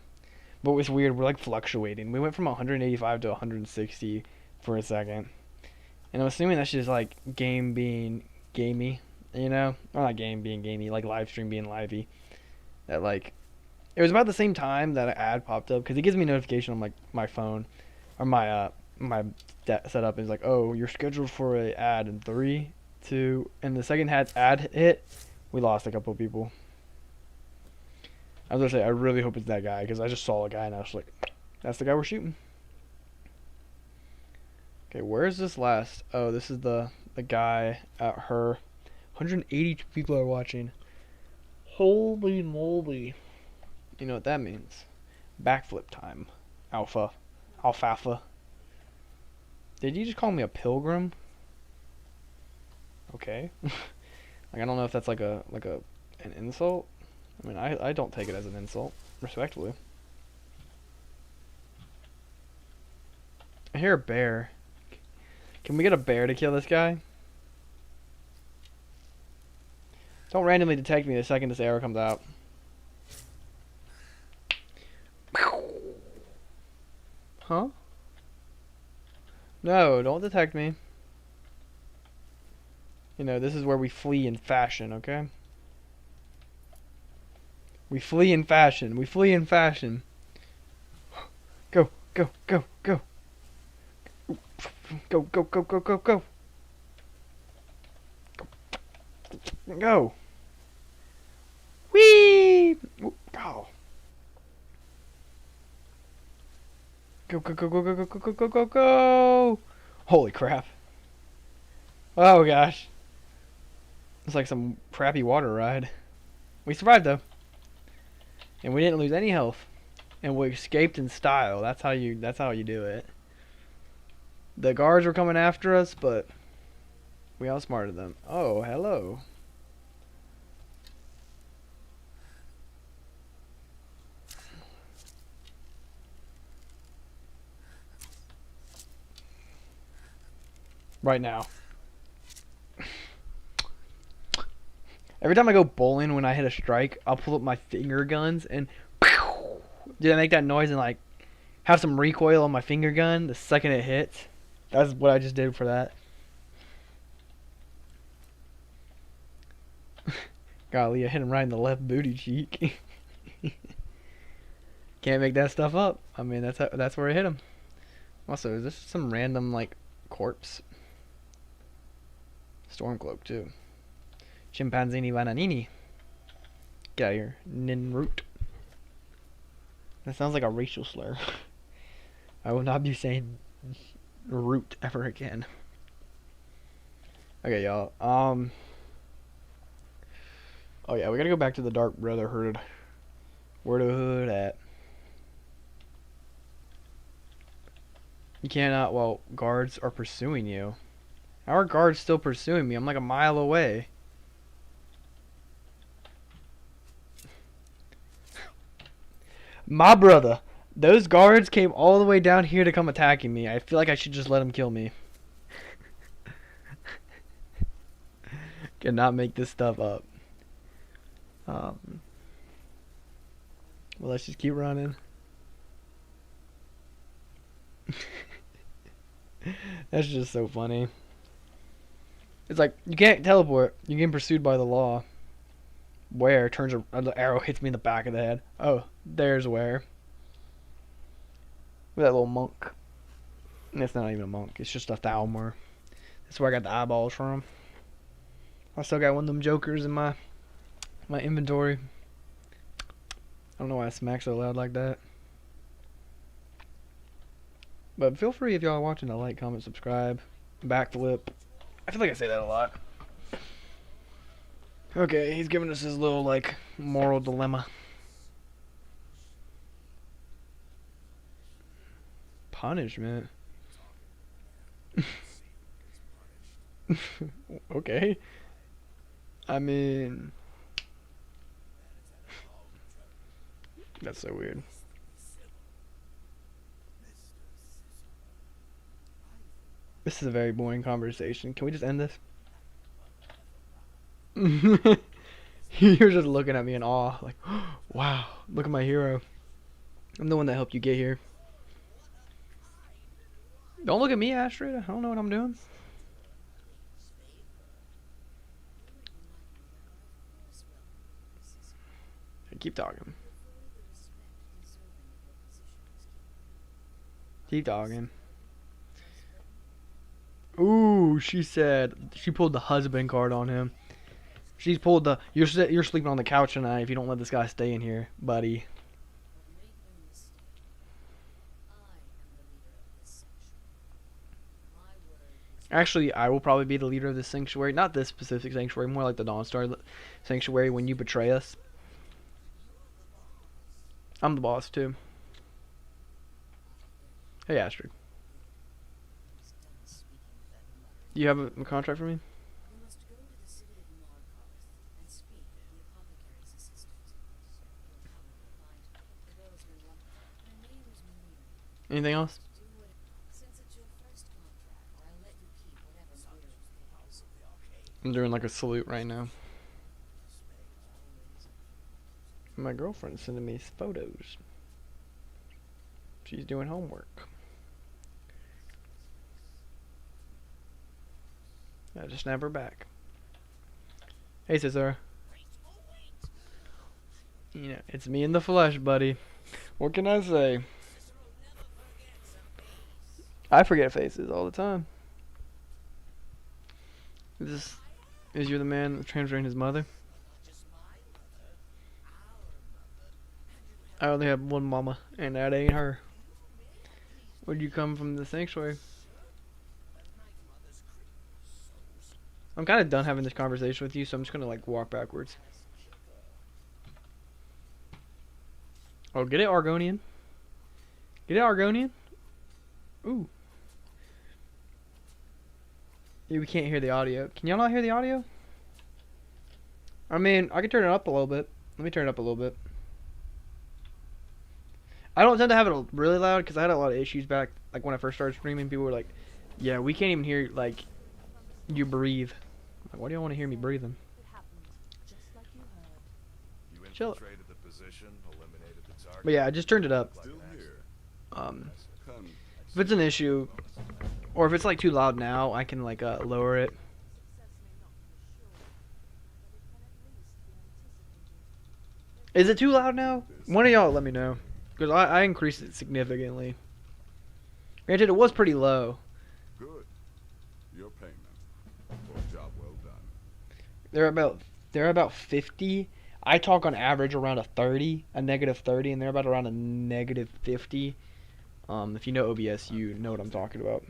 S1: But it's weird, we're like fluctuating. We went from 185 to 160 for a second. And I'm assuming that's just like game being gamey, you know? Or not game being gamey, like live stream being livey. That like, it was about the same time that an ad popped up, because it gives me a notification on my phone, or my setup is like, oh, you're scheduled for a ad in 3, 2, and the second ad hit, we lost a couple of people. I was gonna say, I really hope it's that guy, because I just saw a guy and I was like, that's the guy we're shooting. Okay, where is this last? Oh, this is the guy at her. 182 people are watching. Holy moly. You know what that means. Backflip time. Alfalfa. Did you just call me a pilgrim? Okay. Like, I don't know if that's like an insult. I mean, I don't take it as an insult, respectfully. I hear a bear. Can we get a bear to kill this guy? Don't randomly detect me the second this arrow comes out. Huh? No, don't detect me. You know, this is where we flee in fashion, okay? We flee in fashion. We flee in fashion. Go, go, go, go. Go, go, go, go, go, go. Go. Whee! Go. Go, go, go, go, go, go, go, go, go, go, go. Holy crap. Oh gosh. It's like some crappy water ride. We survived though. And we didn't lose any health. And we escaped in style. That's how you do it. The guards were coming after us, but we outsmarted them. Oh, hello. Right now. Every time I go bowling, when I hit a strike, I'll pull up my finger guns and did I make that noise and like have some recoil on my finger gun the second it hits? That's what I just did for that. Golly, I hit him right in the left booty cheek. Can't make that stuff up. I mean, that's where I hit him. Also, is this some random like corpse? Stormcloak too. Chimpanzini Vananini. Get out of here. Ninroot. That sounds like a racial slur. I will not be saying root ever again. Okay, y'all. Oh yeah, we gotta go back to the Dark Brotherhood. Where the hood at? You cannot. Well, guards are pursuing you. How are guards still pursuing me? I'm like a mile away. My brother. Those guards came all the way down here to come attacking me. I feel like I should just let them kill me. Cannot make this stuff up. Well, let's just keep running. That's just so funny. It's like, you can't teleport. You're getting pursued by the law. Where turns an arrow hits me in the back of the head. Oh, there's where. With that little monk. And it's not even a monk. It's just a Thalmor. That's where I got the eyeballs from. I still got one of them jokers in my inventory. I don't know why I smack so loud like that. But feel free if y'all are watching to like, comment, subscribe, backflip. I feel like I say that a lot. Okay, he's giving us his little like moral dilemma. Punishment. Okay. I mean, that's so weird. This is a very boring conversation. Can we just end this? You're just looking at me in awe. Like, wow, look at my hero. I'm the one that helped you get here. Don't look at me, Astrid. I don't know what I'm doing. Keep talking. Keep talking. Ooh, she said she pulled the husband card on him. She's pulled the you're sleeping on the couch tonight if you don't let this guy stay in here, buddy. Actually, I will probably be the leader of this sanctuary. Not this specific sanctuary, more like the Dawnstar sanctuary when you betray us. I'm the boss too. Hey Astrid. Do you have a contract for me? Anything else? I'm doing like a salute right now. My girlfriend's sending me photos. She's doing homework. I just snap her back. Hey, Cesar. You know, it's me in the flesh, buddy. What can I say? I forget faces all the time. Is you the man transferring his mother? I only have one mama, and that ain't her. Where'd you come from the sanctuary? I'm kind of done having this conversation with you, so I'm just gonna like walk backwards. Oh, get it, Argonian. Get it, Argonian. Ooh. Yeah, we can't hear the audio. Can y'all not hear the audio? I mean, I can turn it up a little bit. Let me turn it up a little bit. I don't tend to have it really loud because I had a lot of issues back, like when I first started streaming. People were like, "Yeah, we can't even hear like you breathe." I'm like, why do you want to hear me breathing? chill.
S2: Infiltrated the position, eliminated the target.
S1: But yeah, I just turned it up.
S2: Still here.
S1: If it's an issue, or if it's like too loud now, I can like lower it. Is it too loud now? One of y'all let me know, because I increased it significantly. Granted, it was pretty low.
S3: Good. Your payment for a job well done.
S1: They're about 50. I talk on average around a 30, a negative 30, and they're about around a negative 50. If you know OBS, you know what I'm talking about.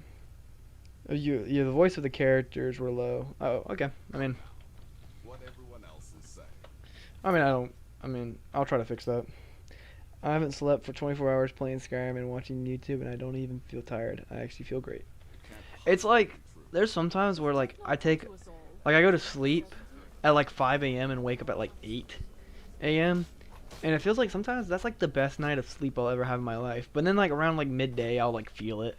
S1: The voice of the characters were low. Oh, okay. I mean,
S3: What everyone else is saying.
S1: I'll try to fix that. I haven't slept for 24 hours playing Skyrim and watching YouTube, and I don't even feel tired. I actually feel great. It's like, there's sometimes where like I go to sleep at like 5 a.m. and wake up at like 8 a.m. And it feels like sometimes that's like the best night of sleep I'll ever have in my life. But then like around like midday, I'll like feel it.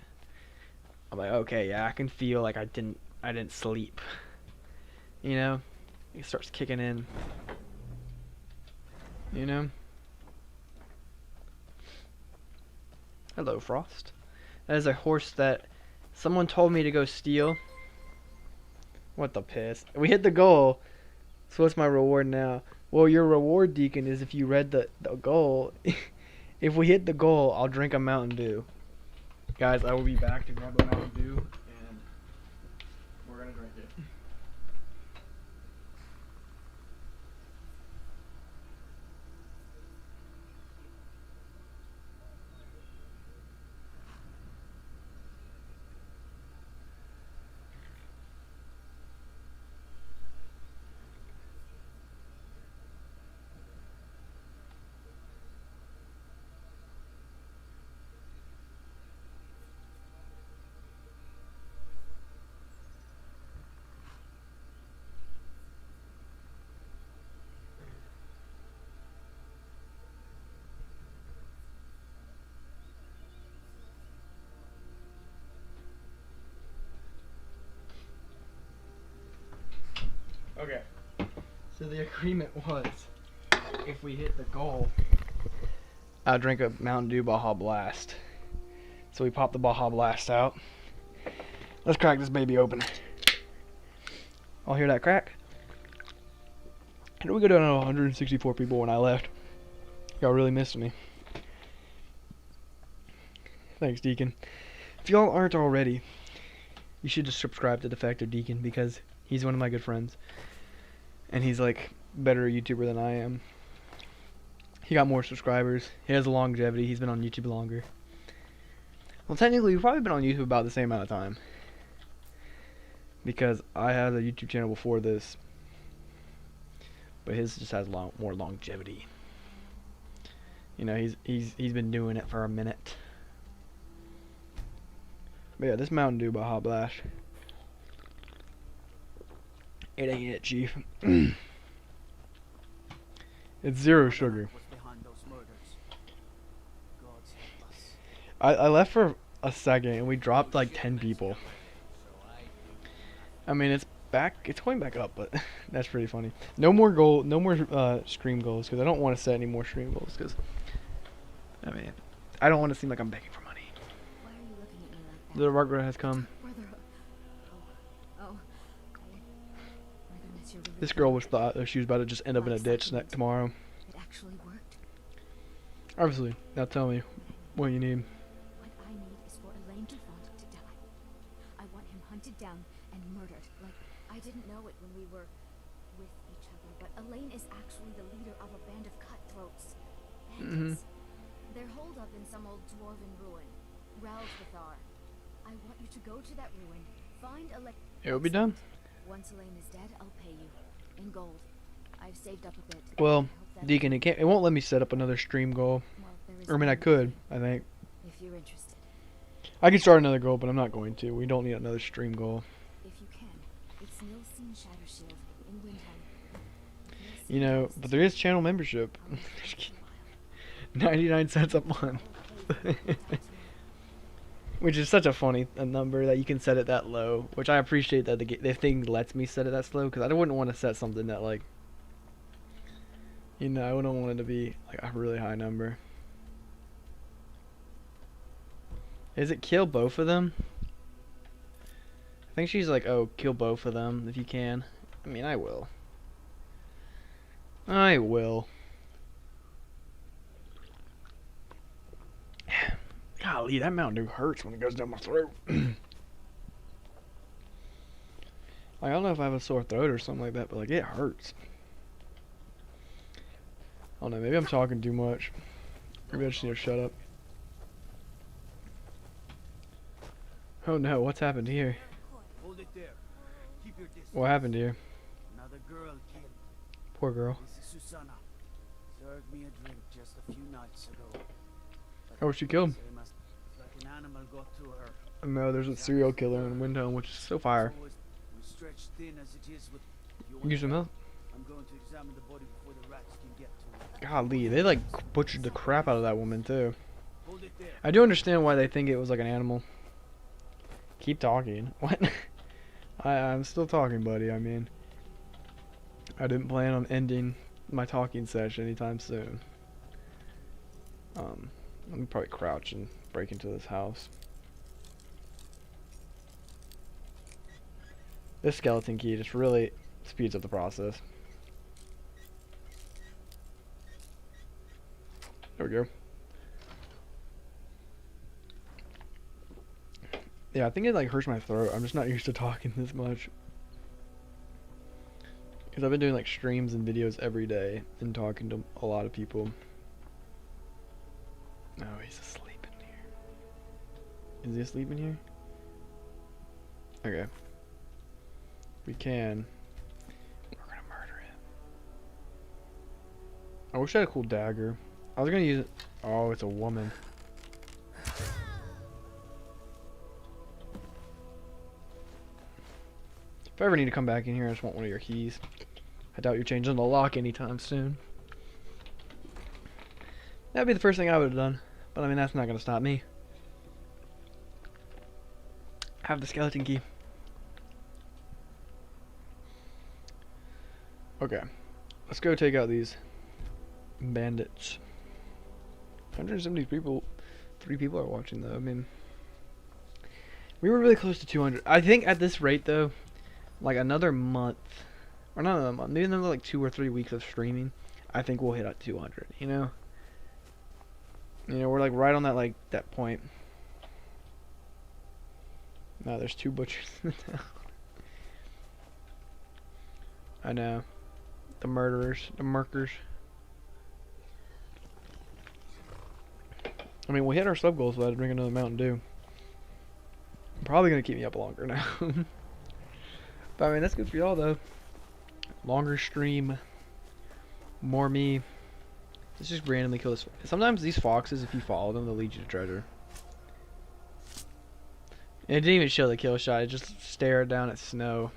S1: I'm like, okay, yeah, I can feel like I didn't sleep. You know, it starts kicking in. You know. Hello, Frost. That is a horse that someone told me to go steal. What the piss? We hit the goal. So what's my reward now? Well, your reward, Deacon, is if you read the goal. If we hit the goal, I'll drink a Mountain Dew. Guys, I will be back to grab a Mountain Dew, and we're going to drink it. Okay, so the agreement was, if we hit the goal, I'll drink a Mountain Dew Baja Blast. So we pop the Baja Blast out. Let's crack this baby open. I'll hear that crack. How did we go down to 164 people when I left? Y'all really missed me. Thanks, Deacon. If y'all aren't already, you should just subscribe to Defective Deacon, because he's one of my good friends. And he's like better YouTuber than I am. He got more subscribers. He has a longevity. He's been on YouTube longer. Well, technically, we've probably been on YouTube about the same amount of time. Because I had a YouTube channel before this. But his just has more longevity. You know, he's been doing it for a minute. But yeah, this Mountain Dew Baja Blast. It ain't it, Chief. It's zero sugar. I left for a second and we dropped like 10 people. I mean, it's going back up, but that's pretty funny. No more stream goals, because I don't want to set any more stream goals, because I mean, I don't want to seem like I'm begging for money.
S4: Why are you looking at me like that?
S1: Little Margaret has come. This girl was thought that she was about to just end up in a ditch tomorrow.
S4: It actually worked.
S1: Obviously, now tell me what you need.
S4: What I need is for Elaine Dufont to die. I want him hunted down and murdered. Like, I didn't know it when we were with each other, but Elaine is actually the leader of a band of cutthroats. Bandits. They're holed up in some old dwarven ruin. Ralphithar. I want you to go to that ruin, find Elaine.
S1: It will be done.
S4: Once Elaine is dead, I'll pay you. In gold. I've saved up a bit.
S1: Well, Deacon, it won't let me set up another stream goal. Or, I mean, I could, I think.
S4: If you're interested.
S1: I can start another goal, but I'm not going to. We don't need another stream goal.
S4: If you can. It's Nilsen Shattershield in Windhelm.
S1: You know, but there is channel membership. 99 cents a month. Which is such a funny number that you can set it that low. Which I appreciate that the thing lets me set it that slow, because I wouldn't want to set something that, like, You know, I wouldn't want it to be like a really high number. Is it kill both of them? I think she's like, oh, kill both of them if you can. I mean, I will. I will. Golly, that Mountain Dew hurts when it goes down my throat. Like, I don't know if I have a sore throat or something like that, but like it hurts. I don't know, maybe I'm talking too much. Maybe I just need to shut up. Oh no, what's happened here?
S5: Hold it there. Keep your distance.
S1: What happened here?
S5: Another girl killed.
S1: Poor girl.
S5: This is Susanna. Served me a drink just a few nights ago.
S1: Oh, she killed him.
S5: It's like an animal got to her.
S1: No, there's a serial killer in Windhelm, which is so fire.
S5: We're stretched thin as it is with
S1: Use some help.
S5: I'm going to examine the body before the rats can get to it.
S1: Golly, they like butchered the crap out of that woman too.
S5: Hold it there.
S1: I do understand why they think it was like an animal. Keep talking. What? I'm still talking, buddy. I mean, I didn't plan on ending my talking session anytime soon. Let me probably crouch and break into this house. This skeleton key just really speeds up the process. There we go. Yeah, I think it like hurts my throat. I'm just not used to talking this much. Because I've been doing like streams and videos every day and talking to a lot of people. No, he's asleep in here. Is he asleep in here? Okay. We can. We're gonna murder him. I wish I had a cool dagger. I was gonna use it. Oh, it's a woman. If I ever need to come back in here, I just want one of your keys. I doubt you're changing the lock anytime soon. That'd be the first thing I would have done. But I mean, that's not gonna stop me. Have the skeleton key. Okay. Let's go take out these bandits. 170 people. 3 people are watching though. I mean, we were really close to 200. I think at this rate though, like another month, or not another month, maybe another like 2 or 3 weeks of streaming, I think we'll hit at 200. You know, we're like right on that like that point. No, there's 2 butchers in the town. I know, the murderers, the murkers. I mean, we hit our sub goals, so I had to drink another Mountain Dew. Probably gonna keep me up longer now. But I mean, that's good for y'all though. Longer stream, more me. Let's just randomly kill this. Sometimes these foxes, if you follow them, they'll lead you to treasure. And it didn't even show the kill shot. It just stared down at snow.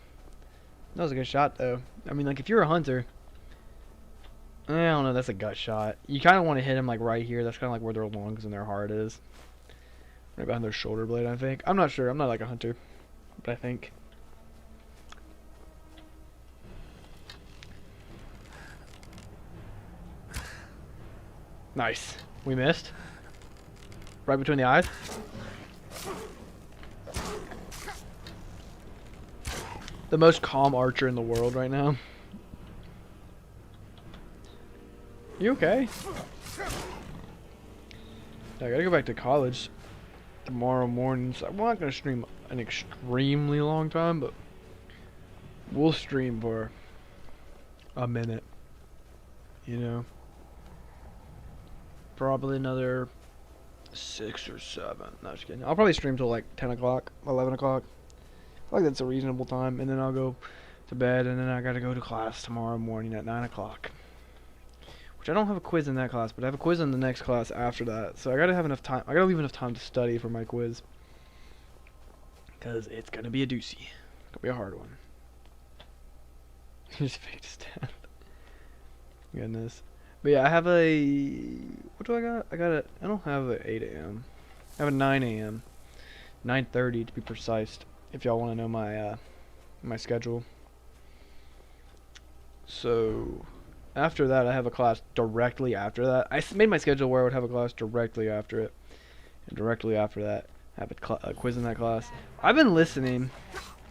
S1: That was a good shot though. I mean, like if you're a hunter, I don't know. That's a gut shot. You kind of want to hit him like right here. That's kind of like where their lungs and their heart is. Right behind their shoulder blade, I think. I'm not sure. I'm not like a hunter, but I think. Nice. We missed. Right between the eyes. The most calm archer in the world right now. You okay? I gotta go back to college tomorrow morning, so I'm not gonna stream an extremely long time, but we'll stream for a minute. You know? Probably another 6 or 7. No, just kidding. I'll probably stream till like 10 o'clock, 11 o'clock. I feel like that's a reasonable time, and then I'll go to bed, and then I gotta go to class tomorrow morning at 9 o'clock. Which I don't have a quiz in that class, but I have a quiz in the next class after that. So I gotta have enough time. I gotta leave enough time to study for my quiz. Because it's gonna be a doozy. It's gonna be a hard one. Just fake stat. Goodness. But yeah, I have a... What do I got? I don't have an 8 a.m. I have a 9 a.m. 9:30 to be precise. If y'all want to know my my schedule. So... after that, I have a class directly after that. Made my schedule where I would have a class directly after it, and directly after that, have a quiz in that class. I've been listening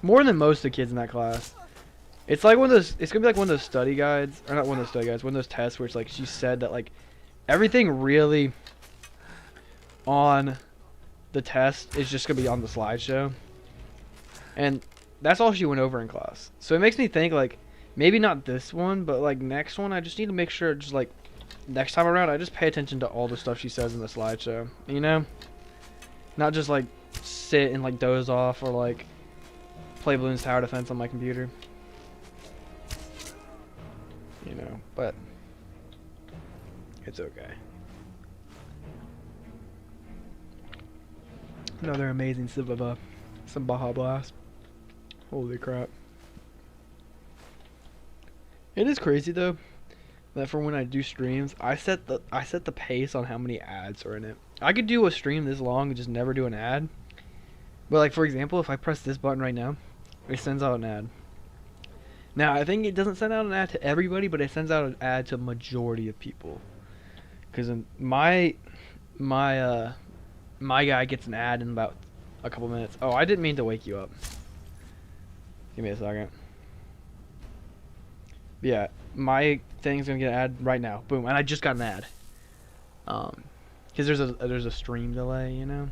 S1: more than most of the kids in that class. It's like one of those. It's gonna be like one of those study guides, or not one of those study guides. One of those tests where it's like she said that like everything really on the test is just gonna be on the slideshow, and that's all she went over in class. So it makes me think like maybe not this one, but like next one, I just need to make sure just like next time around I just pay attention to all the stuff she says in the slideshow. You know, not just like sit and like doze off or like play Bloons Tower Defense on my computer. You know, but it's okay. Another amazing sip of some Baja Blast. Holy crap. It is crazy though that for when I do streams, I set the pace on how many ads are in it. I could do a stream this long and just never do an ad. But like for example, if I press this button right now, it sends out an ad. Now, I think it doesn't send out an ad to everybody, but it sends out an ad to majority of people. Cuz my guy gets an ad in about a couple minutes. Oh, I didn't mean to wake you up. Give me a second. Yeah, my thing's gonna get an ad right now. Boom, and I just got an ad. Cause there's a stream delay, you know.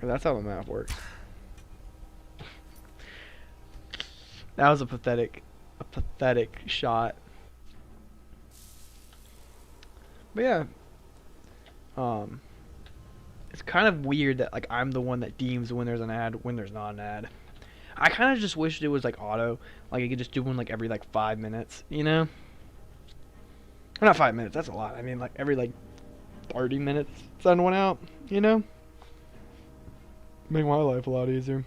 S1: That's how the map works. That was a pathetic shot. But yeah, it's kind of weird that like I'm the one that deems when there's an ad, when there's not an ad. I kind of just wished it was like auto, like I could just do one like every like 5 minutes, you know? Or not 5 minutes, that's a lot. I mean like every like 30 minutes, send one out, you know? Make my life a lot easier.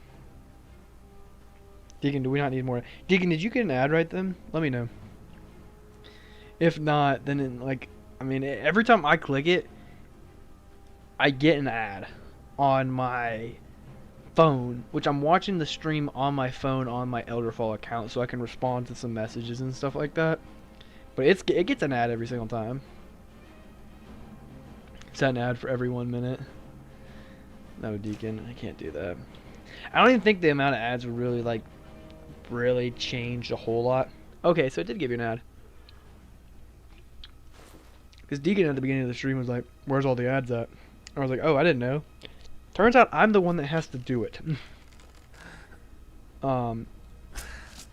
S1: Deacon, do we not need more? Deacon, did you get an ad right then? Let me know. If not, then I mean, every time I click it, I get an ad on my phone, which I'm watching the stream on my phone on my Elderfall account, so I can respond to some messages and stuff like that. But it gets an ad every single time. Set an ad for every 1 minute. No, Deacon, I can't do that. I don't even think the amount of ads would really change a whole lot. Okay, so it did give you an ad. Because Deacon at the beginning of the stream was like, where's all the ads at? I was like, oh, I didn't know. Turns out I'm the one that has to do it.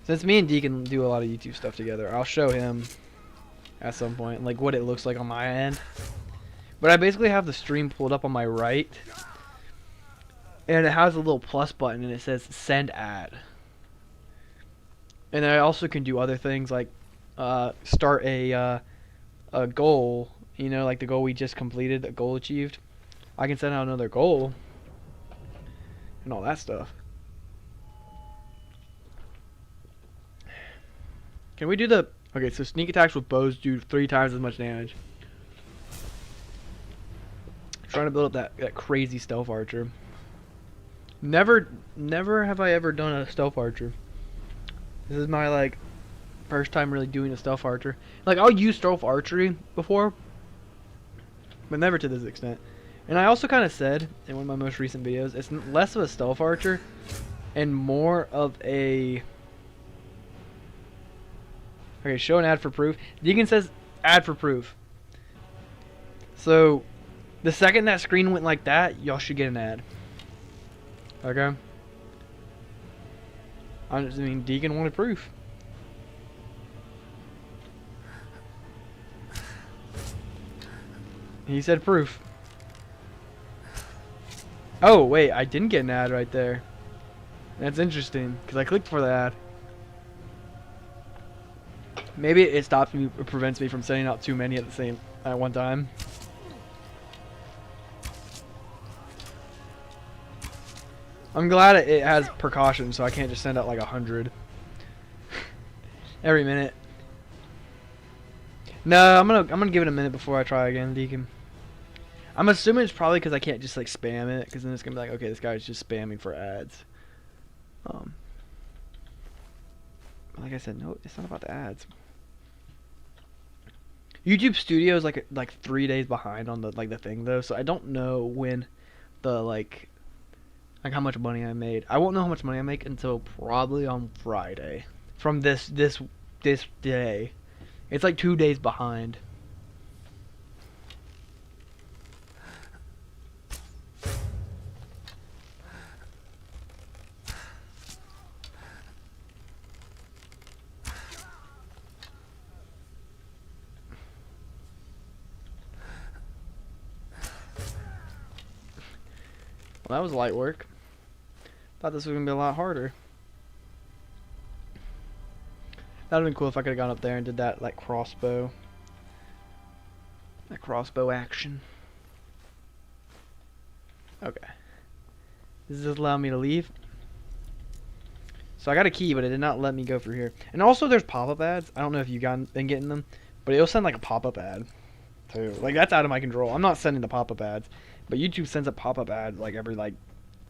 S1: Since me and Deacon do a lot of YouTube stuff together, I'll show him at some point like what it looks like on my end. But I basically have the stream pulled up on my right, and it has a little plus button and it says send ad. And I also can do other things like start a goal, you know, like the goal we just completed, a goal achieved. I can send out another goal and all that stuff. Can we do the... Okay, so sneak attacks with bows do 3 times as much damage. Trying to build up that crazy stealth archer. Never have I ever done a stealth archer. This is my like first time really doing a stealth archer. Like I'll use stealth archery before, but never to this extent. And I also kind of said in one of my most recent videos, it's less of a stealth archer and more of a... Okay, show an ad for proof. Deacon says ad for proof. So the second that screen went like that, y'all should get an ad. Okay? I mean, Deacon wanted proof. He said proof. Oh, wait, I didn't get an ad right there. That's interesting, because I clicked for the ad. Maybe it stops me, it prevents me from sending out too many at one time. I'm glad it has precaution, so I can't just send out like 100 every minute. No, I'm gonna give it a minute before I try again, Deacon. I'm assuming it's probably because I can't just like spam it, because then it's gonna be like, okay, this guy's just spamming for ads. Like I said, no, it's not about the ads. YouTube Studio is like 3 days behind on the the thing though, so I don't know when the like how much money I made. I won't know how much money I make until probably on Friday from this day. It's like 2 days behind. Well, that was light work. Thought this was gonna be a lot harder. That would've been cool if I could've gone up there and did that like crossbow. That crossbow action. Okay. Does this allow me to leave? So I got a key, but it did not let me go through here. And also there's pop-up ads. I don't know if you've been getting them, but it'll send like a pop-up ad too. Like that's out of my control. I'm not sending the pop-up ads, but YouTube sends a pop-up ad like every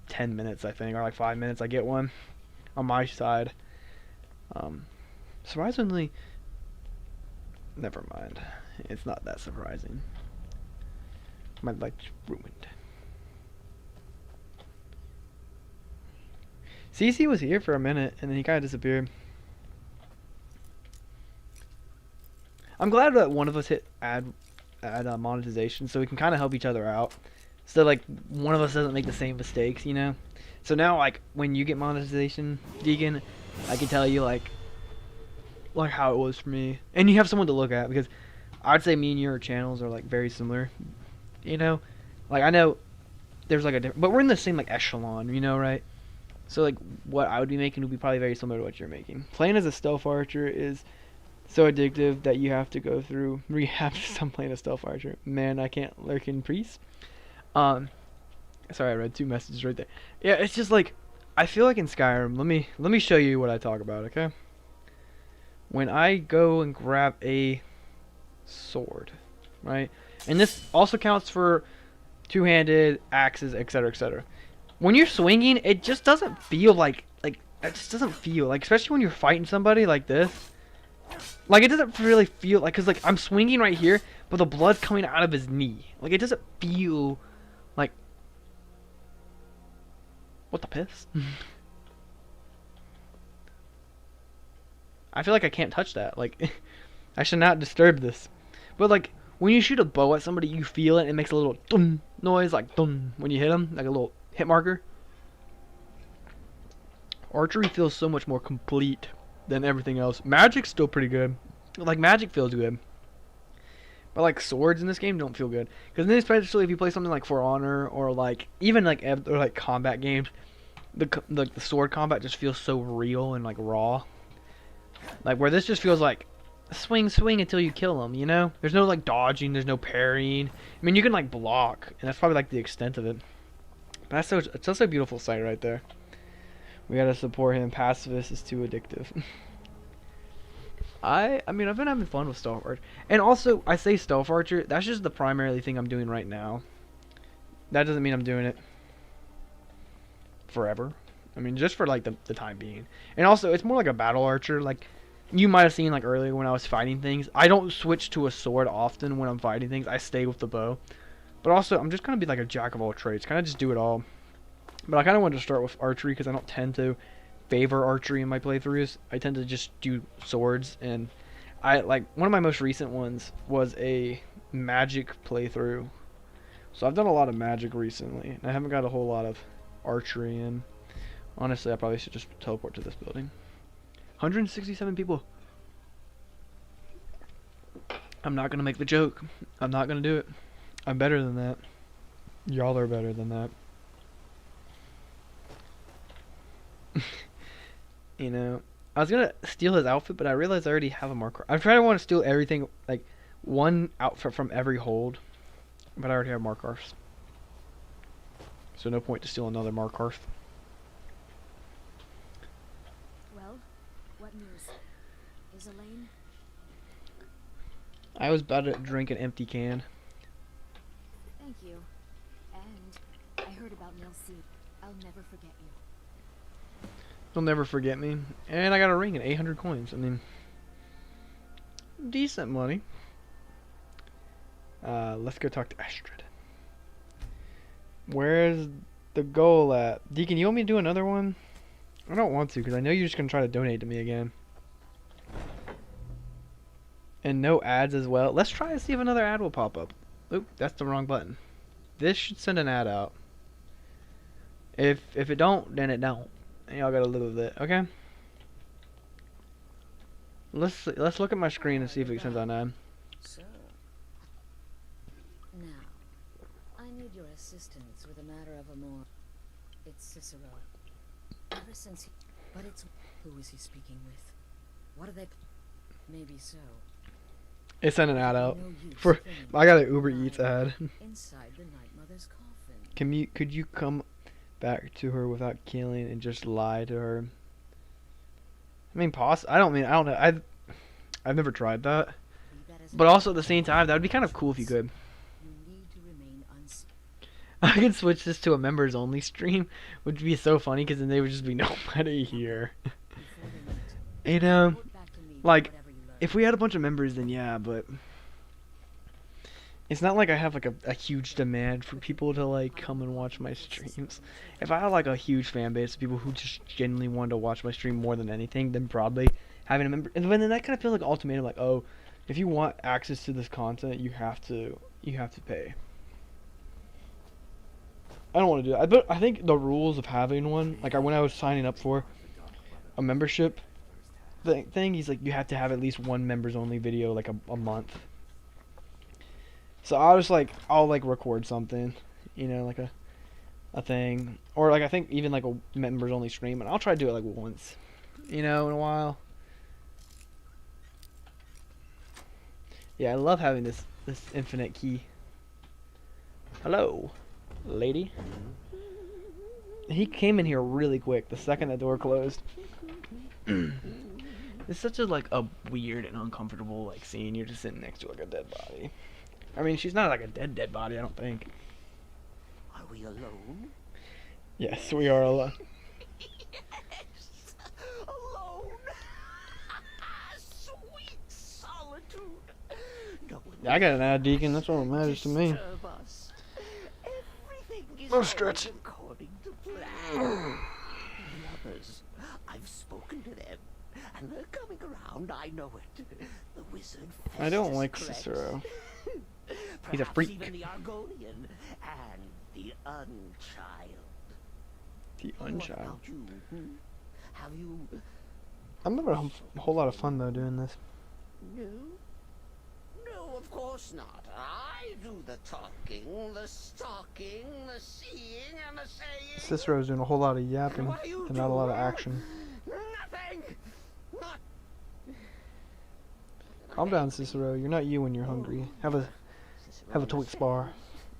S1: 10 minutes, I think, or like 5 minutes. I get one on my side. Surprisingly, never mind. It's not that surprising. My light's ruined. CC was here for a minute, and then he kind of disappeared. I'm glad that one of us hit add monetization, so we can kind of help each other out. So like one of us doesn't make the same mistakes, you know. So now like when you get monetization, Deacon, I can tell you like how it was for me, and you have someone to look at, because I'd say me and your channels are like very similar, you know. Like I know there's like a different, but we're in the same like echelon, you know, right? So like what I would be making would be probably very similar to what you're making. Playing as a stealth archer is so addictive that you have to go through rehab to stop playing a stealth archer. Man, I can't lurk in priest. Sorry, I read 2 messages right there. Yeah, it's just like I feel like in Skyrim. Let me show you what I talk about, okay? When I go and grab a sword, right? And this also counts for two-handed axes, etc., etc. When you're swinging, it just doesn't feel like it just doesn't feel like, especially when you're fighting somebody like this. Like it doesn't really feel like, cause like I'm swinging right here, but the blood's coming out of his knee. Like it doesn't feel like, what the piss? I feel like I can't touch that. Like I should not disturb this. But like when you shoot a bow at somebody, you feel it. It makes a little dum noise, like dum when you hit them, like a little hit marker. Archery feels so much more complete than everything else. Magic's still pretty good. Like magic feels good, but like swords in this game don't feel good. Because then especially if you play something like For Honor or like even like or like combat games, the sword combat just feels so real and like raw. Like where this just feels like swing until you kill them, you know? There's no like dodging, there's no parrying. I mean, you can like block, and that's probably like the extent of it. But it's such a beautiful sight right there. We gotta support him. Pacifist is too addictive. I mean, I've been having fun with Stealth Archer. And also, I say Stealth Archer, that's just the primary thing I'm doing right now. That doesn't mean I'm doing it forever. I mean, just for like the time being. And also, it's more like a battle archer. Like, you might have seen like earlier when I was fighting things. I don't switch to a sword often when I'm fighting things. I stay with the bow. But also, I'm just gonna be like a jack of all trades. Kind of just do it all. But I kind of wanted to start with archery because I don't tend to favor archery in my playthroughs. I tend to just do swords, and I like one of my most recent ones was a magic playthrough. So I've done a lot of magic recently, and I haven't got a whole lot of archery in. Honestly, I probably should just teleport to this building. 167 people. I'm not gonna make the joke. I'm not gonna do it. I'm better than that. Y'all are better than that. You know, I was gonna steal his outfit, but I realized I already have a marker. I'm trying to want to steal everything, like one outfit from every hold, but I already have Markarth. So no point to steal another Markarth.
S4: Well, what news? Is Elaine?
S1: I was about to drink an empty can.
S4: Thank you. And I heard about Milsea. I'll never forget you.
S1: They'll never forget me. And I got a ring and 800 coins. I mean, decent money. Let's go talk to Astrid. Where's the goal at? Deacon, you want me to do another one? I don't want to, because I know you're just going to try to donate to me again. And no ads as well. Let's try to see if another ad will pop up. Oop, that's the wrong button. This should send an ad out. If it don't, then it don't. And y'all gotta live with it, okay? Let's look at my screen and see if it sends an ad.
S6: So, now, I need your assistance with a matter of a more. It's Cicero. Ever since he, but it's who is he speaking with? What are they? Maybe so.
S1: It sent an ad out.
S6: No use
S1: For
S6: filming
S1: I got an Uber Eats ad.
S6: inside the Night Mother's coffin.
S1: Could you come back to her without killing and just lie to her? I mean, I don't know. I've never tried that.
S6: Be that as it
S1: But also at the same time, that would be kind of cool if you could.
S6: You need to remain
S1: I could switch this to a members only stream, which would be so funny because then there would just be nobody here.
S6: before the night.
S1: You know,
S6: Report back to me with
S1: like,
S6: whatever you learn.
S1: if we had a bunch of members, then yeah, but it's not like I have like a huge demand for people to like come and watch my streams. If I had like a huge fan base of people who just genuinely wanted to watch my stream more than anything, then probably having a member. And then that kind of feels like ultimatum, like, oh, if you want access to this content, you have to pay. I don't want to do that. But I think the rules of having one, like when I was signing up for a membership thing, he's like, you have to have at least one members only video like a month. So I was like, I'll like record something, you know, like a thing, or like I think even like a members only stream, and I'll try to do it like once, you know, in a while. Yeah, I love having this infinite key. Hello, lady. He came in here really quick the second the door closed. It's such a like a weird and uncomfortable like scene. You're just sitting next to like a dead body. I mean, she's not like a dead body, I don't think.
S5: Are we alone?
S1: Yes, we are alone.
S5: Yes, alone. Sweet solitude. No one
S1: Yeah, I got an ad, Deacon. That's what matters to me.
S5: disturb us. Everything is
S1: No stretch.
S5: going according to plan. The others, I've spoken to them, and they're coming around. I know it. The wizard.
S1: I don't
S5: Festus
S1: like
S5: corrects.
S1: Cicero. He's a
S5: Perhaps
S1: freak.
S5: even the Argonian and the Unchild.
S1: The
S5: What
S1: unchild.
S5: about you? Have you?
S1: I'm having a whole lot of fun though doing this.
S5: No. No, of course not. I do the talking, the stalking, the seeing, and the saying.
S1: Cicero's doing a whole lot of yapping
S5: And what do you
S1: and not a lot of
S5: do?
S1: action.
S5: Nothing. Not.
S1: Calm down, Cicero. You're not you when you're hungry. Have a Twix bar.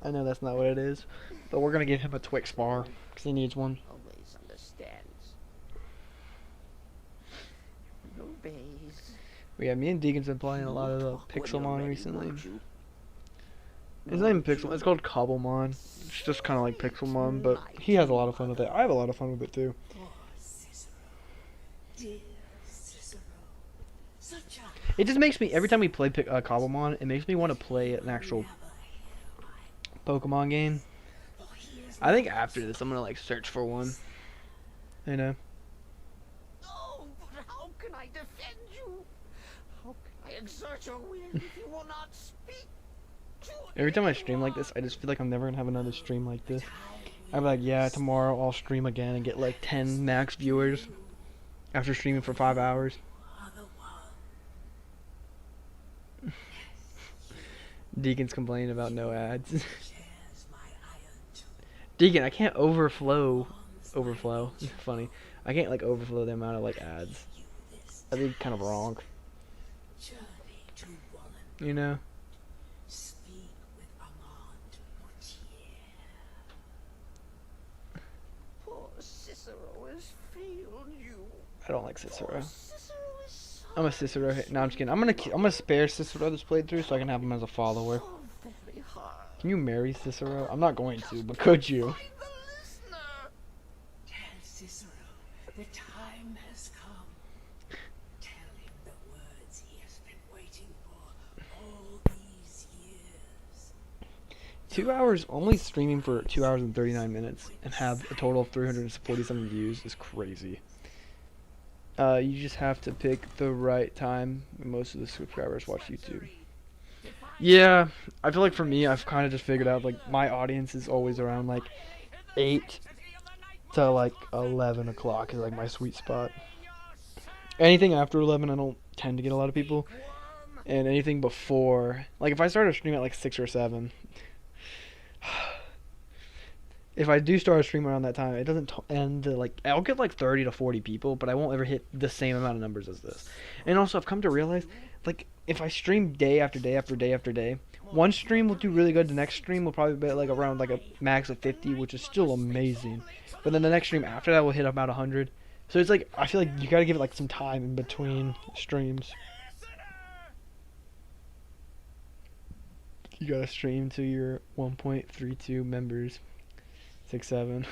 S1: I know that's not what it is, but we're gonna give him a Twix bar because he needs one.
S5: Always understands. Obeys.
S1: Yeah, me and Deacon's been playing a lot of Pixelmon recently. It's not even Pixelmon. It's called Cobblemon. It's just kind of like Pixelmon, but he has a lot of fun with it. I have a lot of fun with it too. It just makes me, every time we play Cobblemon, it makes me want to play an actual Pokemon game. I think after this, I'm gonna like search for one. You know.
S5: Oh, but how can I defend you? How can I exert your will if you will not speak to
S1: Every time I stream like this, I just feel like I'm never gonna have another stream like this. I'm like, yeah, tomorrow I'll stream again and get like 10 max viewers after streaming for 5 hours. Deacon's complaining about no ads. Deacon, I can't overflow. Funny. I can't like overflow the amount of like ads. That'd be kind of wrong. You know?
S5: Poor Cicero has failed you.
S1: I don't like Cicero.
S5: Cicero is so,
S1: I'm a Cicero hit. No, I'm just kidding. I'm gonna spare Cicero this playthrough so I can have him as a follower.
S5: so very hard.
S1: Can you marry Cicero? I'm not going to, but could you?
S5: Find the listener.
S7: Tell Cicero The time has come. Tell him the words he has been waiting for all these years.
S1: 2 hours, only streaming for 2 hours and 39 minutes and have a total of 347 views is crazy. You just have to pick the right time when most of the subscribers watch YouTube. Yeah, I feel like for me, I've kind of just figured out, like, my audience is always around, like, 8 to, like, 11 o'clock is, like, my sweet spot. Anything after 11, I don't tend to get a lot of people. And anything before, like, if I start a stream at, like, 6 or 7, if I do start a stream around that time, it doesn't end to, like, I'll get, like, 30 to 40 people, but I won't ever hit the same amount of numbers as this. And also, I've come to realize, like, if I stream day after day after day after day, one stream will do really good, the next stream will probably be, like, around, like, a max of 50, which is still amazing. But then the next stream after that will hit about 100. So it's, like, I feel like you gotta give it, like, some time in between streams. You gotta stream to your 1.32 members. 6, 7.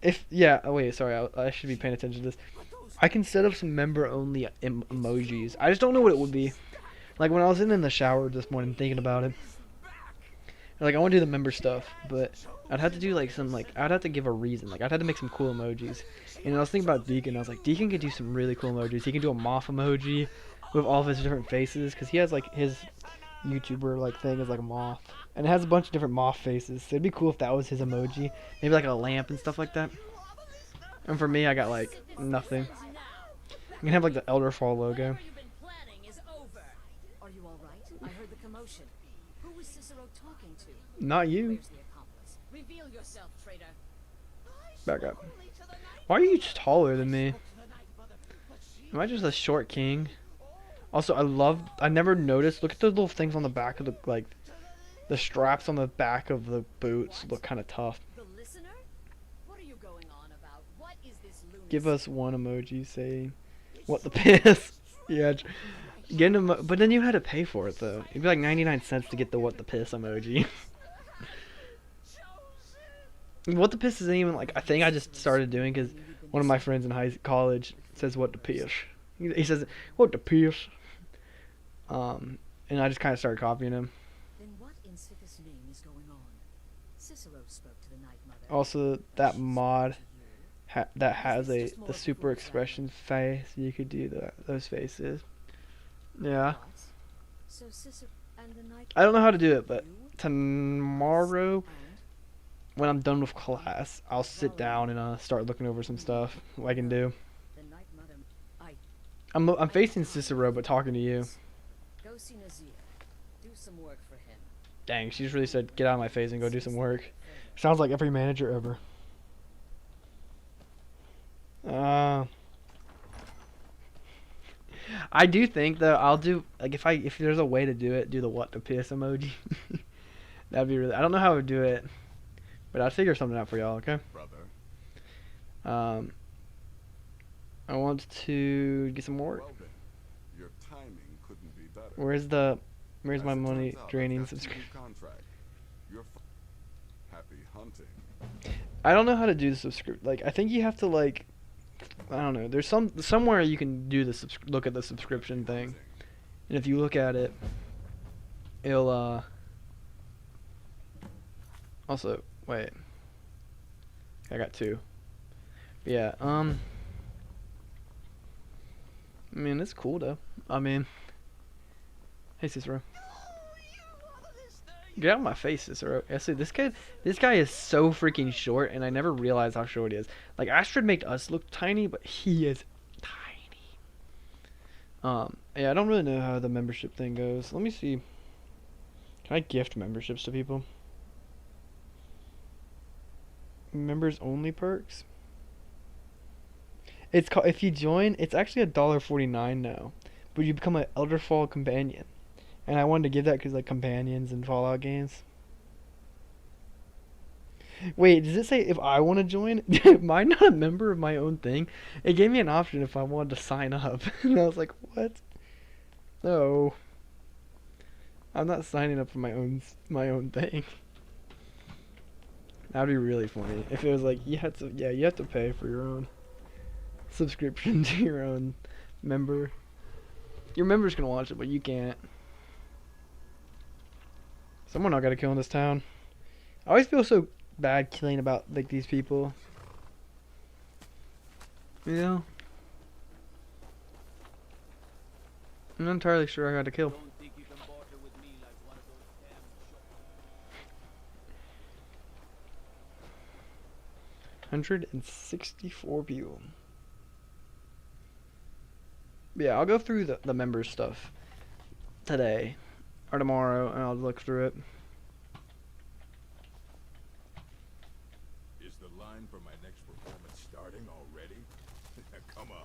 S1: If, yeah, oh wait, sorry, I should be paying attention to this. I can set up some member-only emojis. I just don't know what it would be. Like, when I was in the shower this morning thinking about it, like, I want to do the member stuff, but I'd have to do, like, some, like, I'd have to give a reason. Like, I'd have to make some cool emojis. And I was thinking about Deacon, I was like, Deacon could do some really cool emojis. He can do a moth emoji with all of his different faces, because he has, like, his YouTuber, like, thing is, like, a moth. And it has a bunch of different moth faces, so it'd be cool if that was his emoji. Maybe, like, a lamp and stuff like that. And for me, I got, like, nothing. You can have, like, the Elderfall logo.
S6: Are you all right? I heard the commotion. Who was Cicero talking to?
S1: Not you.
S6: Where's the accomplice? Reveal yourself, traitor.
S1: Back up. Why are you taller than me? Am I just a short king? Also, I never noticed, look at the little things on the back of the, like, the straps on the back of the boots look kind of tough.
S6: The listener? What are you going on about? What is this lunacy?
S1: Give us one emoji saying, what the piss? Yeah, get an but then you had to pay for it, though. It'd be like 99 cents to get the what the piss emoji. What the piss isn't even, like, a thing I just started doing because one of my friends in college says what the piss. He says, what the piss? And I just kind of started copying him.
S6: Then what in Sithis' name is going on? Cicero spoke to the Night Mother.
S1: Also, that mod that has the super expression face, you could do those faces. Yeah.
S6: So Cicero and the Night
S1: I don't know how to do it, but tomorrow, when I'm done with class, I'll sit down and start looking over some stuff I can do.
S6: The Night Mother.
S1: I'm facing Cicero, but talking to you.
S6: Go see Nazir. Do some work for him.
S1: Dang, she just really said, get out of my face and go do some work. Sounds like every manager ever. I do think, though, I'll do, like, if there's a way to do it, do the what the piss emoji. That'd be really, I don't know how I would do it, but I'd figure something out for y'all, okay?
S3: Brother.
S1: I want to get some more work.
S3: Well then, your timing couldn't be better.
S1: Where's
S3: As
S1: my
S3: it
S1: money
S3: turns out,
S1: draining
S3: I've got you a
S1: subscription?
S3: contract. You're happy hunting.
S1: I don't know how to do the subscription. Like, I think you have to, like, I don't know. There's somewhere you can do the look at the subscription thing, and if you look at it, it'll Also, wait. I got 2. But yeah. I mean, it's cool though. I mean, hey Cicero. Get out of my face, Cicero. Yeah, see, this guy is so freaking short, and I never realized how short he is. Like, Astrid made us look tiny, but he is tiny. Yeah, I don't really know how the membership thing goes. Let me see. Can I gift memberships to people? Members only perks? It's called, if you join, it's actually $1.49 now, but you become an Elderfall companion. And I wanted to give that because, like, companions in Fallout games. Wait, does it say if I want to join? Am I not a member of my own thing? It gave me an option if I wanted to sign up. And I was like, what? No. I'm not signing up for my own thing. That'd be really funny if it was like you had to. Yeah, you have to pay for your own subscription to your own member. Your members can watch it, but you can't. Someone I gotta kill in this town. I always feel so bad killing about like these people. You know? I'm not entirely sure I got to kill. 164 people. Yeah, I'll go through the members stuff today or tomorrow, and I'll look through it.
S3: Is the line for my next performance starting already? Come on,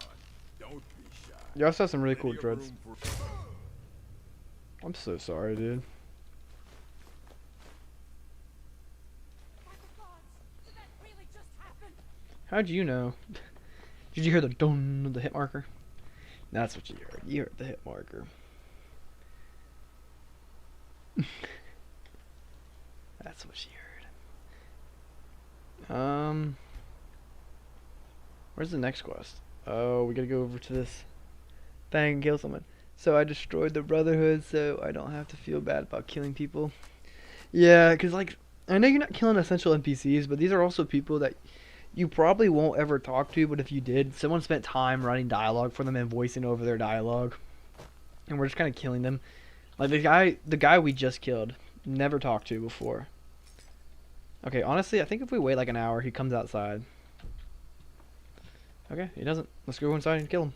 S3: don't be shy.
S1: You also have some really cool
S3: Plenty of
S1: dreads.
S3: room for-
S1: I'm so sorry, dude. How'd you know? Did you hear the dun of the hit marker? That's what you heard. You heard the hit marker. That's what you heard. Where's the next quest? Oh, we gotta go over to this thing and kill someone. So I destroyed the Brotherhood, so I don't have to feel bad about killing people. Yeah, because like I know you're not killing essential NPCs, but these are also people that you probably won't ever talk to, but if you did, someone spent time writing dialogue for them and voicing over their dialogue, and we're just kind of killing them. Like the guy we just killed, never talked to before. Okay, honestly, I think if we wait like an hour, he comes outside. Okay, he doesn't. Let's go inside and kill him.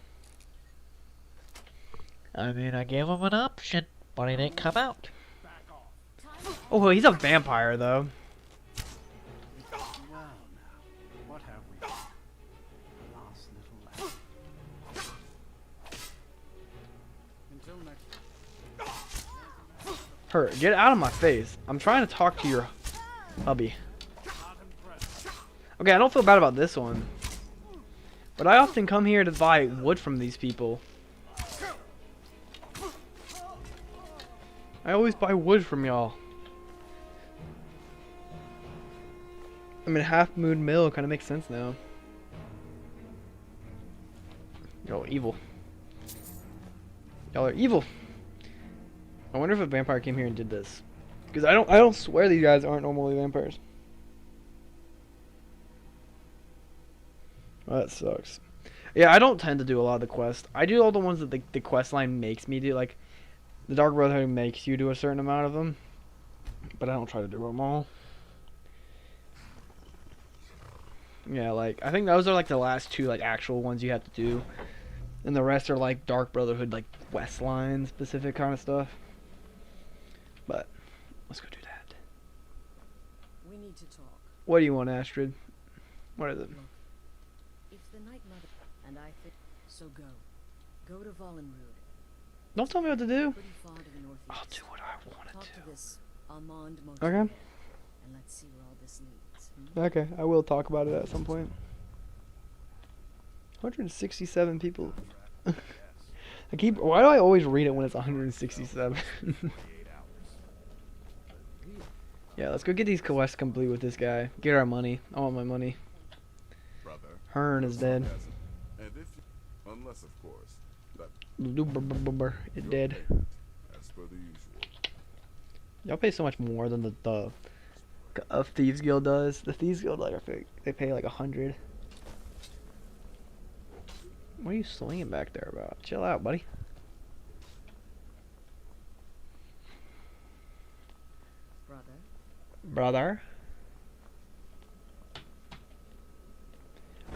S8: I mean, I gave him an option, but he didn't come out.
S1: Oh, well, he's a vampire though.
S9: What have we done? The last little left. Until next.
S1: Her, get out of my face. I'm trying to talk to your hubby. Okay, I don't feel bad about this one. But I often come here to buy wood from these people. I always buy wood from y'all. I mean, Half Moon Mill kind of makes sense now. Y'all are evil. Y'all are evil. I wonder if a vampire came here and did this. Because I don't swear these guys aren't normally vampires. Oh, that sucks. Yeah, I don't tend to do a lot of the quests. I do all the ones that the quest line makes me do. Like, the Dark Brotherhood makes you do a certain amount of them. But I don't try to do them all. Yeah, like, I think those are like the last two like actual ones you have to do. And the rest are like Dark Brotherhood, like quest line specific kind of stuff. But, let's go do that.
S6: We need to talk.
S1: What do you want, Astrid? What is it?
S6: Look, if the Night Mother and I think so, go to Vollenrood.
S1: Don't tell me what to do.
S6: Pretty far to the northeast.
S1: I'll do what I want
S6: Talk
S1: to
S6: to
S1: do.
S6: this Armand Motel,
S1: Okay.
S6: and let's see where all this leads.
S1: Okay, I will talk about it at some point. 167 people. Why do I always read it when it's 167? Yeah, let's go get these quests complete with this guy. Get our money. I want my money.
S3: Brother,
S1: Hearn is dead.
S3: and if you, unless of course, that
S1: It's dead.
S3: as per the usual.
S1: Y'all pay so much more than the Thieves Guild does. The Thieves Guild, like, they pay like 100. What are you swinging back there about? Chill out, buddy. Brother.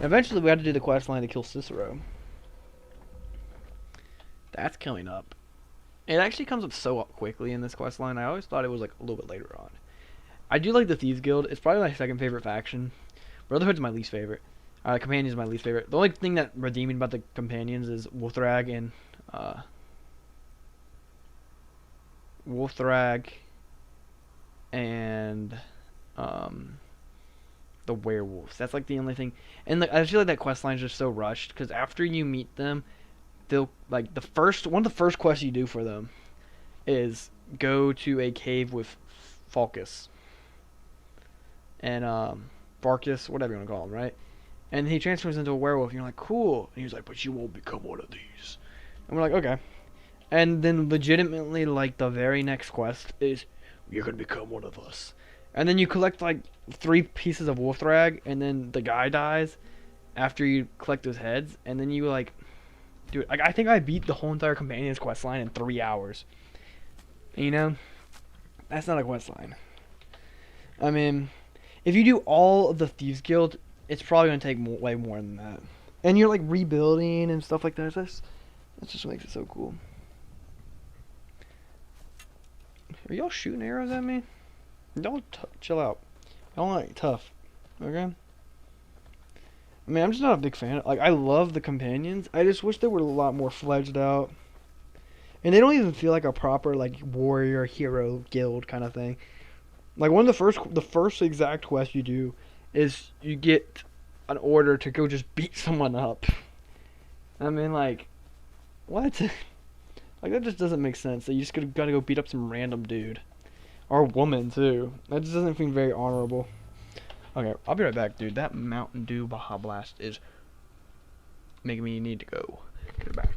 S1: Eventually, we have to do the quest line to kill Cicero. That's coming up. It actually comes up so quickly in this quest line. I always thought it was like a little bit later on. I do like the Thieves Guild. It's probably my second favorite faction. Brotherhood's my least favorite. Companions is my least favorite. The only thing that redeeming about the Companions is Wolfrag and the werewolves. That's like the only thing. And I feel like that quest line is just so rushed because after you meet them, they'll like one of the first quests you do for them is go to a cave with Falcus. and Barkus, whatever you want to call him, right? And he transforms into a werewolf, and you're like, cool. And he was like, but you won't become one of these. And we're like, okay. And then legitimately, like, the very next quest is, you're gonna become one of us. And then you collect, like, 3 pieces of wolf rag, and then the guy dies after you collect those heads, and then you, like, dude, like, I think I beat the whole entire Companion's quest line in 3 hours. You know? That's not a quest line. I mean, if you do all of the Thieves Guild, it's probably going to take way more than that. And you're, like, rebuilding and stuff like that. That just makes it so cool. Are y'all shooting arrows at me? Don't chill out. I don't like tough. Okay? I mean, I'm just not a big fan. Like, I love the Companions. I just wish they were a lot more fledged out. And they don't even feel like a proper, like, warrior hero guild kind of thing. Like, one of the first exact quest you do is you get an order to go just beat someone up. I mean, like, what? Like, that just doesn't make sense. That you just gotta go beat up some random dude. Or woman, too. That just doesn't seem very honorable. Okay, I'll be right back, dude. That Mountain Dew Baja Blast is making me need to go. Get it back.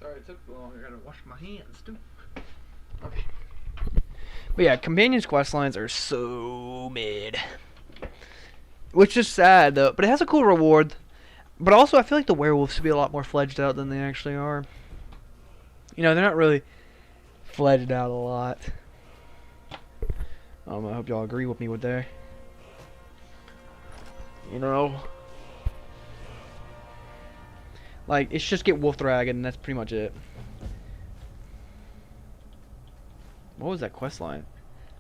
S1: Sorry it took so long. I gotta wash my hands too. Okay. But yeah, Companions quest lines are so mid. Which is sad though, but it has a cool reward. But also I feel like the werewolves should be a lot more fledged out than they actually are. You know, they're not really fledged out a lot. I hope y'all agree with me with that. You know? Like, it's just get Wolf Dragon, and that's pretty much it. What was that quest line?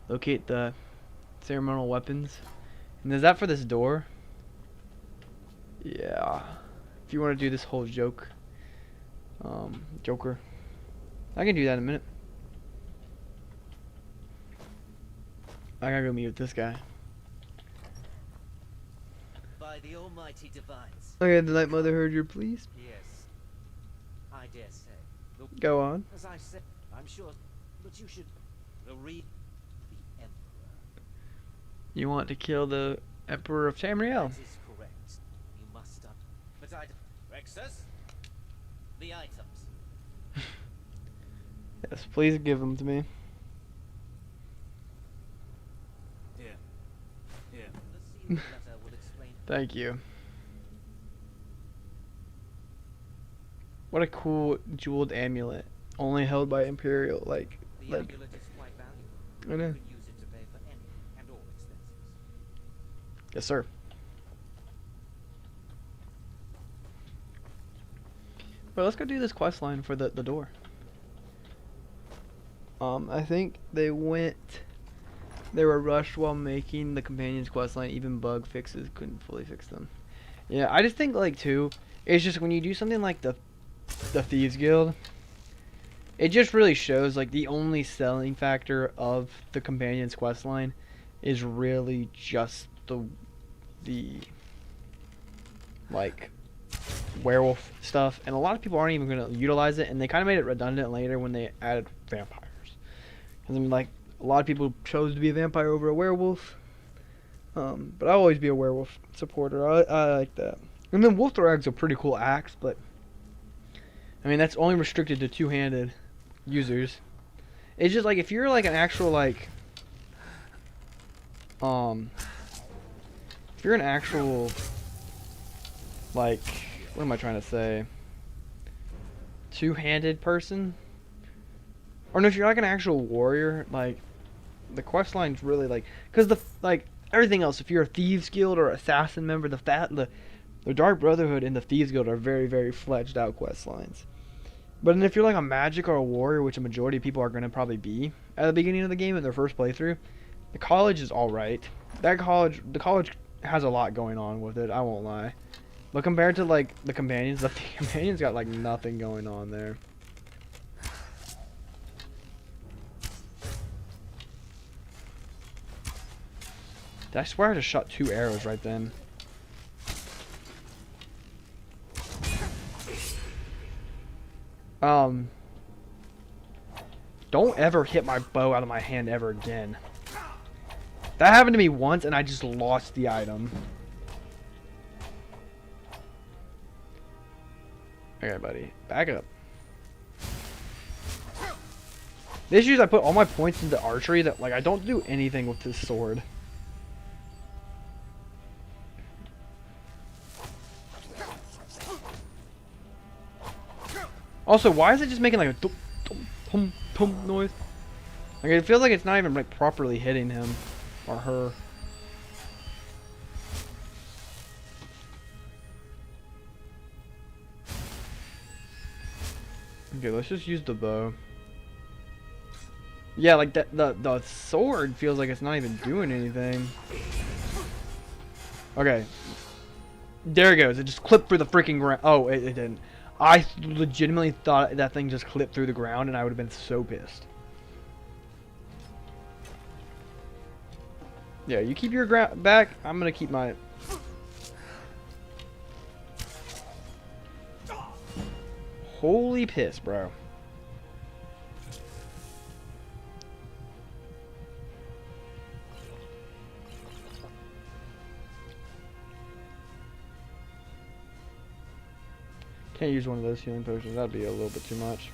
S1: Locate the ceremonial weapons. And is that for this door? Yeah. If you want to do this whole Joker. I can do that in a minute. I gotta go meet with this guy.
S10: By the almighty divines.
S1: Okay, the Night Mother heard your pleas.
S10: Yes. I dare say.
S1: Go on.
S10: As I said, I'm sure, but you should read the Emperor.
S1: You want to kill the Emperor of Tamriel?
S10: That is correct. You must stop. But I... Rexus? The items.
S1: Yes, please give them to me.
S10: Here. Here. The sealed letter will explain.
S1: Thank you. What a cool jeweled amulet. Only held by Imperial,
S10: The amulet is quite valuable.
S1: I know.
S10: You can use it to pay for any and all expenses.
S1: Yes, sir. But let's go do this quest line for the door. I think they were rushed while making the Companions quest line. Even bug fixes couldn't fully fix them. Yeah, I just think, like, too, it's just when you do something like the Thieves Guild, it just really shows, like, the only selling factor of the Companions quest line is really just the like werewolf stuff, and a lot of people aren't even going to utilize it, and they kind of made it redundant later when they added vampires. Because I mean, like, a lot of people chose to be a vampire over a werewolf, but I'll always be a werewolf supporter. I like that. And then Wolf Thrag's a pretty cool axe, but I mean, that's only restricted to two-handed users. It's just like, if you're like an actual, like, if you're an actual, like, what am I trying to say? Two-handed person? Or no, if you're like an actual warrior, like, the quest line's really like, because like everything else, if you're a thieves guild or assassin member, the Dark Brotherhood and the thieves guild are very, very fledged out quest lines. But if you're like a magic or a warrior, which a majority of people are going to probably be at the beginning of the game in their first playthrough, the college is all right. The college has a lot going on with it, I won't lie. But compared to like the companions got like nothing going on there. I swear I just shot 2 arrows right then. Don't ever hit my bow out of my hand ever again. That happened to me once and I just lost the item. Okay, buddy. Back up. The issue is I put all my points into archery that, like, I don't do anything with this sword. Also, why is it just making like a thump, thump, thump, thump noise? Like, it feels like it's not even like properly hitting him or her. Okay, let's just use the bow. Yeah, like that the sword feels like it's not even doing anything. Okay. There it goes. It just clipped through the freaking ground. Oh, it didn't. I legitimately thought that thing just clipped through the ground and I would have been so pissed. Yeah, you keep your back. I'm gonna keep my... Holy piss, bro. Can't use one of those healing potions. That'd be a little bit too much.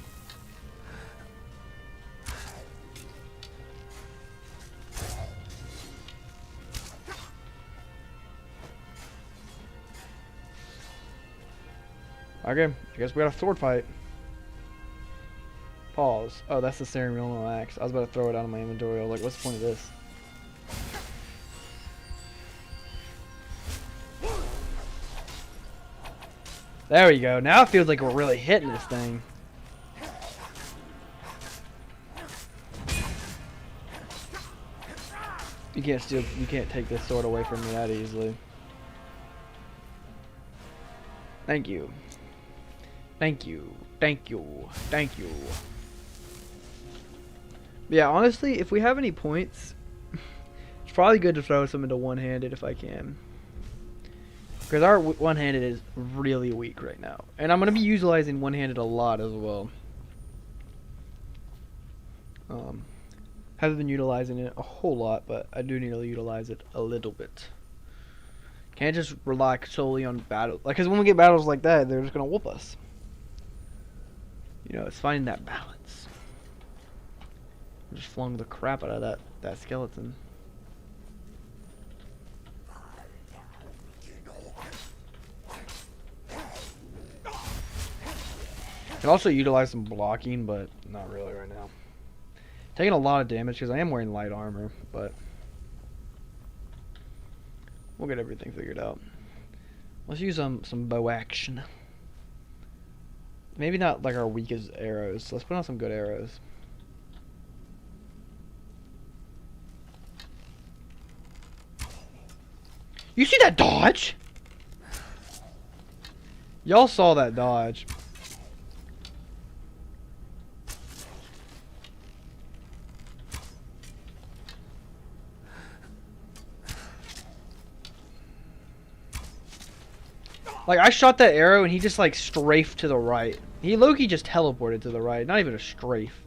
S1: Okay, I guess we got a sword fight. Pause. Oh, that's the ceremonial axe. I was about to throw it out of my inventory. I was like, what's the point of this? There we go. Now it feels like we're really hitting this thing. You can't take this sword away from me that easily. Thank you. Thank you. Thank you. Thank you. Yeah, honestly, if we have any points, it's probably good to throw some into one-handed if I can. Because our one-handed is really weak right now. And I'm going to be utilizing one-handed a lot as well. Haven't been utilizing it a whole lot, but I do need to utilize it a little bit. Can't just rely solely on battle. Like, because when we get battles like that, they're just going to whoop us. You know, it's finding that balance. I just flung the crap out of that skeleton. Can also utilize some blocking, but not really right now. Taking a lot of damage because I am wearing light armor, but we'll get everything figured out. Let's use some bow action. Maybe not like our weakest arrows. Let's put on some good arrows. You see that dodge? Y'all saw that dodge. Like, I shot that arrow and he just like strafed to the right. He low-key just teleported to the right, not even a strafe.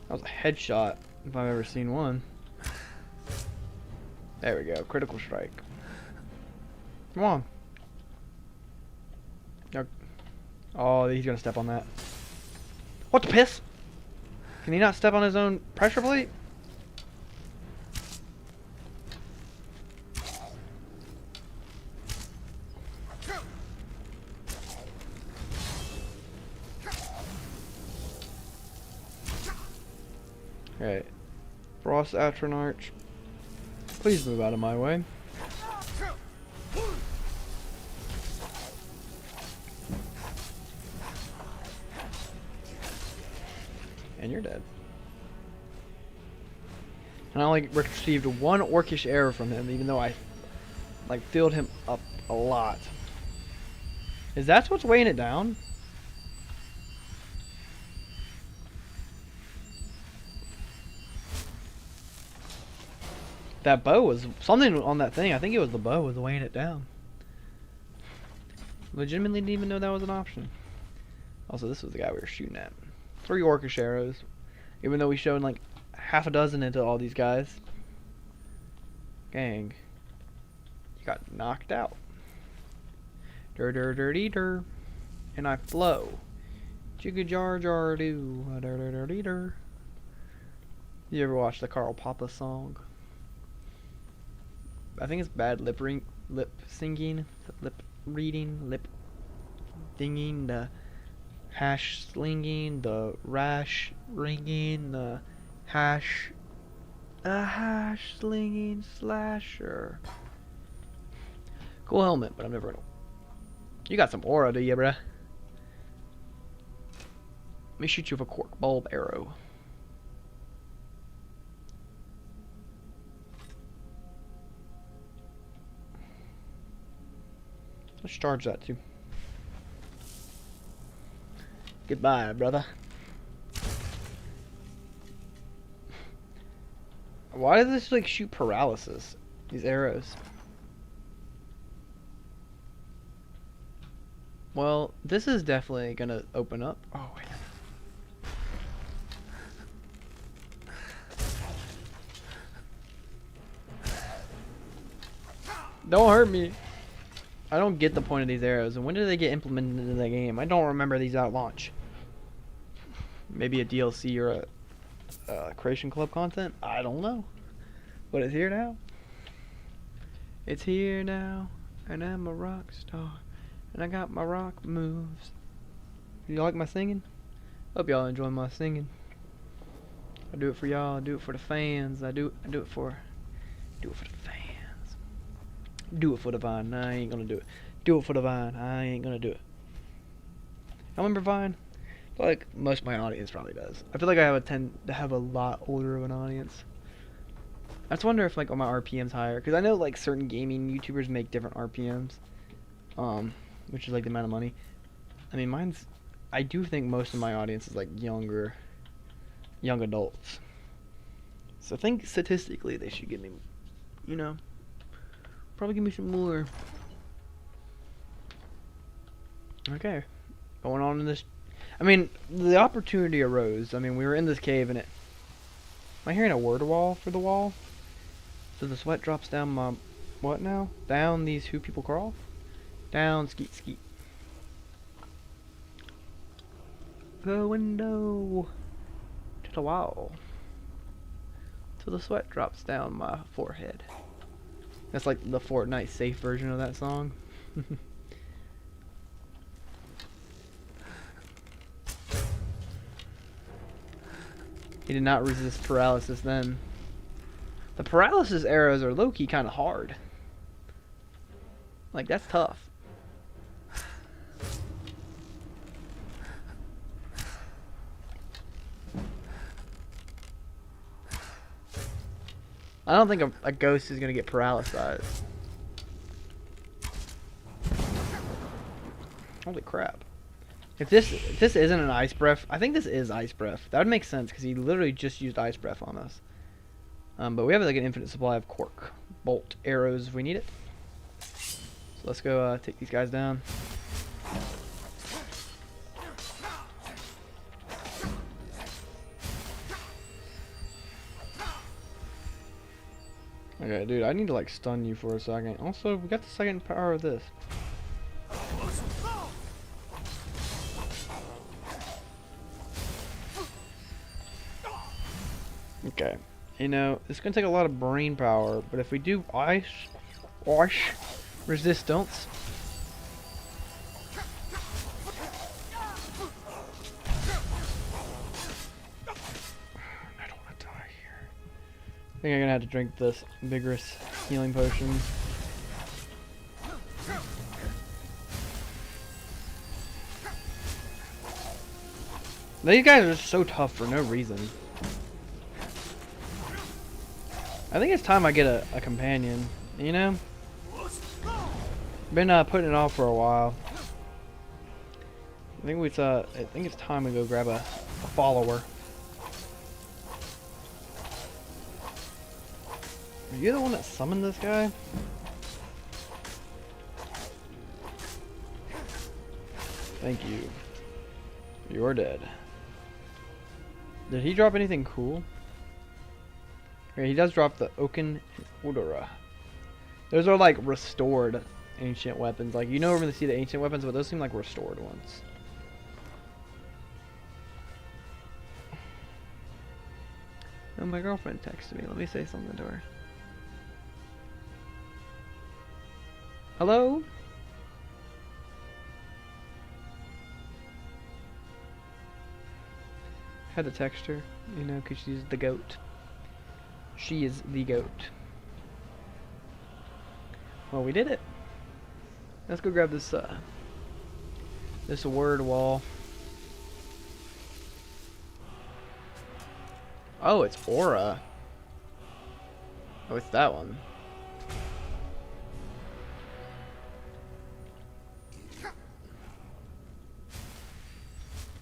S1: That was a headshot, if I've ever seen one. There we go, critical strike. Come on. Oh, he's gonna step on that. What the piss? Can he not step on his own pressure plate? Okay. Frost Atronarch. Please move out of my way. And you're dead. And I only received one orcish arrow from him, even though I like filled him up a lot. Is that what's weighing it down? That bow was something on that thing. I think it was the bow was weighing it down. Legitimately didn't even know that was an option. Also, this was the guy we were shooting at. 3 orcish arrows. Even though we showed like half a dozen into all these guys. Gang. You got knocked out. Dur dur dirty dur. And I flow. Jigga jar jar doo. Dur dur dirty dur. You ever watch the Carl Papa song? I think it's bad lip singing, lip reading, lip dinging, the hash slinging, the rash ringing, the hash slinging slasher. Cool helmet, but I'm never gonna. You got some aura, do you, bruh? Let me shoot you with a cork bulb arrow. Let's charge that too. Goodbye, brother. Why does this like shoot paralysis? These arrows. Well, this is definitely gonna open up. Oh wait. Don't hurt me. I don't get the point of these arrows. And when did they get implemented into the game? I don't remember these at launch. Maybe a DLC or a Creation Club content? I don't know. But it's here now. It's here now. And I'm a rock star. And I got my rock moves. You like my singing? Hope y'all enjoy my singing. I do it for y'all. I do it for the fans. I do it for the fans. Do it for the Vine. I ain't gonna do it. Do it for the Vine. I ain't gonna do it. I remember Vine. But like most of my audience probably does. I feel like I tend to have a lot older of an audience. I just wonder if like my RPM's higher, because I know like certain gaming YouTubers make different RPMs, which is like the amount of money. I mean, I do think most of my audience is like young adults. So I think statistically they should give me, probably give me some more. Okay. Going on in this. I mean, the opportunity arose. I mean, we were in this cave and it. Am I hearing a word wall for the wall? So the sweat drops down my. What now? Down these who people crawl? Down, skeet, skeet. The window. To the wall. Till the sweat drops down my forehead. That's like the Fortnite safe version of that song. He did not resist paralysis then. The paralysis arrows are low-key kind of hard. Like, that's tough. I don't think a ghost is gonna get paralyzed. Holy crap. If this isn't an ice breath, I think this is ice breath. That would make sense because he literally just used ice breath on us. But we have like an infinite supply of cork bolt arrows if we need it. So let's go take these guys down. Okay, dude, I need to like stun you for a second. Also, we got the second power of this. Okay. You know, it's gonna take a lot of brain power, but if we do ice resistance. I don't want to die here. I think I'm gonna have to drink this vigorous healing potion. These guys are just so tough for no reason. I think it's time I get a companion, you know? Been putting it off for a while. I think it's time to go grab a follower. Are you the one that summoned this guy? Thank you. You're dead. Did he drop anything cool? Okay, he does drop the Oaken and Odora. Those are like restored ancient weapons. Like, you know, we're going to see the ancient weapons, but those seem like restored ones. Oh, my girlfriend texted me. Let me say something to her. Hello? Had to text her, you know, because she's the goat. She is the goat. Well, we did it. Let's go grab this this word wall. Oh, it's Aura. Oh, it's that one.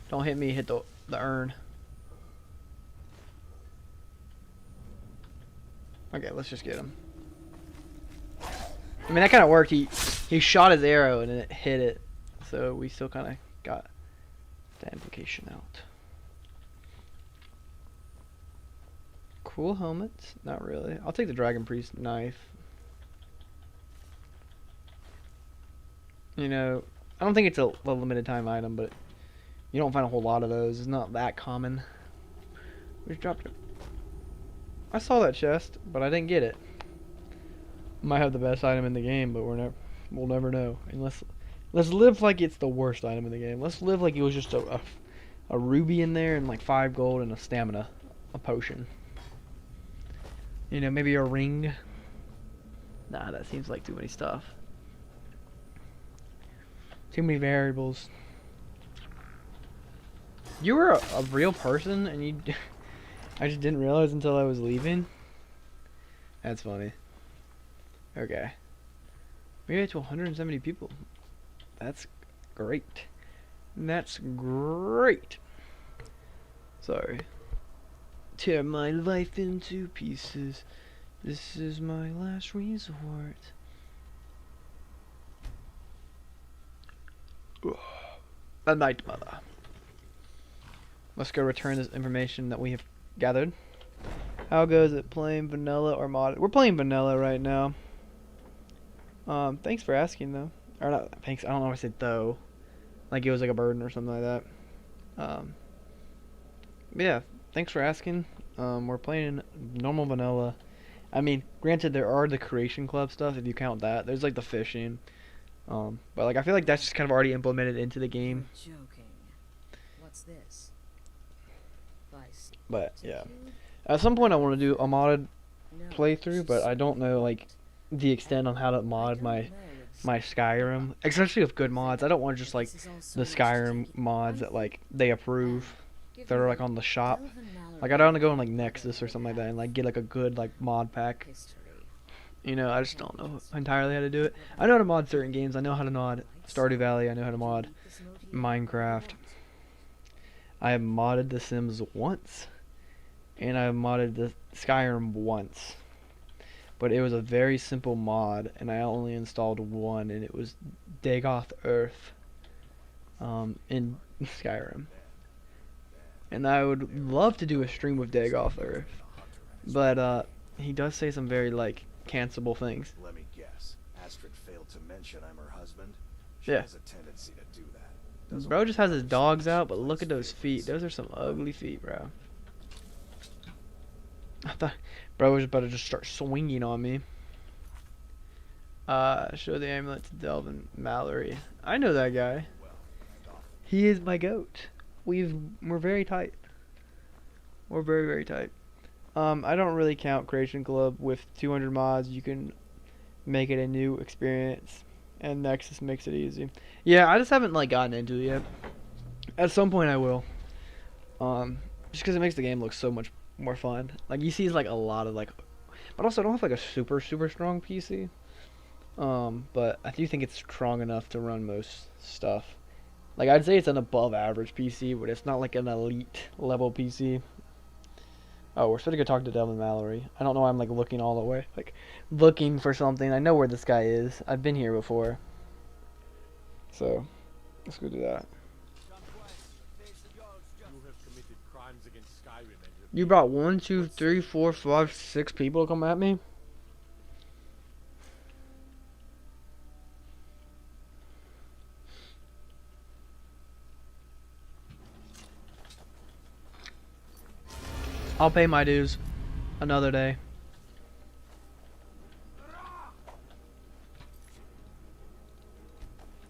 S1: Don't hit me, hit the urn. Okay, let's just get him. I mean, that kind of worked. He shot his arrow and it hit it. So we still kind of got the implication out. Cool helmets? Not really. I'll take the Dragon Priest knife. You know, I don't think it's a limited time item, but you don't find a whole lot of those. It's not that common. We just dropped it. I saw that chest, but I didn't get it. Might have the best item in the game, but we'll never know. And let's live like it's the worst item in the game. Let's live like it was just a ruby in there and like 5 gold and a stamina, a potion. You know, maybe a ring. Nah, that seems like too many stuff. Too many variables. You were a real person, and you. I just didn't realize until I was leaving. That's funny. Okay. We made it to 170 people. That's great. That's great. Sorry. Tear my life into pieces. This is my last resort. The Night Mother. Let's go return this information that we have gathered. How goes it, playing vanilla or modded? We're playing vanilla right now. Thanks for asking though. Or not thanks, I don't know if I said though. Like it was like a burden or something like that. Yeah, thanks for asking. We're playing normal vanilla. I mean, granted there are the creation club stuff if you count that. There's like the fishing. But like I feel like that's just kind of already implemented into the game.
S6: You're joking. What's this? Vice.
S1: But yeah. At some point I want to do a modded playthrough, but I don't know like the extent on how to mod my Skyrim, especially with good mods. I don't want just like the Skyrim mods that like they approve that are like on the shop. Like I don't want to go on like Nexus or something like that and like get like a good like mod pack. You know, I just don't know entirely how to do it. I know how to mod certain games. I know how to mod Stardew Valley. I know how to mod Minecraft. I have modded The Sims once, and I've modded the Skyrim once. But it was a very simple mod, and I only installed one, and it was Dagoth Earth in Skyrim. And I would love to do a stream with Dagoth Earth, but he does say some very like cancelable things.
S2: Let me guess. Astrid failed to mention I'm her husband. She
S1: Yeah.
S2: has a tendency to do that.
S1: Bro just has his dogs out, but look at those feet. Those are some ugly feet, bro. I thought bro was about to just start swinging on me. Show the amulet to Delvin Mallory. I know that guy. He is my goat. We're very tight. We're very, very tight. I don't really count Creation Club. With 200 mods, you can make it a new experience, and Nexus makes it easy. Yeah, I just haven't like gotten into it yet. At some point, I will. Just because it makes the game look so much more fun. Like you see, like a lot of like, but also I don't have like a super strong PC. But I do think it's strong enough to run most stuff. Like I'd say it's an above average PC, but it's not like an elite level PC. Oh, we're supposed to go talk to Devin Mallory. I don't know why I'm like looking all the way. Like looking for something. I know where this guy is. I've been here before. So let's go do that. You brought 1, 2, 3, 4, 5, 6 people to come at me? I'll pay my dues another day.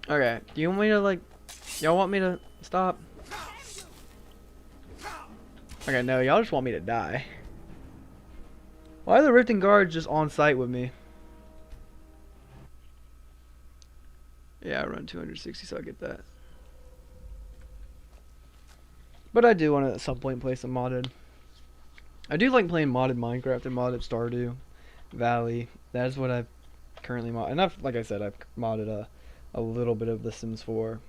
S1: Okay, do you want me to like, y'all want me to stop? Okay, no, y'all just want me to die. Why are the Rifting Guards just on site with me? Yeah, I run 260, so I get that. But I do want to at some point play some modded. I do like playing modded Minecraft and modded Stardew Valley. That is what I've currently modded. And I've, like I said, I've modded a little bit of The Sims 4.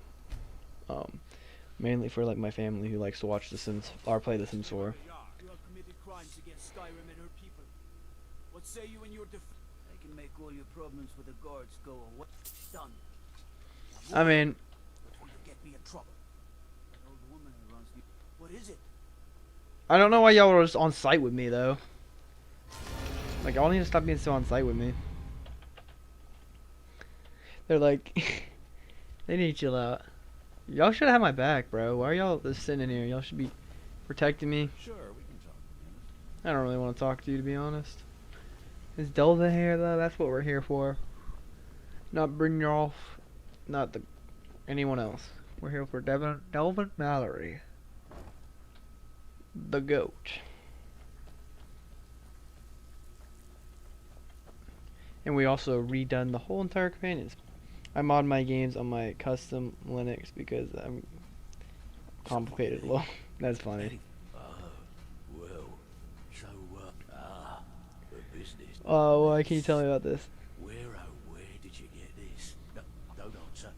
S1: Mainly for like my family who likes to watch The Sims or play The Sims 4.
S11: You have committed crimes against Skyrim and her people. What say you in your I can make all your problems with the guards go away. Done.
S1: I mean,
S11: before you get me in trouble. That old woman who runs the... What is it?
S1: I don't know why y'all were just on site with me though. Like y'all need to stop being so on site with me. They're like, they need to chill out. Y'all should have my back, bro. Why are y'all just sitting in here? Y'all should be protecting me.
S3: Sure, we can talk.
S1: I don't really want to talk to you, to be honest. Is Delvin here, though? That's what we're here for. Not Brynjolf. Not anyone else. We're here for Delvin Mallory. The GOAT. And we also redone the whole entire companions. I mod my games on my custom Linux because I'm complicated. Well, that's funny.
S3: Well, so the business.
S1: Oh, why can you tell me about this?
S3: Where did you get this? No, don't answer.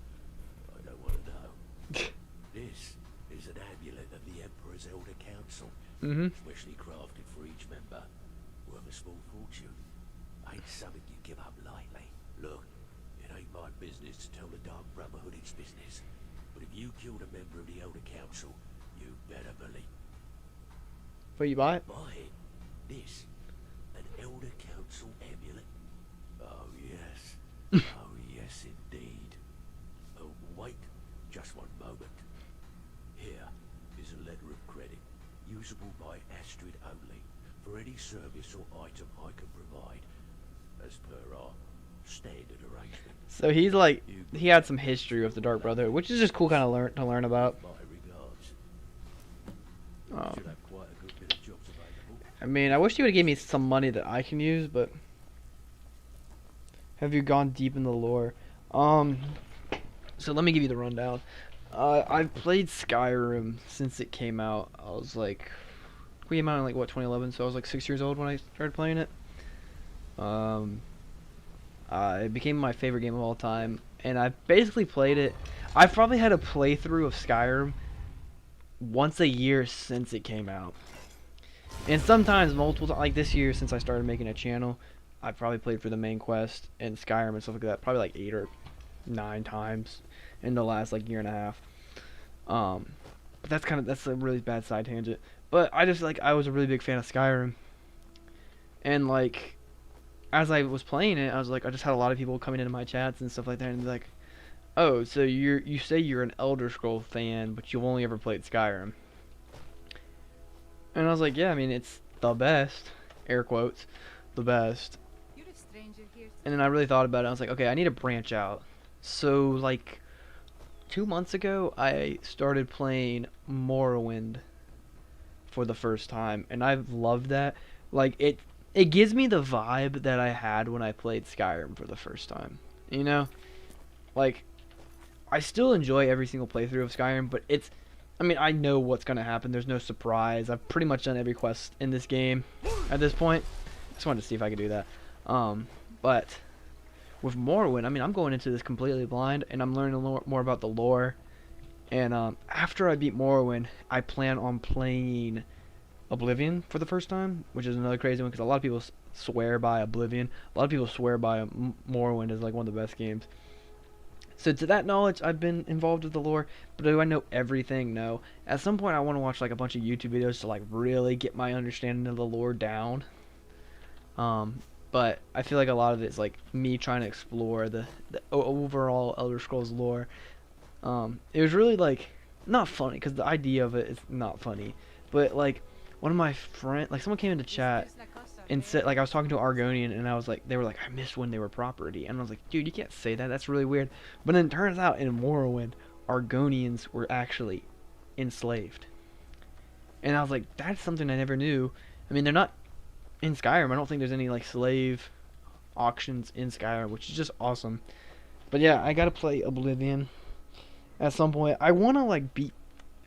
S3: I don't want to know. This is an amulet of the Emperor's Elder Council, specially crafted for each member, worth a small fortune. Ain't something you give up lightly. Look. It ain't my business to tell the Dark Brotherhood its business, but if you killed a member of the Elder Council, you better believe.
S1: But you buy it?
S3: Buy it? This? An Elder Council amulet? Oh yes. Oh yes indeed. Oh wait, just one moment. Here is a letter of credit, usable by Astrid only, for any service or item I can provide, as per our standard arrangement.
S1: So he's like, he had some history with the Dark Brotherhood, which is just cool kind of to learn about.
S3: My regards. Should have quite a good bit of jobs available.
S1: I mean, I wish you would give me some money that I can use, but have you gone deep in the lore? So let me give you the rundown. I've played Skyrim since it came out. I was like, we came out in like what 2011, so I was like 6 years old when I started playing it. It became my favorite game of all time, and I basically played it. I've probably had a playthrough of Skyrim once a year since it came out, and sometimes multiple times. Like this year, since I started making a channel, I probably played for the main quest and Skyrim and stuff like that. Probably like 8 or 9 times in the last like year and a half. But that's a really bad side tangent. But I was a really big fan of Skyrim, and like, as I was playing it, I was like, I just had a lot of people coming into my chats and stuff like that, and like, oh, so you say you're an Elder Scrolls fan, but you've only ever played Skyrim. And I was like, yeah, I mean, it's the best. air quotes, the best.
S7: You're a stranger here.
S1: And then I really thought about it. I was like, okay, I need to branch out. So like 2 months ago, I started playing Morrowind for the first time, and I've loved that. Like it gives me the vibe that I had when I played Skyrim for the first time. You know, like I still enjoy every single playthrough of Skyrim, but it's, I mean, I know what's gonna happen. There's no surprise. I've pretty much done every quest in this game at this point. Just wanted to see if I could do that. But with Morrowind, I mean, I'm going into this completely blind, and I'm learning more about the lore. And after I beat Morrowind, I plan on playing Oblivion for the first time, which is another crazy one because a lot of people swear by Oblivion. A lot of people swear by Morrowind as like one of the best games. So to that knowledge, I've been involved with the lore, but do I know everything? No. At some point, I want to watch like a bunch of YouTube videos to like really get my understanding of the lore down. But I feel like a lot of it's like me trying to explore the overall Elder Scrolls lore. It was really like not funny because the idea of it is not funny, but like one of my friends, like someone came into chat and said, like I was talking to an Argonian, and I was like, they were like, I missed when they were property, and I was like, dude, you can't say that, that's really weird. But then it turns out in Morrowind, Argonians were actually enslaved, and I was like, that's something I never knew. I mean, they're not in Skyrim. I don't think there's any like slave auctions in Skyrim, which is just awesome. But yeah, I gotta play Oblivion at some point. I wanna like beat,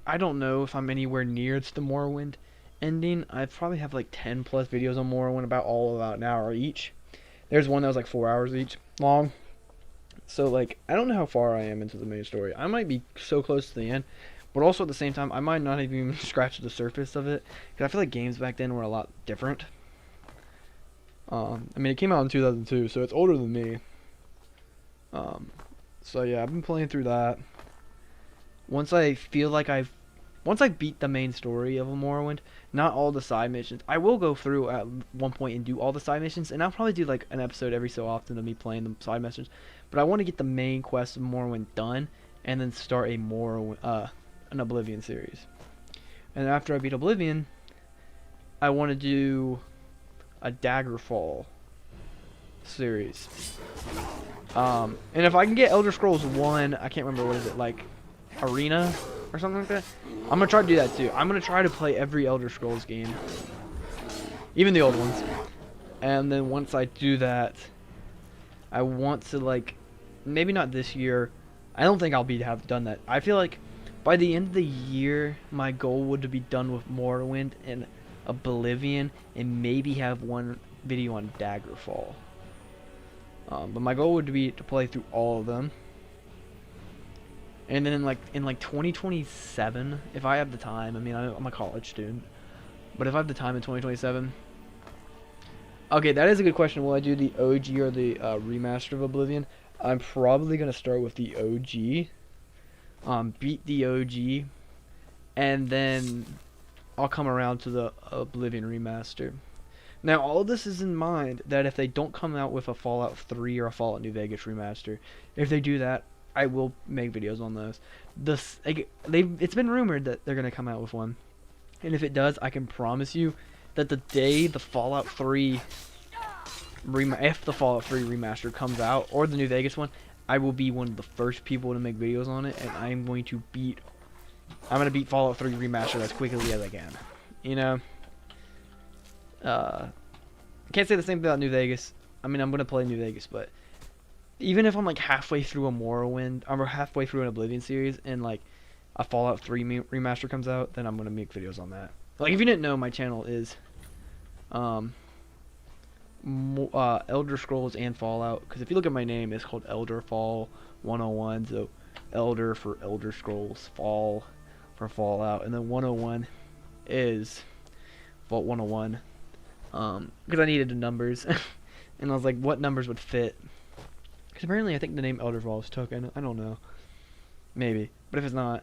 S1: I don't know if I'm anywhere near to the Morrowind ending. I probably have like 10 plus videos on Morrowind, about an hour each. There's one that was like 4 hours each long. So like I don't know how far I am into the main story. I might be so close to the end, but also at the same time I might not have even scratched the surface of it, because I feel like games back then were a lot different. I mean, it came out in 2002, so it's older than me. So yeah, I've been playing through that. Once I beat the main story of Morrowind, not all the side missions, I will go through at one point and do all the side missions, and I'll probably do like an episode every so often of me playing the side missions. But I want to get the main quest of Morrowind done, and then start an Oblivion series. And after I beat Oblivion, I want to do a Daggerfall series. And if I can get Elder Scrolls 1, I can't remember, what is it, like Arena or something like that, I'm gonna try to do that too. I'm gonna try to play every Elder Scrolls game, even the old ones. And then once I do that, I want to, like, maybe not this year, I don't think I'll have done that. I feel like by the end of the year, my goal would be done with Morrowind and Oblivion, and maybe have one video on Daggerfall. But my goal would be to play through all of them, and then in 2027, if I have the time. I mean, I'm a college student, but if I have the time in 2027, okay, that is a good question. Will I do the OG or the remaster of Oblivion? I'm probably gonna start with the OG, beat the OG, and then I'll come around to the Oblivion remaster. Now, all this is in mind that if they don't come out with a Fallout 3 or a Fallout New Vegas remaster, if they do that, I will make videos on those. It's been rumored that they're going to come out with one. And if it does, I can promise you that the day the Fallout 3 if the Fallout 3 remaster comes out, or the New Vegas one, I will be one of the first people to make videos on it, and I'm going to beat Fallout 3 remastered as quickly as I can. You know? Can't say the same thing about New Vegas. I mean, I'm going to play New Vegas, but even if I'm like halfway through a Morrowind, or halfway through an Oblivion series, and like a Fallout 3 remaster comes out, then I'm going to make videos on that. Like, if you didn't know, my channel is Elder Scrolls and Fallout, because if you look at my name, it's called Elderfall 101, so Elder for Elder Scrolls, Fall for Fallout, and then 101 is Vault 101, because I needed the numbers, and I was like, what numbers would fit? Because apparently I think the name Elderfall is taken. I don't know, maybe, but if it's not,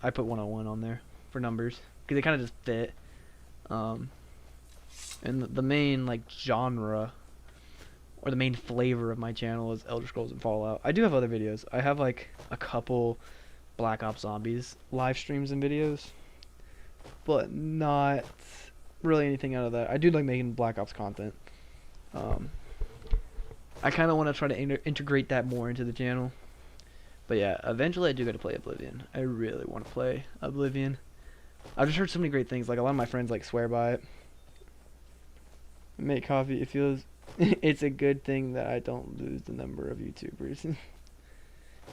S1: I put 101 on there for numbers, because they kind of just fit. And the main like genre, or the main flavor of my channel, is Elder Scrolls and Fallout. I do have other videos. I have like a couple Black Ops Zombies live streams and videos, but not really anything out of that. I do like making Black Ops content. I kind of want to try to integrate that more into the channel. But yeah, eventually I do got to play Oblivion. I really want to play Oblivion. I've just heard so many great things. Like, a lot of my friends like swear by it. Make coffee. It feels it's a good thing that I don't lose the number of YouTubers.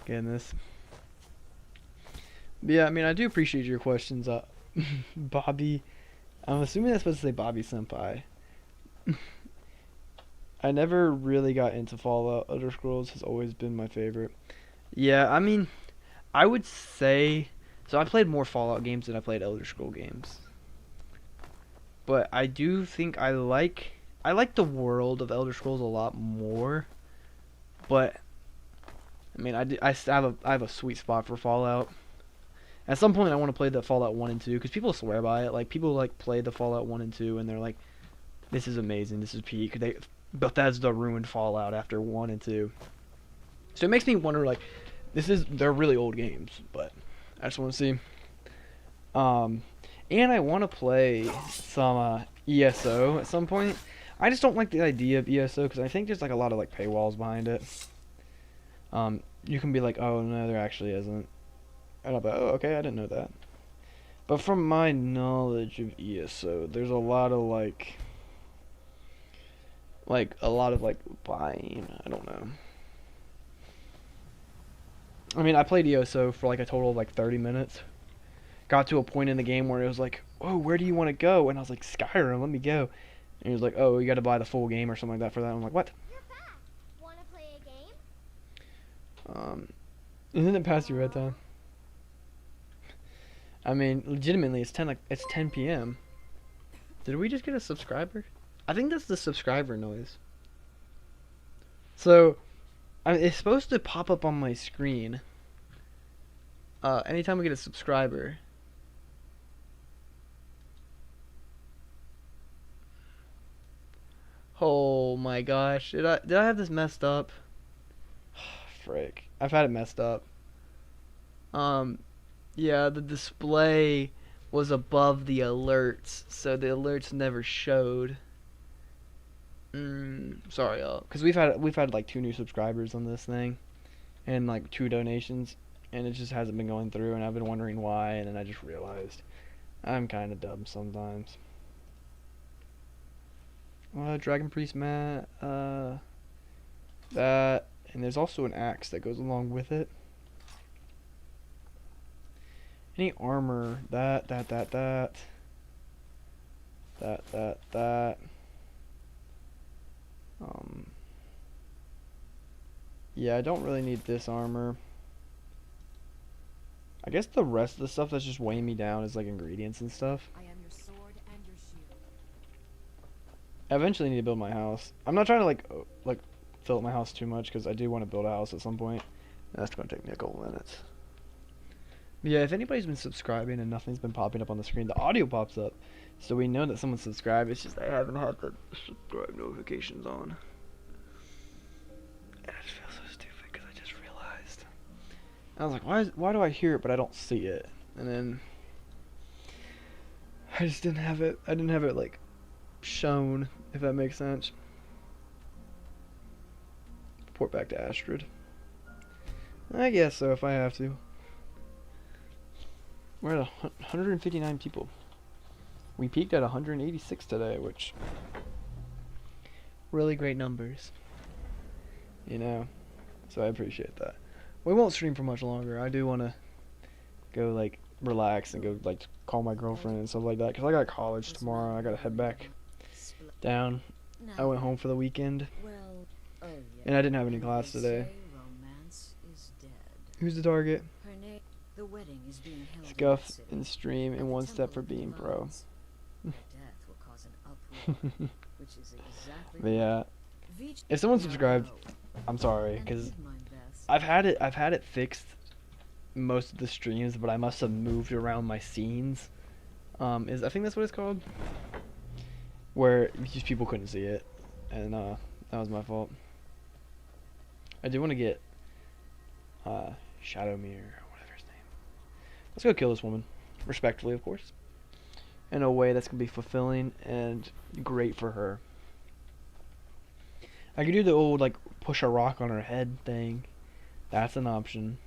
S1: Goodness. But yeah, I mean, I do appreciate your questions, Bobby. I'm assuming that's supposed to say Bobby Senpai. I never really got into Fallout. Elder Scrolls has always been my favorite. Yeah, I mean, I would say... So I played more Fallout games than I played Elder Scroll games. But I do think I like the world of Elder Scrolls a lot more. But, I mean, I have a sweet spot for Fallout. At some point I want to play the Fallout 1 and 2, because people swear by it. Like, people like play the Fallout 1 and 2 and they're like, this is amazing, this is peak. Bethesda ruined Fallout after 1 and 2. So it makes me wonder, like, they're really old games, but I just want to see. And I want to play some ESO at some point. I just don't like the idea of ESO because I think there's like a lot of like paywalls behind it. You can be like, oh no, there actually isn't. And I'll be, oh okay, I didn't know that. But from my knowledge of ESO, there's a lot of like buying. I don't know. I mean, I played ESO for like a total of like 30 minutes. Got to a point in the game where it was like, oh, where do you want to go? And I was like, Skyrim, let me go. And he was like, oh, you got to buy the full game or something like that for that. I'm like, what?
S4: You're back. Wanna play a game?
S1: Isn't it past your bedtime? I mean, legitimately, it's 10 p.m. Did we just get a subscriber? I think that's the subscriber noise. So, it's supposed to pop up on my screen anytime we get a subscriber. Oh my gosh, did I have this messed up? Frick, I've had it messed up. Yeah, the display was above the alerts, so the alerts never showed. Sorry, y'all, because we've had like 2 new subscribers on this thing, and like 2 donations, and it just hasn't been going through, and I've been wondering why, and then I just realized I'm kind of dumb sometimes. Dragon Priest Matt, that, and there's also an axe that goes along with it. Any armor, that. Yeah, I don't really need this armor. I guess the rest of the stuff that's just weighing me down is like ingredients and stuff.
S4: I am your sword and your shield.
S1: I eventually need to build my house. I'm not trying to like fill up my house too much because I do want to build a house at some point. That's going to take me a couple minutes. But yeah, if anybody's been subscribing and nothing's been popping up on the screen, the audio pops up. So we know that someone subscribed. It's just I haven't had the subscribe notifications on. And I just feel so stupid because I just realized. I was like, why do I hear it but I don't see it? And then I just didn't have it. I didn't have it like shown, if that makes sense. Report back to Astrid. I guess so if I have to. We're at 159 people. We peaked at 186 today, which really great numbers. You know, so I appreciate that. We won't stream for much longer. I do want to go like relax and go like call my girlfriend and stuff like that because I got college tomorrow. I gotta head back down. I went home for the weekend, and I didn't have any class today. Who's the target?
S6: The wedding is being held
S1: Scuff and stream in one step for being pro. But yeah, if someone subscribed, I'm sorry because I've had it fixed most of the streams, but I must have moved around my scenes. I think that's what it's called, where just people couldn't see it, and that was my fault. I do want to get Shadowmere. Let's go kill this woman. Respectfully, of course. in a way that's gonna be fulfilling and great for her. I could do the old like push a rock on her head thing. That's an option.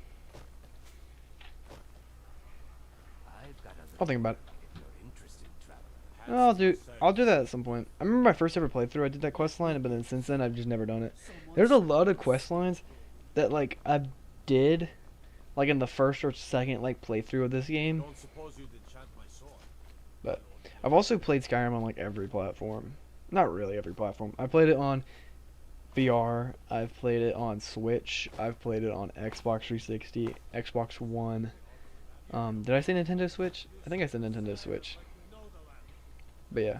S1: I'll think about it. I'll do that at some point. I remember my first ever playthrough. I did that quest line, but then since then I've just never done it. There's a lot of quest lines that like I did, like in the first or second like playthrough of this game. But I've also played Skyrim on like every platform. Not really every platform. I played it on VR. I've played it on Switch. I've played it on Xbox 360, Xbox One. Did I say Nintendo Switch? I think I said Nintendo Switch. But yeah.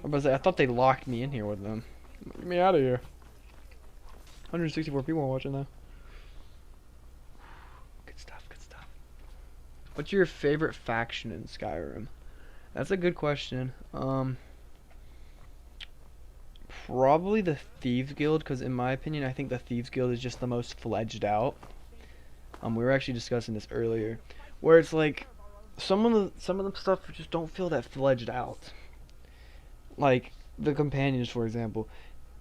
S1: I was about to say, I thought they locked me in here with them. Get me out of here. 164 people are watching now. Good stuff, good stuff. What's your favorite faction in Skyrim? That's a good question. Probably the Thieves Guild, because in my opinion, I think the Thieves Guild is just the most fledged out. We were actually discussing this earlier, where it's like some of the stuff just don't feel that fledged out. Like the companions, for example.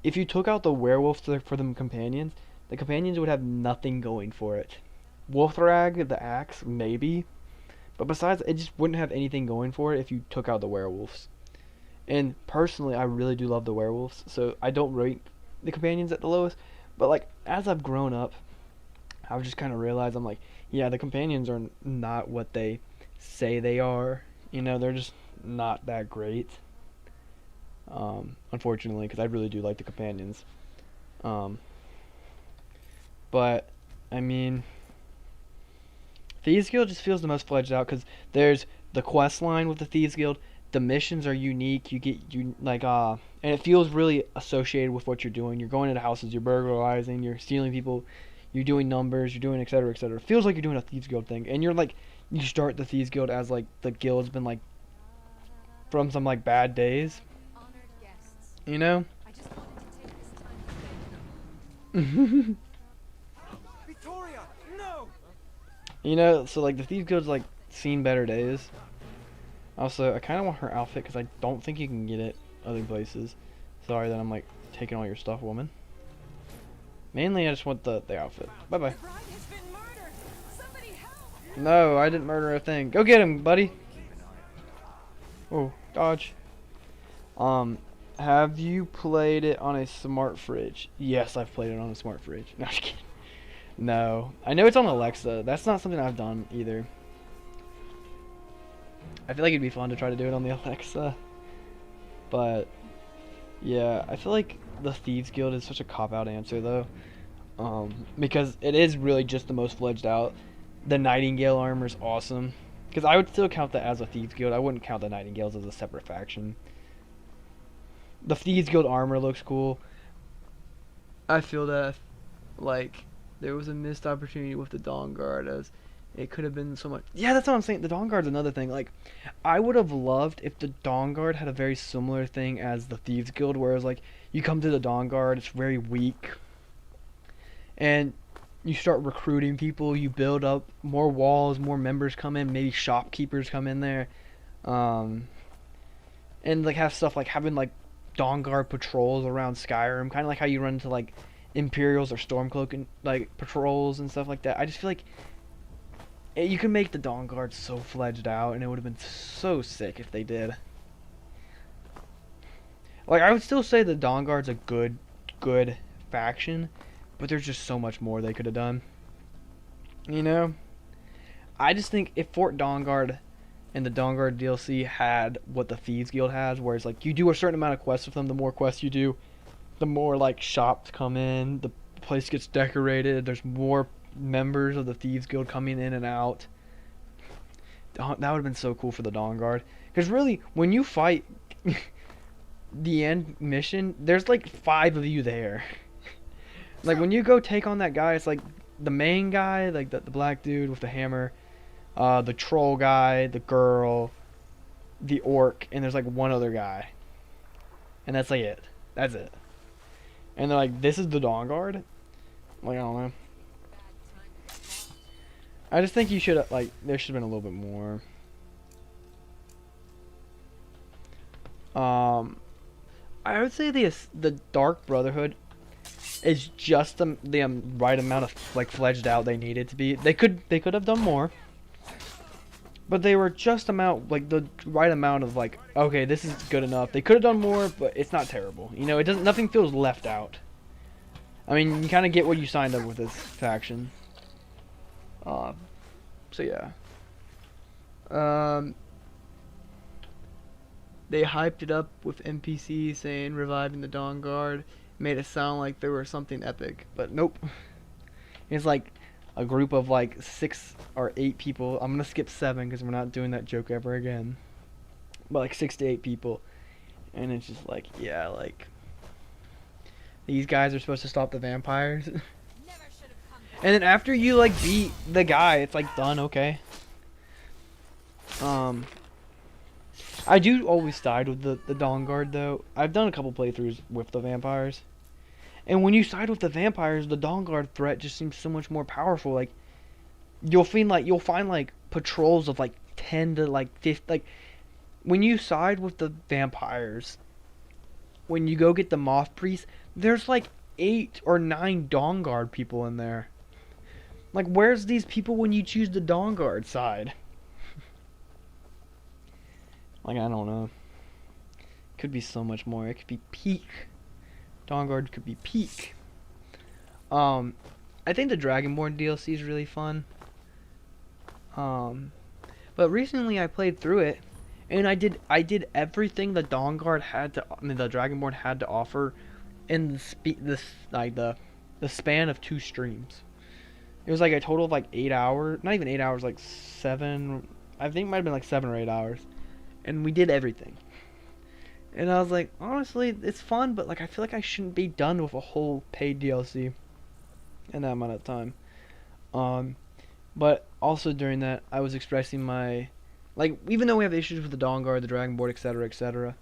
S1: If you took out the werewolves for them companions, the companions would have nothing going for it. Wolfrag, the axe, maybe, but besides, it just wouldn't have anything going for it if you took out the werewolves. And personally, I really do love the werewolves, so I don't rate the companions at the lowest. But like, as I've grown up, I've just kind of realized, I'm like, yeah, the companions are not what they say they are. You know, they're just not that great. Unfortunately, because I really do like the companions. But, I mean, Thieves Guild just feels the most fledged out, because there's the quest line with the Thieves Guild. The missions are unique. And it feels really associated with what you're doing. You're going into houses, you're burglarizing, you're stealing people, you're doing numbers, you're doing etc. etc. It feels like you're doing a Thieves Guild thing, and you're like, you start the Thieves Guild as like the guild's been like from some like bad days, you know.
S11: Victoria, no!
S1: You know, so like the Thieves Guild's like seen better days. Also, I kind of want her outfit because I don't think you can get it other places. Sorry that I'm like taking all your stuff, woman. Mainly, I just want the outfit. Bye bye. No, I didn't murder a thing. Go get him, buddy. Oh, dodge. Have you played it on a smart fridge? Yes, I've played it on a smart fridge. No, I'm just kidding. No, I know it's on Alexa. That's not something I've done either. I feel like it'd be fun to try to do it on the Alexa. But, yeah, I feel like the Thieves Guild is such a cop-out answer, though. Because it is really just the most fledged out. The Nightingale armor is awesome. Because I would still count that as a Thieves Guild. I wouldn't count the Nightingales as a separate faction. The Thieves Guild armor looks cool. I feel that, like, there was a missed opportunity with the Dawn Guard, as it could have been so much. Yeah, that's what I'm saying. The Dawn Guard's another thing. Like, I would have loved if the Dawn Guard had a very similar thing as the Thieves Guild, whereas, like, you come to the Dawn Guard, it's very weak. And you start recruiting people, you build up more walls, more members come in, maybe shopkeepers come in there. And, like, have stuff like having, like, Dawn Guard patrols around Skyrim, kind of like how you run into, like, Imperials or Stormcloak and, like, patrols and stuff like that. I just feel like you can make the Dawn Guard so fledged out, and it would have been so sick if they did. Like, I would still say the Dawn Guard's a good faction, but there's just so much more they could have done. You know? I just think if Fort Dawn Guard and the Dawn Guard DLC had what the Thieves Guild has, where it's like you do a certain amount of quests with them, the more quests you do, the more like shops come in, the place gets decorated, there's more members of the Thieves Guild coming in and out. That would have been so cool for the Dawn Guard. Because really, when you fight the end mission, there's like 5 of you there. Like when you go take on that guy, it's like the main guy, like the black dude with the hammer, the troll guy, the girl, the orc, and there's like one other guy. And that's like it. That's it. and they're like, "This is the Dawn Guard." Like, I don't know. I just think you should like there should have been a little bit more. I would say the Dark Brotherhood is just the right amount of like fledged out they needed to be. They could have done more, but they were just the right amount of like, okay, this is good enough. They could have done more, but it's not terrible. You know, it doesn't. Nothing feels left out. I mean, you kind of get what you signed up with this faction. So yeah. They hyped it up with NPCs saying reviving the Dawn Guard, made it sound like there was something epic, but nope. It's like a group of like 6 or 8 people. I'm gonna skip 7 because we're not doing that joke ever again. But like 6 to 8 people, and it's just like, yeah, like these guys are supposed to stop the vampires. And then after you like beat the guy, it's like done, okay. I do always side with the Dawn Guard though. I've done a couple playthroughs with the vampires. And when you side with the vampires, the Dawn Guard threat just seems so much more powerful. Like you'll find like patrols of like 10 to like 50, like when you side with the vampires, when you go get the Moth Priest, there's like 8 or 9 Dawn Guard people in there. Like, where's these people when you choose the Dawn Guard side? Like, I don't know. Could be so much more. It could be peak. Dawn Guard could be peak. I think the Dragonborn DLC is really fun. But recently I played through it, and I did everything the Dawn Guard had to, the Dragonborn had to offer, in the span of 2 streams. It was like a total of like 8 hours, not even 8 hours, like 7. I think it might have been like 7 or 8 hours, and we did everything. And I was like, honestly, it's fun, but like I feel like I shouldn't be done with a whole paid DLC in that amount of time. But also during that, I was expressing my, like, even though we have issues with the Dawn Guard, the Dragonborn, etc., etc.,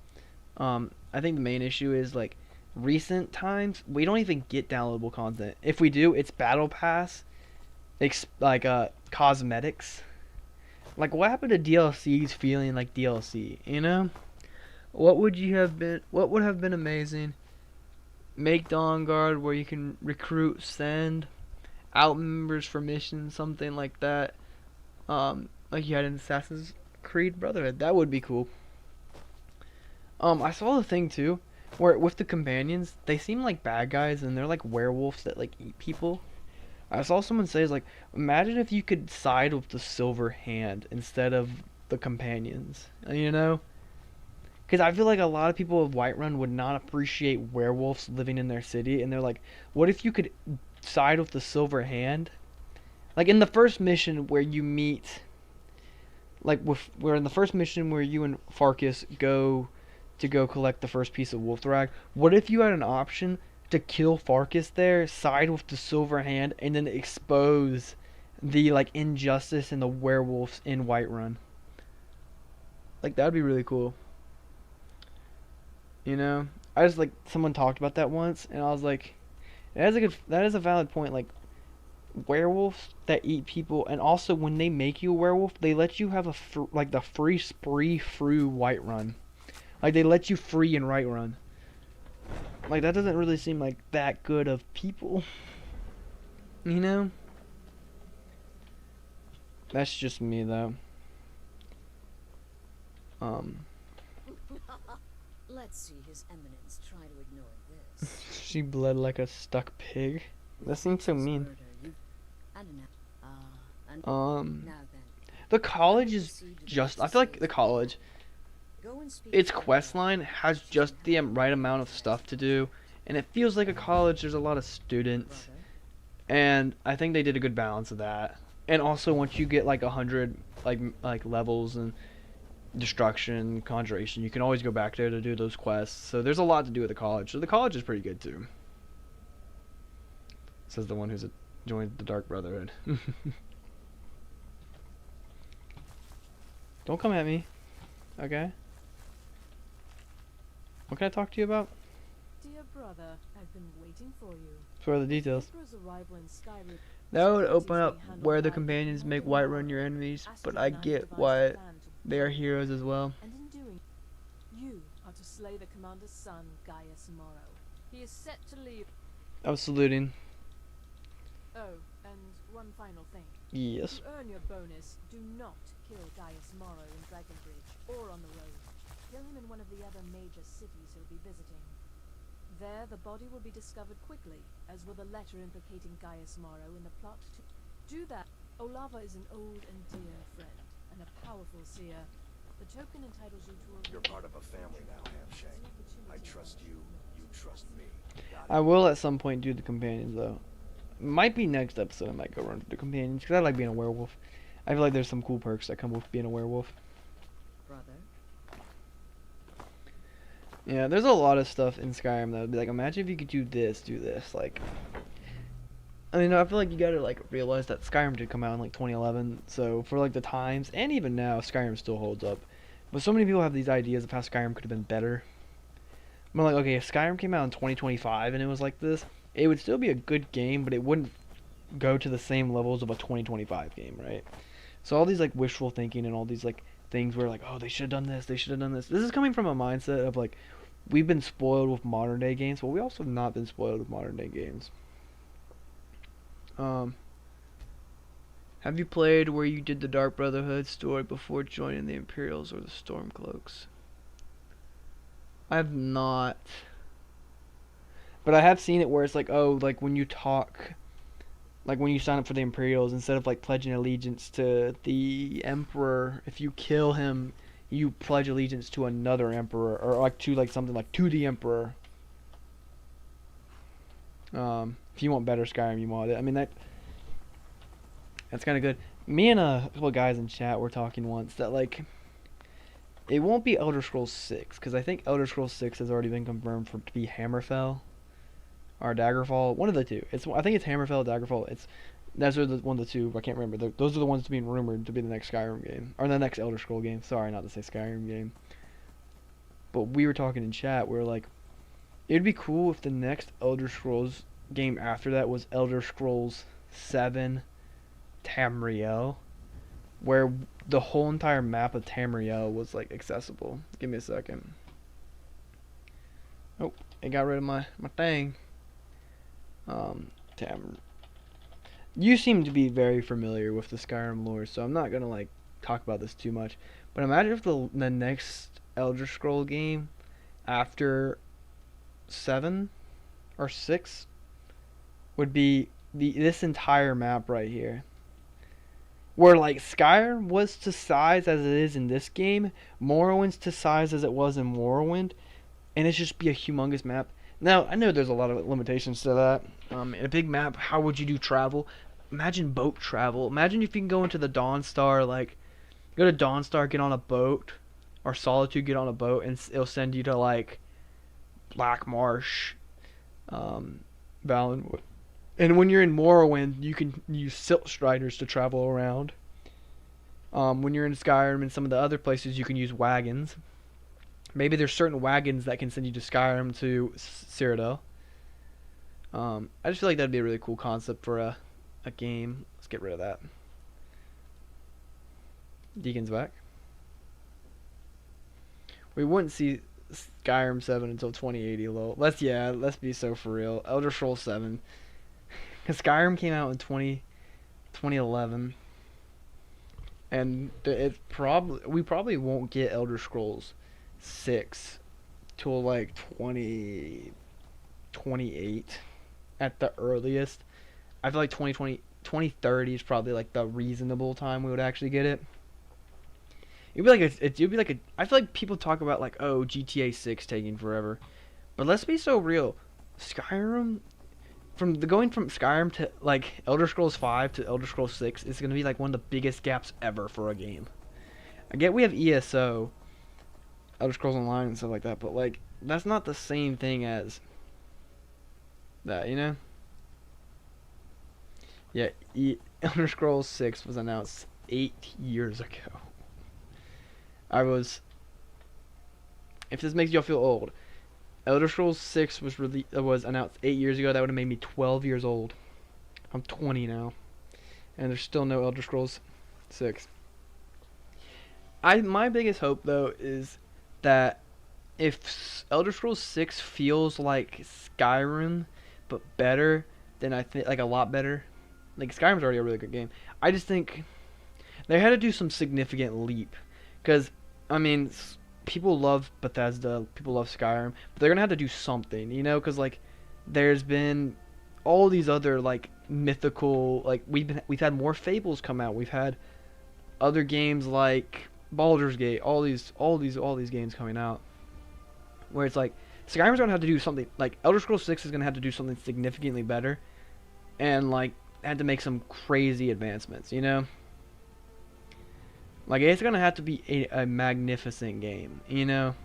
S1: I think the main issue is like recent times we don't even get downloadable content. If we do, it's Battle Pass, cosmetics. Like, what happened to DLCs feeling like DLC? You know, what would have been amazing? Make Dawn Guard where you can recruit, send out members for missions, something like that. Like you had in Assassin's Creed Brotherhood. That would be cool. I saw the thing too, where with the companions, they seem like bad guys and they're like werewolves that like eat people. I saw someone say, like, imagine if you could side with the Silver Hand instead of the companions, you know? Because I feel like a lot of people of Whiterun would not appreciate werewolves living in their city, and they're like, what if you could side with the Silver Hand? Like in the first mission where you meet, where in the first mission where you and Farkas go collect the first piece of Wolfrag, what if you had an option to kill Farkas there, side with the Silver Hand, and then expose the like injustice and the werewolves in Whiterun? Like, that'd be really cool. You know, I just like someone talked about that once, and I was like, that is a valid point. Like, werewolves that eat people, and also when they make you a werewolf, they let you have the free spree through Whiterun. Like, they let you free in Whiterun. Like, that doesn't really seem like that good of people. You know? That's just me, though.
S6: Let's see His Eminence try to ignore this.
S1: She bled like a stuck pig. That seems so mean. The college is just, I feel like the college, its quest line has just the right amount of stuff to do, and it feels like a college. There's a lot of students, and I think they did a good balance of that. And also, once you get like 100 like levels and destruction, conjuration, you can always go back there to do those quests. So there's a lot to do at the college. So the college is pretty good too. Says the one who's joined the Dark Brotherhood. Don't come at me. Okay. What can I talk to you about?
S12: Dear brother, I've been waiting for you.
S1: For the details.
S12: Emperor's arrival in Skyrim.
S1: That would open up where the companions make Whiterun your enemies, but I get why they are heroes as well.
S12: And in doing, you are to slay the commander's son, Gaius Morrow. He is set to leave.
S1: I was saluting.
S12: Oh, and one final thing.
S1: Yes.
S12: To earn your bonus, do not kill Gaius Morrow in Dragonbridge or on the road. Kill him in one of the other major cities he'll be visiting. There, the body will be discovered quickly, as will the letter implicating Gaius Morrow in the plot to... Do that. Olava is an old and dear friend, and a powerful seer. The token entitles you to a...
S2: You're part of a family now, Hamshank. I trust you, you trust me.
S1: I will at some point do the companions, though. Might be next episode I might go run for the companions, because I like being a werewolf. I feel like there's some cool perks that come with being a werewolf.
S6: Brother.
S1: Yeah, there's a lot of stuff in Skyrim that would be like, imagine if you could do this, like... I mean, I feel like you gotta, like, realize that Skyrim did come out in, like, 2011, so for, like, the times, and even now, Skyrim still holds up. But so many people have these ideas of how Skyrim could have been better. I'm like, okay, if Skyrim came out in 2025 and it was like this, it would still be a good game, but it wouldn't go to the same levels of a 2025 game, right? So all these, like, wishful thinking and all these, like, things where, like, oh, they should have done this, they should have done this. This is coming from a mindset of, like, we've been spoiled with modern day games, but we also have not been spoiled with modern day games. Have you played where you did the Dark Brotherhood story before joining the Imperials or the Stormcloaks? I have not. But I have seen it where it's like, oh, like when you talk, like when you sign up for the Imperials, instead of like pledging allegiance to the Emperor, if you kill him, you pledge allegiance to another Emperor, or like to like something like to the Emperor. If you want better Skyrim, you mod it. I mean that's kind of good. Me and a couple of guys in chat were talking once that like it won't be Elder Scrolls 6 because I think Elder Scrolls 6 has already been confirmed to be Hammerfell or Daggerfall, one of the two. I think it's Hammerfell, Daggerfall. That's one of the two. I can't remember. Those are the ones being rumored to be the next Skyrim game or the next Elder Scroll game. Sorry, not to say Skyrim game. But we were talking in chat. We were like, it'd be cool if the next Elder Scrolls game after that was Elder Scrolls 7 Tamriel, where the whole entire map of Tamriel was like accessible. Give me a second. Oh, it got rid of my thing. You seem to be very familiar with the Skyrim lore, so I'm not gonna like talk about this too much. But imagine if the next Elder Scroll game after 7 or 6 would be this entire map right here. Where like Skyrim was to size as it is in this game, Morrowind's to size as it was in Morrowind, and it's just be a humongous map. Now I know there's a lot of limitations to that. In a big map, how would you do travel? Imagine boat travel. Imagine if you can go into the Dawnstar, like go to Dawnstar, get on a boat, or Solitude, get on a boat, and it'll send you to like Black Marsh, Valenwood. And when you're in Morrowind, you can use Silt Striders to travel around. When you're in Skyrim and some of the other places, you can use wagons. Maybe there's certain wagons that can send you to Skyrim to Cyrodiil. I just feel like that'd be a really cool concept for a game. Let's get rid of that. Deacon's back. We wouldn't see Skyrim 7 until 2080, lol. Let's be so for real. Elder Scrolls 7. Because Skyrim came out in 2011. And we probably won't get Elder Scrolls 6 till like 2028 at the earliest. I feel like 2030 is probably like the reasonable time we would actually get it. It'd be like a I feel like people talk about like, oh, GTA 6 taking forever. But let's be so real. Skyrim going from Skyrim to like Elder Scrolls 5 to Elder Scrolls 6 is going to be like one of the biggest gaps ever for a game. I get we have ESO, Elder Scrolls Online and stuff like that, but like that's not the same thing as that, you know? Yeah, Elder Scrolls 6 was announced 8 years ago. If this makes y'all feel old, Elder Scrolls 6 was announced 8 years ago. That would have made me 12 years old. I'm 20 now, and there's still no Elder Scrolls 6. My biggest hope though is that if Elder Scrolls 6 feels like Skyrim but better, then I think like a lot better. Like Skyrim's already a really good game. I just think they had to do some significant leap, because I mean people love Bethesda, people love Skyrim, but they're gonna have to do something, you know, because like there's been all these other like mythical, like we've had more Fables come out, we've had other games like Baldur's Gate, all these games coming out, where it's like Skyrim's gonna have to do something, like Elder Scrolls 6 is gonna have to do something significantly better, and like had to make some crazy advancements, you know. Like it's gonna have to be a magnificent game, you know.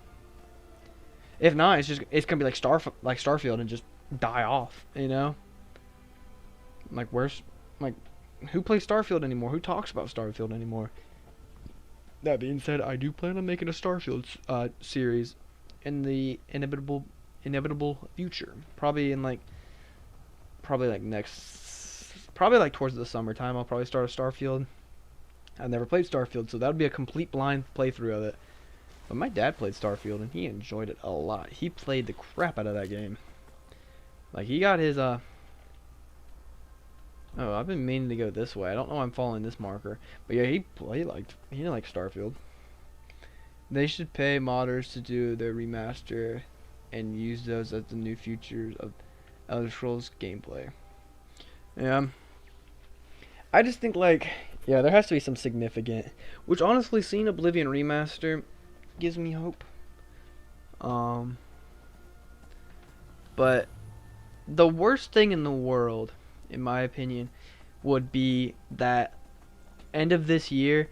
S1: If not, it's gonna be like Starfield and just die off, you know. Like who plays Starfield anymore? Who talks about Starfield anymore? That being said, I do plan on making a Starfield series in the inevitable future. Probably towards the summertime. I'll probably start a Starfield. I've never played Starfield, so that would be a complete blind playthrough of it. But my dad played Starfield, and he enjoyed it a lot. He played the crap out of that game. Like, he got his, Oh, I've been meaning to go this way. I don't know why I'm following this marker. But yeah, he liked Starfield. They should pay modders to do their remaster and use those as the new features of Elder Scrolls gameplay. Yeah. I just think, like, yeah, there has to be some significant, which honestly, seeing Oblivion remaster gives me hope. But the worst thing in the world, in my opinion, would be that end of this year,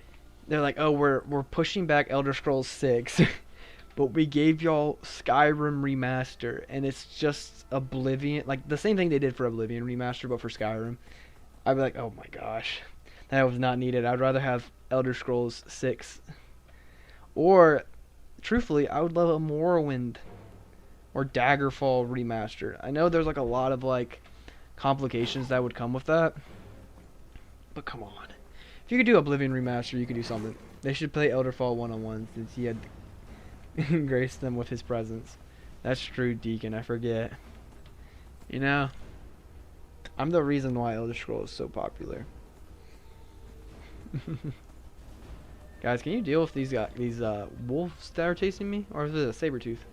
S1: they're like, oh, we're pushing back Elder Scrolls 6, but we gave y'all Skyrim remaster, and it's just Oblivion, like the same thing they did for Oblivion remaster, but for Skyrim. I'd be like, oh my gosh, that was not needed. I'd rather have Elder Scrolls 6. Or, truthfully, I would love a Morrowind or Daggerfall remaster. I know there's like a lot of like complications that would come with that, but come on. If you could do Oblivion remaster, you could do something. They should play Elderfall 101 since he had graced them with his presence. That's true, Deacon. I forget. You know, I'm the reason why Elder Scrolls is so popular. Guys, can you deal with these wolves that are chasing me? Or is it a saber-tooth?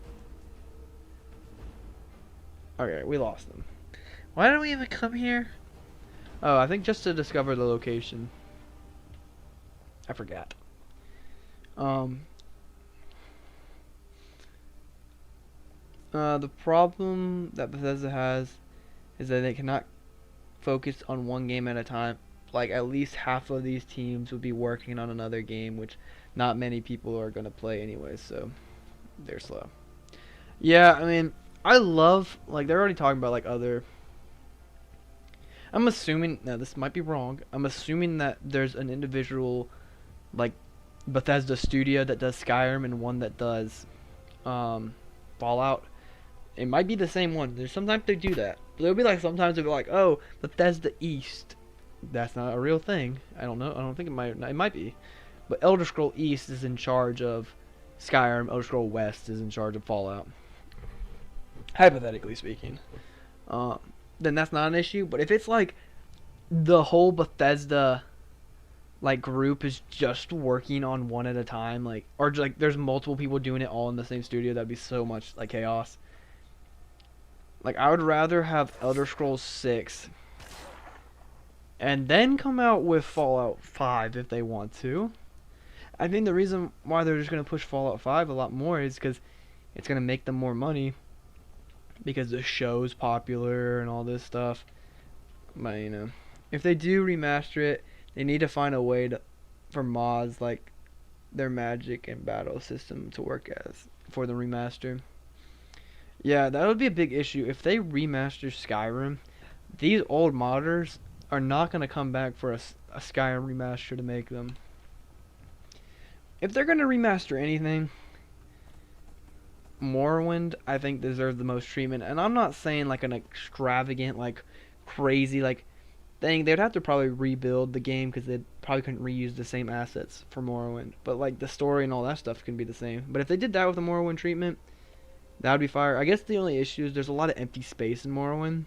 S1: Okay, we lost them.
S8: Why did we even come here?
S1: Oh, I think just to discover the location. I forgot. The problem that Bethesda has is that they cannot focus on one game at a time. Like, at least half of these teams would be working on another game, which not many people are going to play anyway, so they're slow. Yeah, I mean, I love, like, they're already talking about, like, other... I'm assuming, now this might be wrong, I'm assuming that there's an individual, like, Bethesda studio that does Skyrim and one that does Fallout. It might be the same one. Sometimes they do that. There'll be like, sometimes they'll be like, oh, Bethesda East. That's not a real thing. I don't know. I don't think it might be. But Elder Scroll East is in charge of Skyrim. Elder Scroll West is in charge of Fallout. Hypothetically speaking. Then that's not an issue. But if it's like the whole Bethesda like group is just working on one at a time, like, or like there's multiple people doing it all in the same studio, that'd be so much like chaos. Like, I would rather have Elder Scrolls 6 and then come out with Fallout 5 if they want to. I think the reason why they're just going to push Fallout 5 a lot more is because it's going to make them more money, because the show's popular and all this stuff. But, you know, if they do remaster it, they need to find a way for mods like their magic and battle system to work as for the remaster. Yeah, that would be a big issue. If they remaster Skyrim, these old modders are not going to come back for a Skyrim remaster to make them. If they're going to remaster anything, Morrowind, I think, deserved the most treatment. And I'm not saying like an extravagant, like crazy, like thing. They'd have to probably rebuild the game because they probably couldn't reuse the same assets for Morrowind. But like the story and all that stuff can be the same. But if they did that with the Morrowind treatment, that would be fire. I guess the only issue is there's a lot of empty space in Morrowind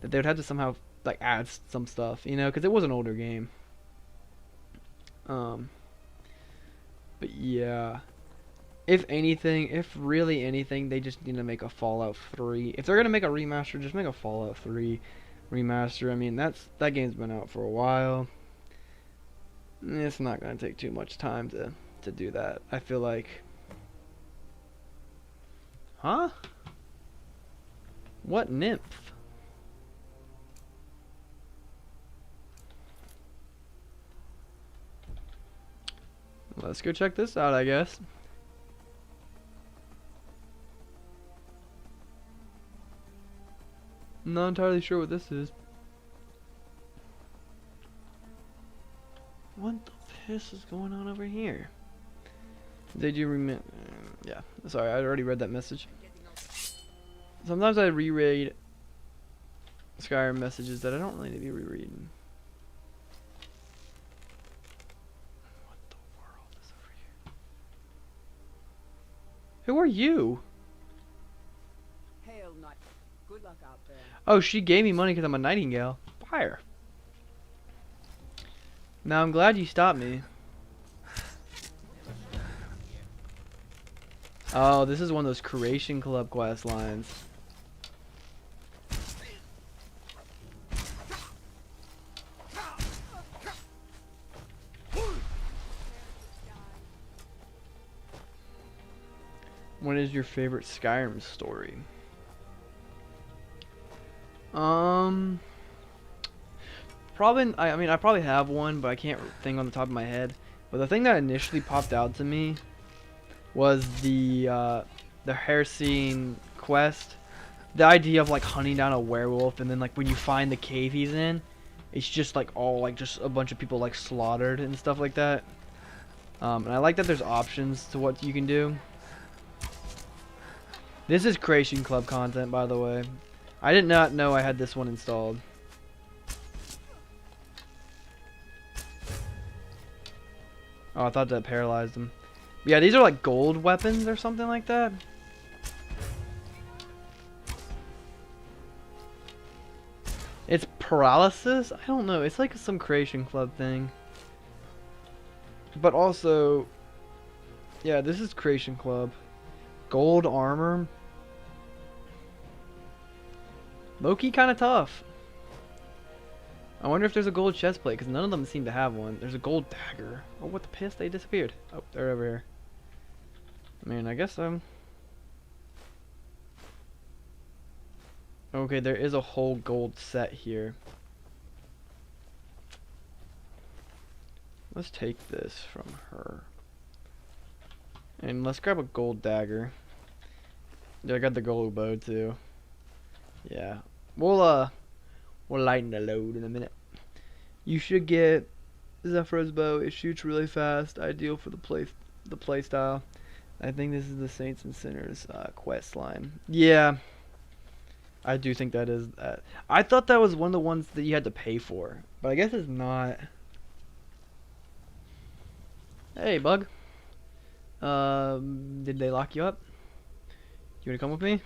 S1: that they would have to somehow like add some stuff, you know, because it was an older game. But yeah, if anything, if really anything, they just need to make a Fallout 3. If they're gonna make a remaster, just make a Fallout 3 remaster. I mean, that game's been out for a while. It's not gonna take too much time to do that. I feel like. Huh? What nymph? Let's go check this out, I guess. Not entirely sure what this is. What the piss is going on over here? Did you remember? Yeah, sorry, I already read that message. Sometimes I reread Skyrim messages that I don't really need to be rereading. What the world is over here? Who are you?
S11: Hail, knight. Good luck out there.
S1: Oh, she gave me money because I'm a nightingale. Fire. Now I'm glad you stopped me. Oh, this is one of those Creation Club quest lines. What is your favorite Skyrim story? Probably, I mean, I probably have one, but I can't think on the top of my head. But the thing that initially popped out to me was the Hercene quest. The idea of like hunting down a werewolf, and then like when you find the cave he's in, it's just like all like just a bunch of people like slaughtered and stuff like that. And I like that there's options to what you can do. This is Creation Club content, by the way. I did not know I had this one installed. Oh, I thought that paralyzed him. Yeah, these are like gold weapons or something like that. It's paralysis? I don't know. It's like some Creation Club thing. But also, yeah, this is Creation Club. Gold armor. Low-key kind of tough. I wonder if there's a gold chest plate, because none of them seem to have one. There's a gold dagger. Oh, what the piss? They disappeared. Oh, they're over here. I mean, I guess okay, there is a whole gold set here. Let's take this from her. And let's grab a gold dagger. Yeah, I got the gold bow too. Yeah. We'll lighten the load in a minute. You should get Zephyros bow. It shoots really fast. Ideal for the play style. I think this is the Saints and Sinners quest line. Yeah. I do think that is that. I thought that was one of the ones that you had to pay for, but I guess it's not. Hey, bug. Did they lock you up? You wanna come with me?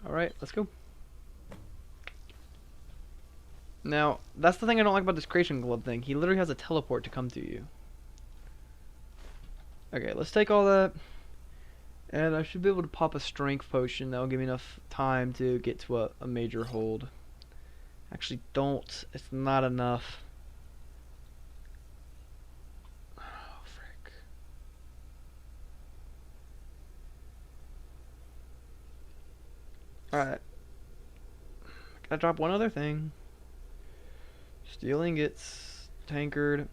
S1: Alright, let's go. Now, that's the thing I don't like about this Creation Club thing. He literally has a teleport to come to you. Okay, let's take all that. And I should be able to pop a strength potion. That'll give me enough time to get to a major hold. Actually, don't. It's not enough. Oh, frick. Alright. Gotta drop one other thing. Steel ingots, tankard,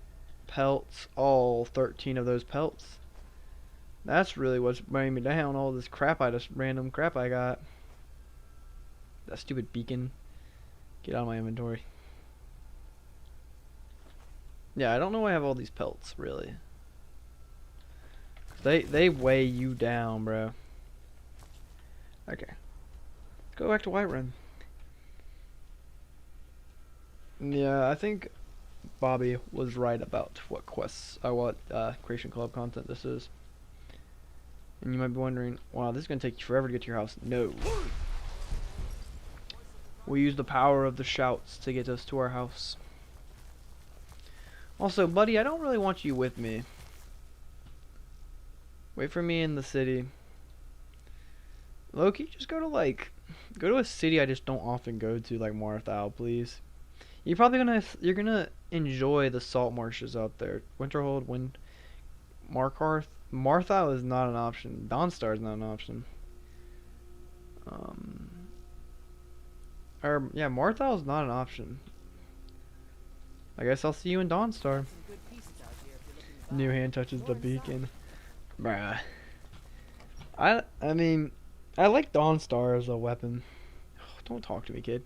S1: pelts, all 13 of those pelts. That's really what's bringing me down, all this crap random crap I got. That stupid beacon. Get out of my inventory. Yeah, I don't know why I have all these pelts, really. They weigh you down, bro. Okay. Let's go back to Whiterun. Yeah, I think Bobby was right about what Creation Club content this is. And you might be wondering, wow, this is going to take you forever to get to your house. No. We use the power of the shouts to get us to our house. Also, buddy, I don't really want you with me. Wait for me in the city. Loki, just go to a city I just don't often go to, like Marthal, please. You're gonna enjoy the salt marshes out there. Winterhold, Markarth. Marthal is not an option. Dawnstar is not an option. Yeah, Marthal is not an option. I guess I'll see you in Dawnstar. New hand touches the beacon. Bruh. I mean, I like Dawnstar as a weapon. Don't talk to me, kid.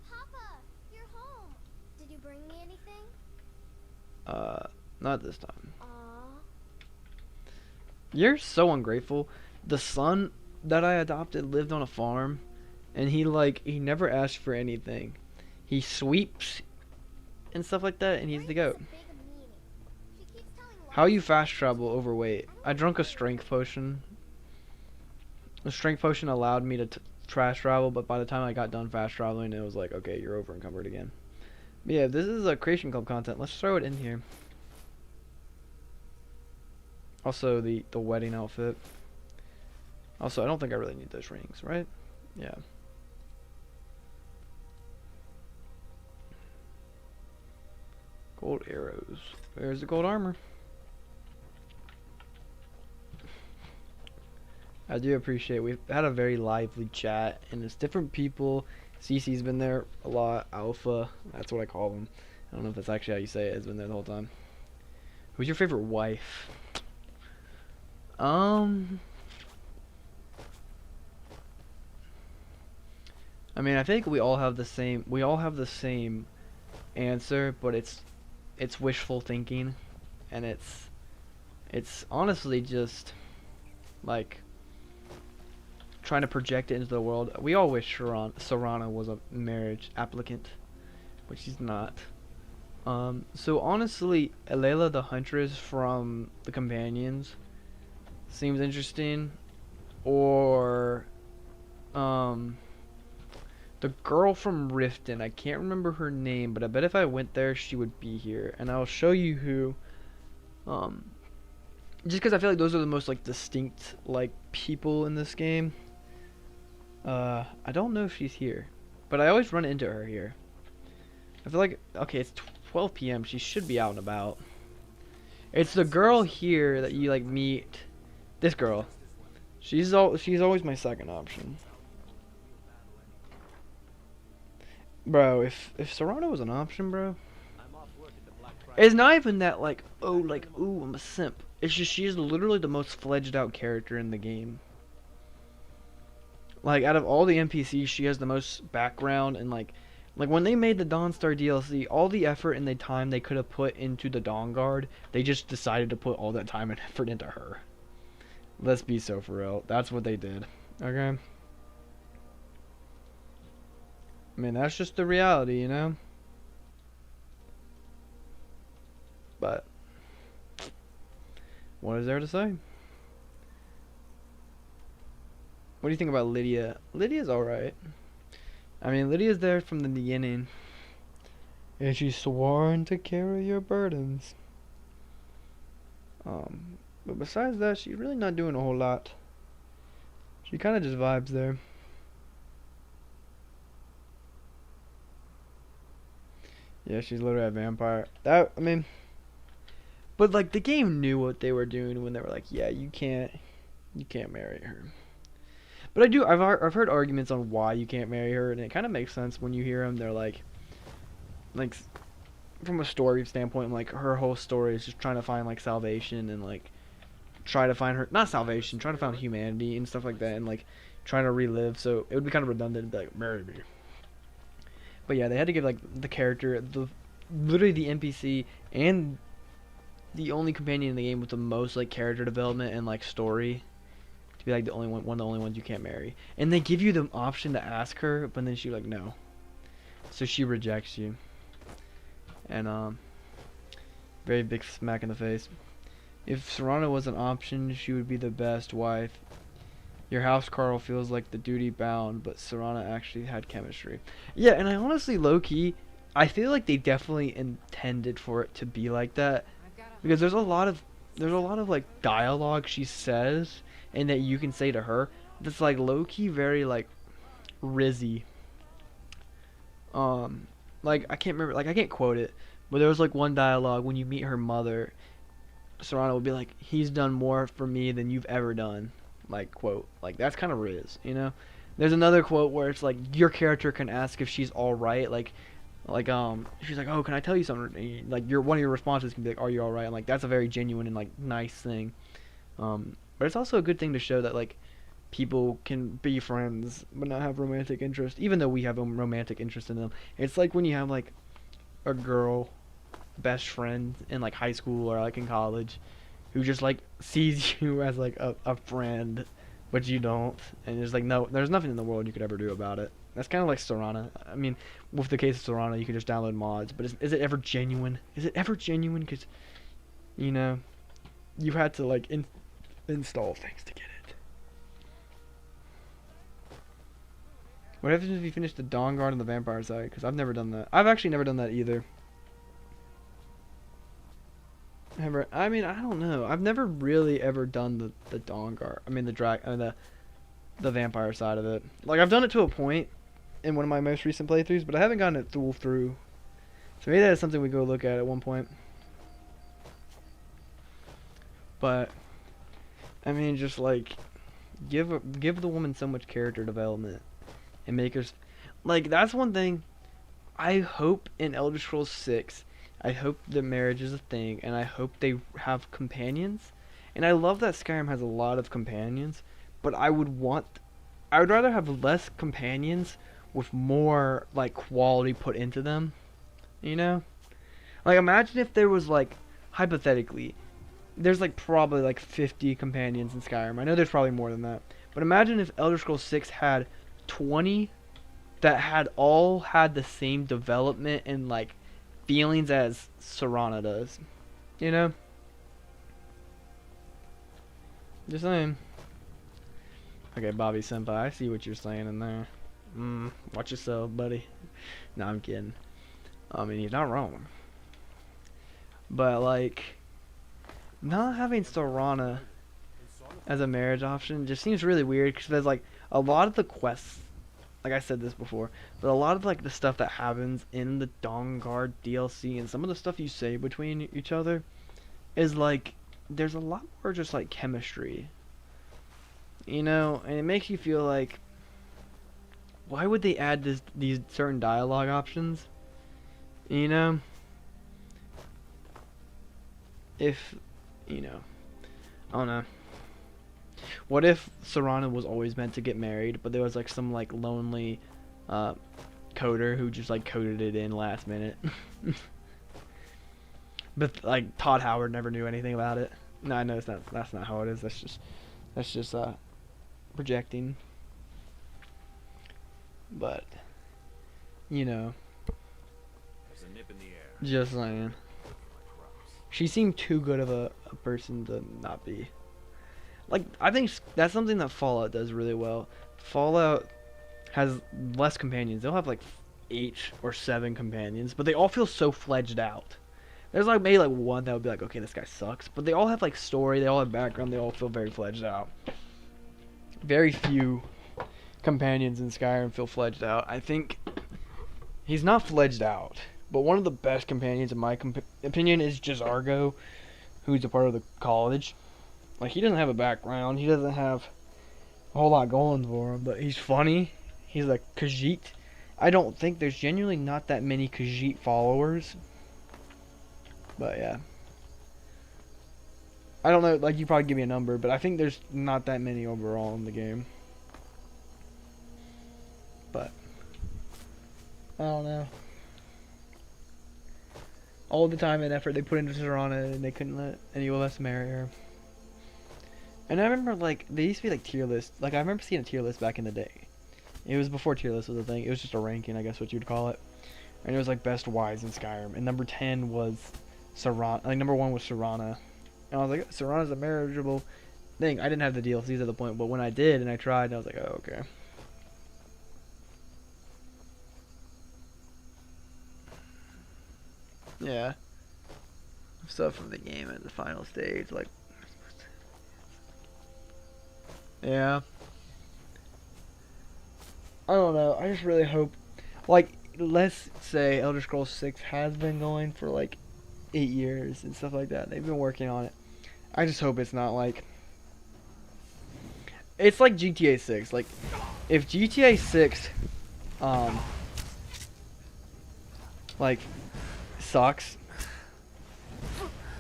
S4: Papa, you're home. Did you bring me anything?
S1: Not this time.
S4: Aww.
S1: You're so ungrateful. The son that I adopted lived on a farm, and he never asked for anything. He sweeps and stuff like that, and he's the goat. How you fast travel overweight? I drank a strength potion. The strength potion allowed me to fast travel, but by the time I got done fast traveling, it was like, okay, you're over encumbered again. But yeah, this is a Creation Club content. Let's throw it in here. Also, the wedding outfit. Also, I don't think I really need those rings, right? Yeah. Gold arrows. There's the gold armor. I do appreciate we've had a very lively chat, and it's different people. CC's been there a lot. Alpha, that's what I call them. I don't know if that's actually how you say it. Has been there the whole time. Who's your favorite wife? I mean, I think we all have the same. We all have the same answer, but it's wishful thinking, and it's honestly just like trying to project it into the world. We all wish Serana was a marriage applicant, which she's not. So honestly, Alayla the Huntress from the Companions seems interesting, or the girl from Riften. I can't remember her name, but I bet if I went there, she would be here, and I'll show you who. Just because I feel like those are the most like distinct like people in this game. I don't know if she's here, but I always run into her here. I feel like, okay, it's 12 p.m. She should be out and about. It's the girl here that you like meet. This girl. She's always my second option. Bro, if Serrano was an option, bro, it's not even that like, oh, like, ooh, I'm a simp. It's just she is literally the most fledged out character in the game. Like, out of all the NPCs, she has the most background, and like when they made the Dawnstar DLC, all the effort and the time they could have put into the Dawn Guard, they just decided to put all that time and effort into her. Let's be so for real. That's what they did. Okay? I mean, that's just the reality, you know? But what is there to say? What do you think about Lydia? Lydia's alright. I mean, Lydia's there from the beginning. And she's sworn to carry your burdens. But besides that, she's really not doing a whole lot. She kind of just vibes there. Yeah, she's literally a vampire. I mean, but like the game knew what they were doing when they were like, yeah, you can't marry her. But I've heard arguments on why you can't marry her, and it kind of makes sense when you hear them. They're like from a story standpoint, like her whole story is just trying to find like salvation and like try to find her, not salvation, trying to find humanity and stuff like that, and like trying to relive. So it would be kind of redundant to be like, marry me. But yeah, they had to give like the character, literally the NPC and the only companion in the game with the most like character development and like story to be like one of the only ones you can't marry. And they give you the option to ask her, but then she's like, no. So she rejects you. And very big smack in the face. If Serana was an option, she would be the best wife. Your house Carl feels like the duty bound, but Serana actually had chemistry. Yeah, and I honestly, low-key, I feel like they definitely intended for it to be like that. Because there's a lot of like dialogue she says and that you can say to her that's like low-key very like rizzy. Like I can't remember, like I can't quote it, but there was like one dialogue when you meet her mother, Serana would be like, he's done more for me than you've ever done. Like, quote. Like, that's kind of riz, you know? There's another quote where it's like, your character can ask if she's alright. Like, she's like, oh, can I tell you something? Like, one of your responses can be like, are you alright? And like, that's a very genuine and like, nice thing. But it's also a good thing to show that like, people can be friends but not have romantic interest, even though we have a romantic interest in them. It's like when you have like, a girl best friend in like high school or like in college who just like sees you as like a friend but you don't, and there's like there's nothing in the world you could ever do about it. That's kind of like Serana. I mean, with the case of Serana, you can just download mods, but is it ever genuine? Is it ever genuine? Because, you know, you had to like install things to get it. What happens if you finish the Dawn Guard on the vampire side? Because I've never done that. I've actually never done that either. I mean, I don't know. I've never really ever done the Dawn Guard. I mean, the vampire side of it. Like, I've done it to a point in one of my most recent playthroughs, but I haven't gotten it through. So maybe that's something we go look at one point. But I mean, just like give the woman so much character development and make her like, that's one thing I hope in Elder Scrolls 6. I hope that marriage is a thing, and I hope they have companions. And I love that Skyrim has a lot of companions, but I would rather have less companions with more like quality put into them, you know? Like, imagine if there was like, hypothetically, there's like probably like 50 companions in Skyrim. I know there's probably more than that, but imagine if Elder Scrolls 6 had 20 that all had the same development and like feelings as Serana does, you know? Just saying. Okay, Bobby Senpai, I see what you're saying in there. Watch yourself, buddy. No, I'm kidding. I mean, he's not wrong. But like, not having Serana as a marriage option just seems really weird, because there's like a lot of the quests, like I said this before, but a lot of like the stuff that happens in the Dawn Guard DLC and some of the stuff you say between each other is like, there's a lot more just like chemistry, you know? And it makes you feel like, why would they add these certain dialogue options, you know? If, you know, I don't know. What if Serana was always meant to get married, but there was like some like lonely coder who just like coded it in last minute? But like Todd Howard never knew anything about it. No, I know that's not how it is. That's just projecting. But you know,
S2: There's a nip in the air.
S1: just saying. She seemed too good of a person to not be. Like, I think that's something that Fallout does really well. Fallout has less companions. They'll have like 8 or 7 companions, but they all feel so fledged out. There's like maybe like one that would be like, okay, this guy sucks, but they all have like story, they all have background, they all feel very fledged out. Very few companions in Skyrim feel fledged out. I think he's not fledged out, but one of the best companions in my opinion is Jazargo, who's a part of the college. Like, he doesn't have a background, he doesn't have a whole lot going for him, but he's funny. He's like Khajiit. I don't think there's genuinely not that many Khajiit followers, but yeah. I don't know, like, you probably give me a number, but I think there's not that many overall in the game. But I don't know. All the time and effort they put into Serana, and they couldn't let any of us marry her. And I remember, like, they used to be, like, tier lists. Like, I remember seeing a tier list back in the day. It was before tier list was a thing. It was just a ranking, I guess what you'd call it. And it was, like, best wives in Skyrim. And number 10 was Serana. Like, number 1 was Serana. And I was like, Serana's a marriageable thing. I didn't have the DLCs at the point, but when I did and I tried, I was like, oh, okay. Yeah. Stuff from the game at the final stage, like... Yeah. I don't know. I just really hope... Like, let's say Elder Scrolls 6 has been going for, like, 8 years and stuff like that. They've been working on it. I just hope it's not, like... It's like GTA 6. Like, if GTA 6, like, sucks...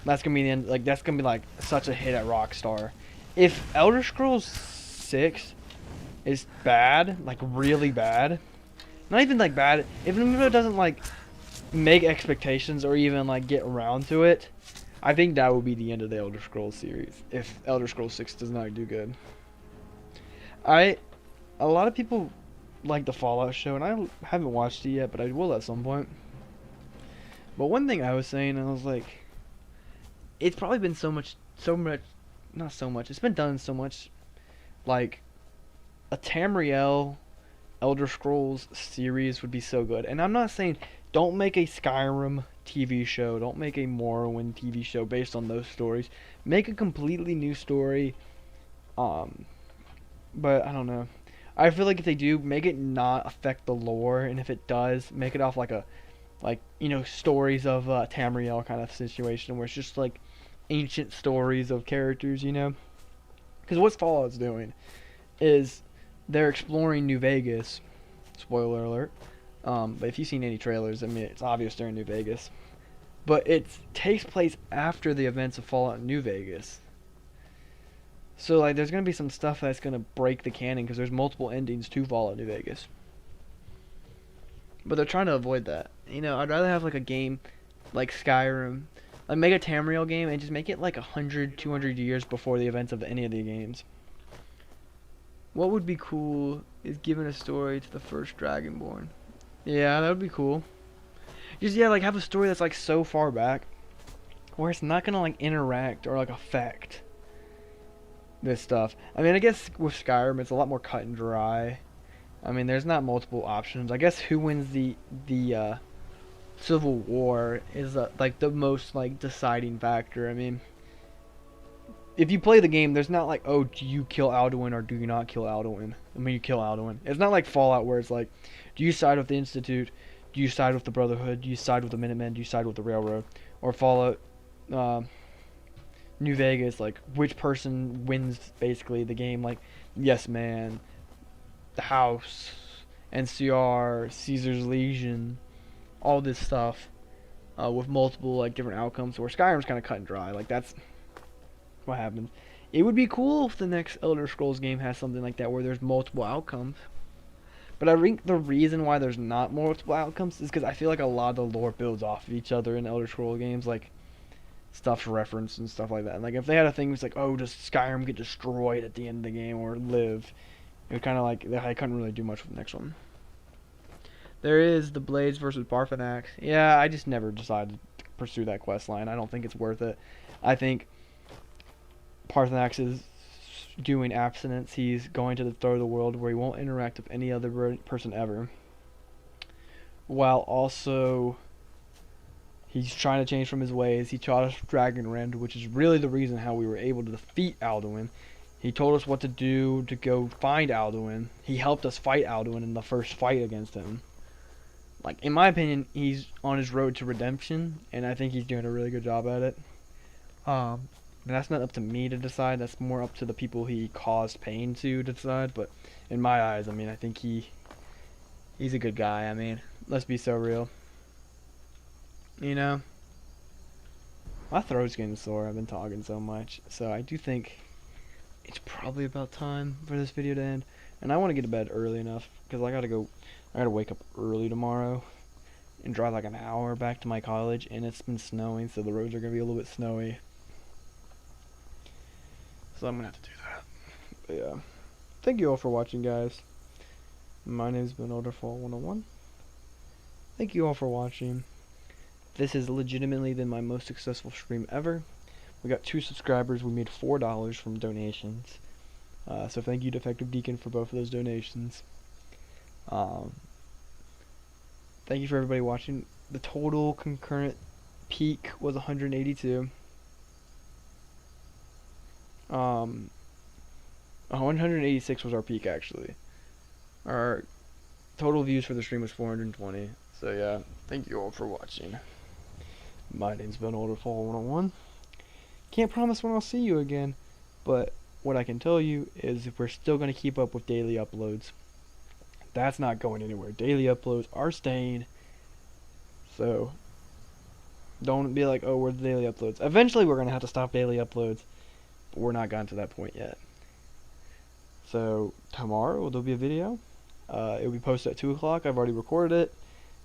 S1: That's gonna be the end, like, that's gonna be, like, such a hit at Rockstar. If Elder Scrolls 6 is bad, like, really bad, not even, like, bad, if it doesn't, like, make expectations or even, like, get around to it, I think that would be the end of the Elder Scrolls series, if Elder Scrolls 6 does not do good. A lot of people like the Fallout show, and I haven't watched it yet, but I will at some point. But one thing I was saying, I was like, it's probably been not so much, it's been done so much, like, a Tamriel Elder Scrolls series would be so good. And I'm not saying, don't make a Skyrim TV show, don't make a Morrowind TV show based on those stories. Make a completely new story, but I don't know. I feel like if they do, make it not affect the lore, and if it does, make it off like a, you know, stories of Tamriel kind of situation, where it's just like ancient stories of characters, you know? Because what Fallout's doing is they're exploring New Vegas. Spoiler alert. But if you've seen any trailers, I mean, it's obvious they're in New Vegas. But it takes place after the events of Fallout New Vegas. So, like, there's going to be some stuff that's going to break the canon, because there's multiple endings to Fallout New Vegas. But they're trying to avoid that. You know, I'd rather have, like, a game like Skyrim. Like, make a Tamriel game and just make it, like, 100, 200 years before the events of any of the games. What would be cool is giving a story to the first Dragonborn. Yeah, that would be cool. Just, yeah, like, have a story that's, like, so far back where it's not going to, like, interact or, like, affect this stuff. I mean, I guess with Skyrim, it's a lot more cut and dry. I mean, there's not multiple options. I guess who wins the Civil War is, like, the most, like, deciding factor. I mean, if you play the game, there's not like, oh, do you kill Alduin or do you not kill Alduin? I mean, you kill Alduin. It's not like Fallout where it's like, do you side with the Institute? Do you side with the Brotherhood? Do you side with the Minutemen? Do you side with the Railroad? Or Fallout New Vegas, like, which person wins basically the game? Like, Yes Man, the House, NCR, Caesar's Legion, all this stuff with multiple, like, different outcomes. Where Skyrim's kind of cut and dry. Like, that's what happens. It would be cool if the next Elder Scrolls game has something like that where there's multiple outcomes. But I think the reason why there's not multiple outcomes is because I feel like a lot of the lore builds off of each other in Elder Scrolls games, like stuff's referenced and stuff like that. And like if they had a thing that's like, oh, does Skyrim get destroyed at the end of the game or live? It would kind of like, I couldn't really do much with the next one. There is the Blades versus Parthenax. Yeah, I just never decided to pursue that quest line. I don't think it's worth it. I think Parthenax is doing abstinence. He's going to the third of the world where he won't interact with any other person ever. While also he's trying to change from his ways. He taught us Dragonrend, which is really the reason how we were able to defeat Alduin. He told us what to do to go find Alduin. He helped us fight Alduin in the first fight against him. Like, in my opinion, he's on his road to redemption, and I think he's doing a really good job at it. And that's not up to me to decide. That's more up to the people he caused pain to decide. But in my eyes, I mean, I think he's a good guy. I mean, let's be so real. You know? My throat's getting sore. I've been talking so much. So I do think it's probably about time for this video to end. And I want to get to bed early enough because I gotta wake up early tomorrow and drive like an hour back to my college. And it's been snowing, so the roads are gonna be a little bit snowy. so I'm gonna have to do that. But yeah, thank you all for watching, guys. My name's been Olderfall101. Thank you all for watching. This has legitimately been my most successful stream ever. We got 2 subscribers. We made $4 from donations. So thank you, Defective Deacon, for both of those donations. Thank you for everybody watching. The total concurrent peak was 182. 186 was our peak, actually. Our total views for the stream was 420. So yeah, thank you all for watching. My name's been Olderfall101. Can't promise when I'll see you again, but what I can tell you is we're still going to keep up with daily uploads. That's not going anywhere. Daily uploads are staying. So don't be like, oh, where's the daily uploads? Eventually we're going to have to stop daily uploads, but we're not gotten to that point yet. So tomorrow there'll be a video. It'll be posted at 2 o'clock. I've already recorded it.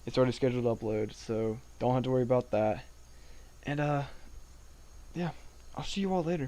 S1: It's already scheduled to upload, so don't have to worry about that. And yeah, I'll see you all later.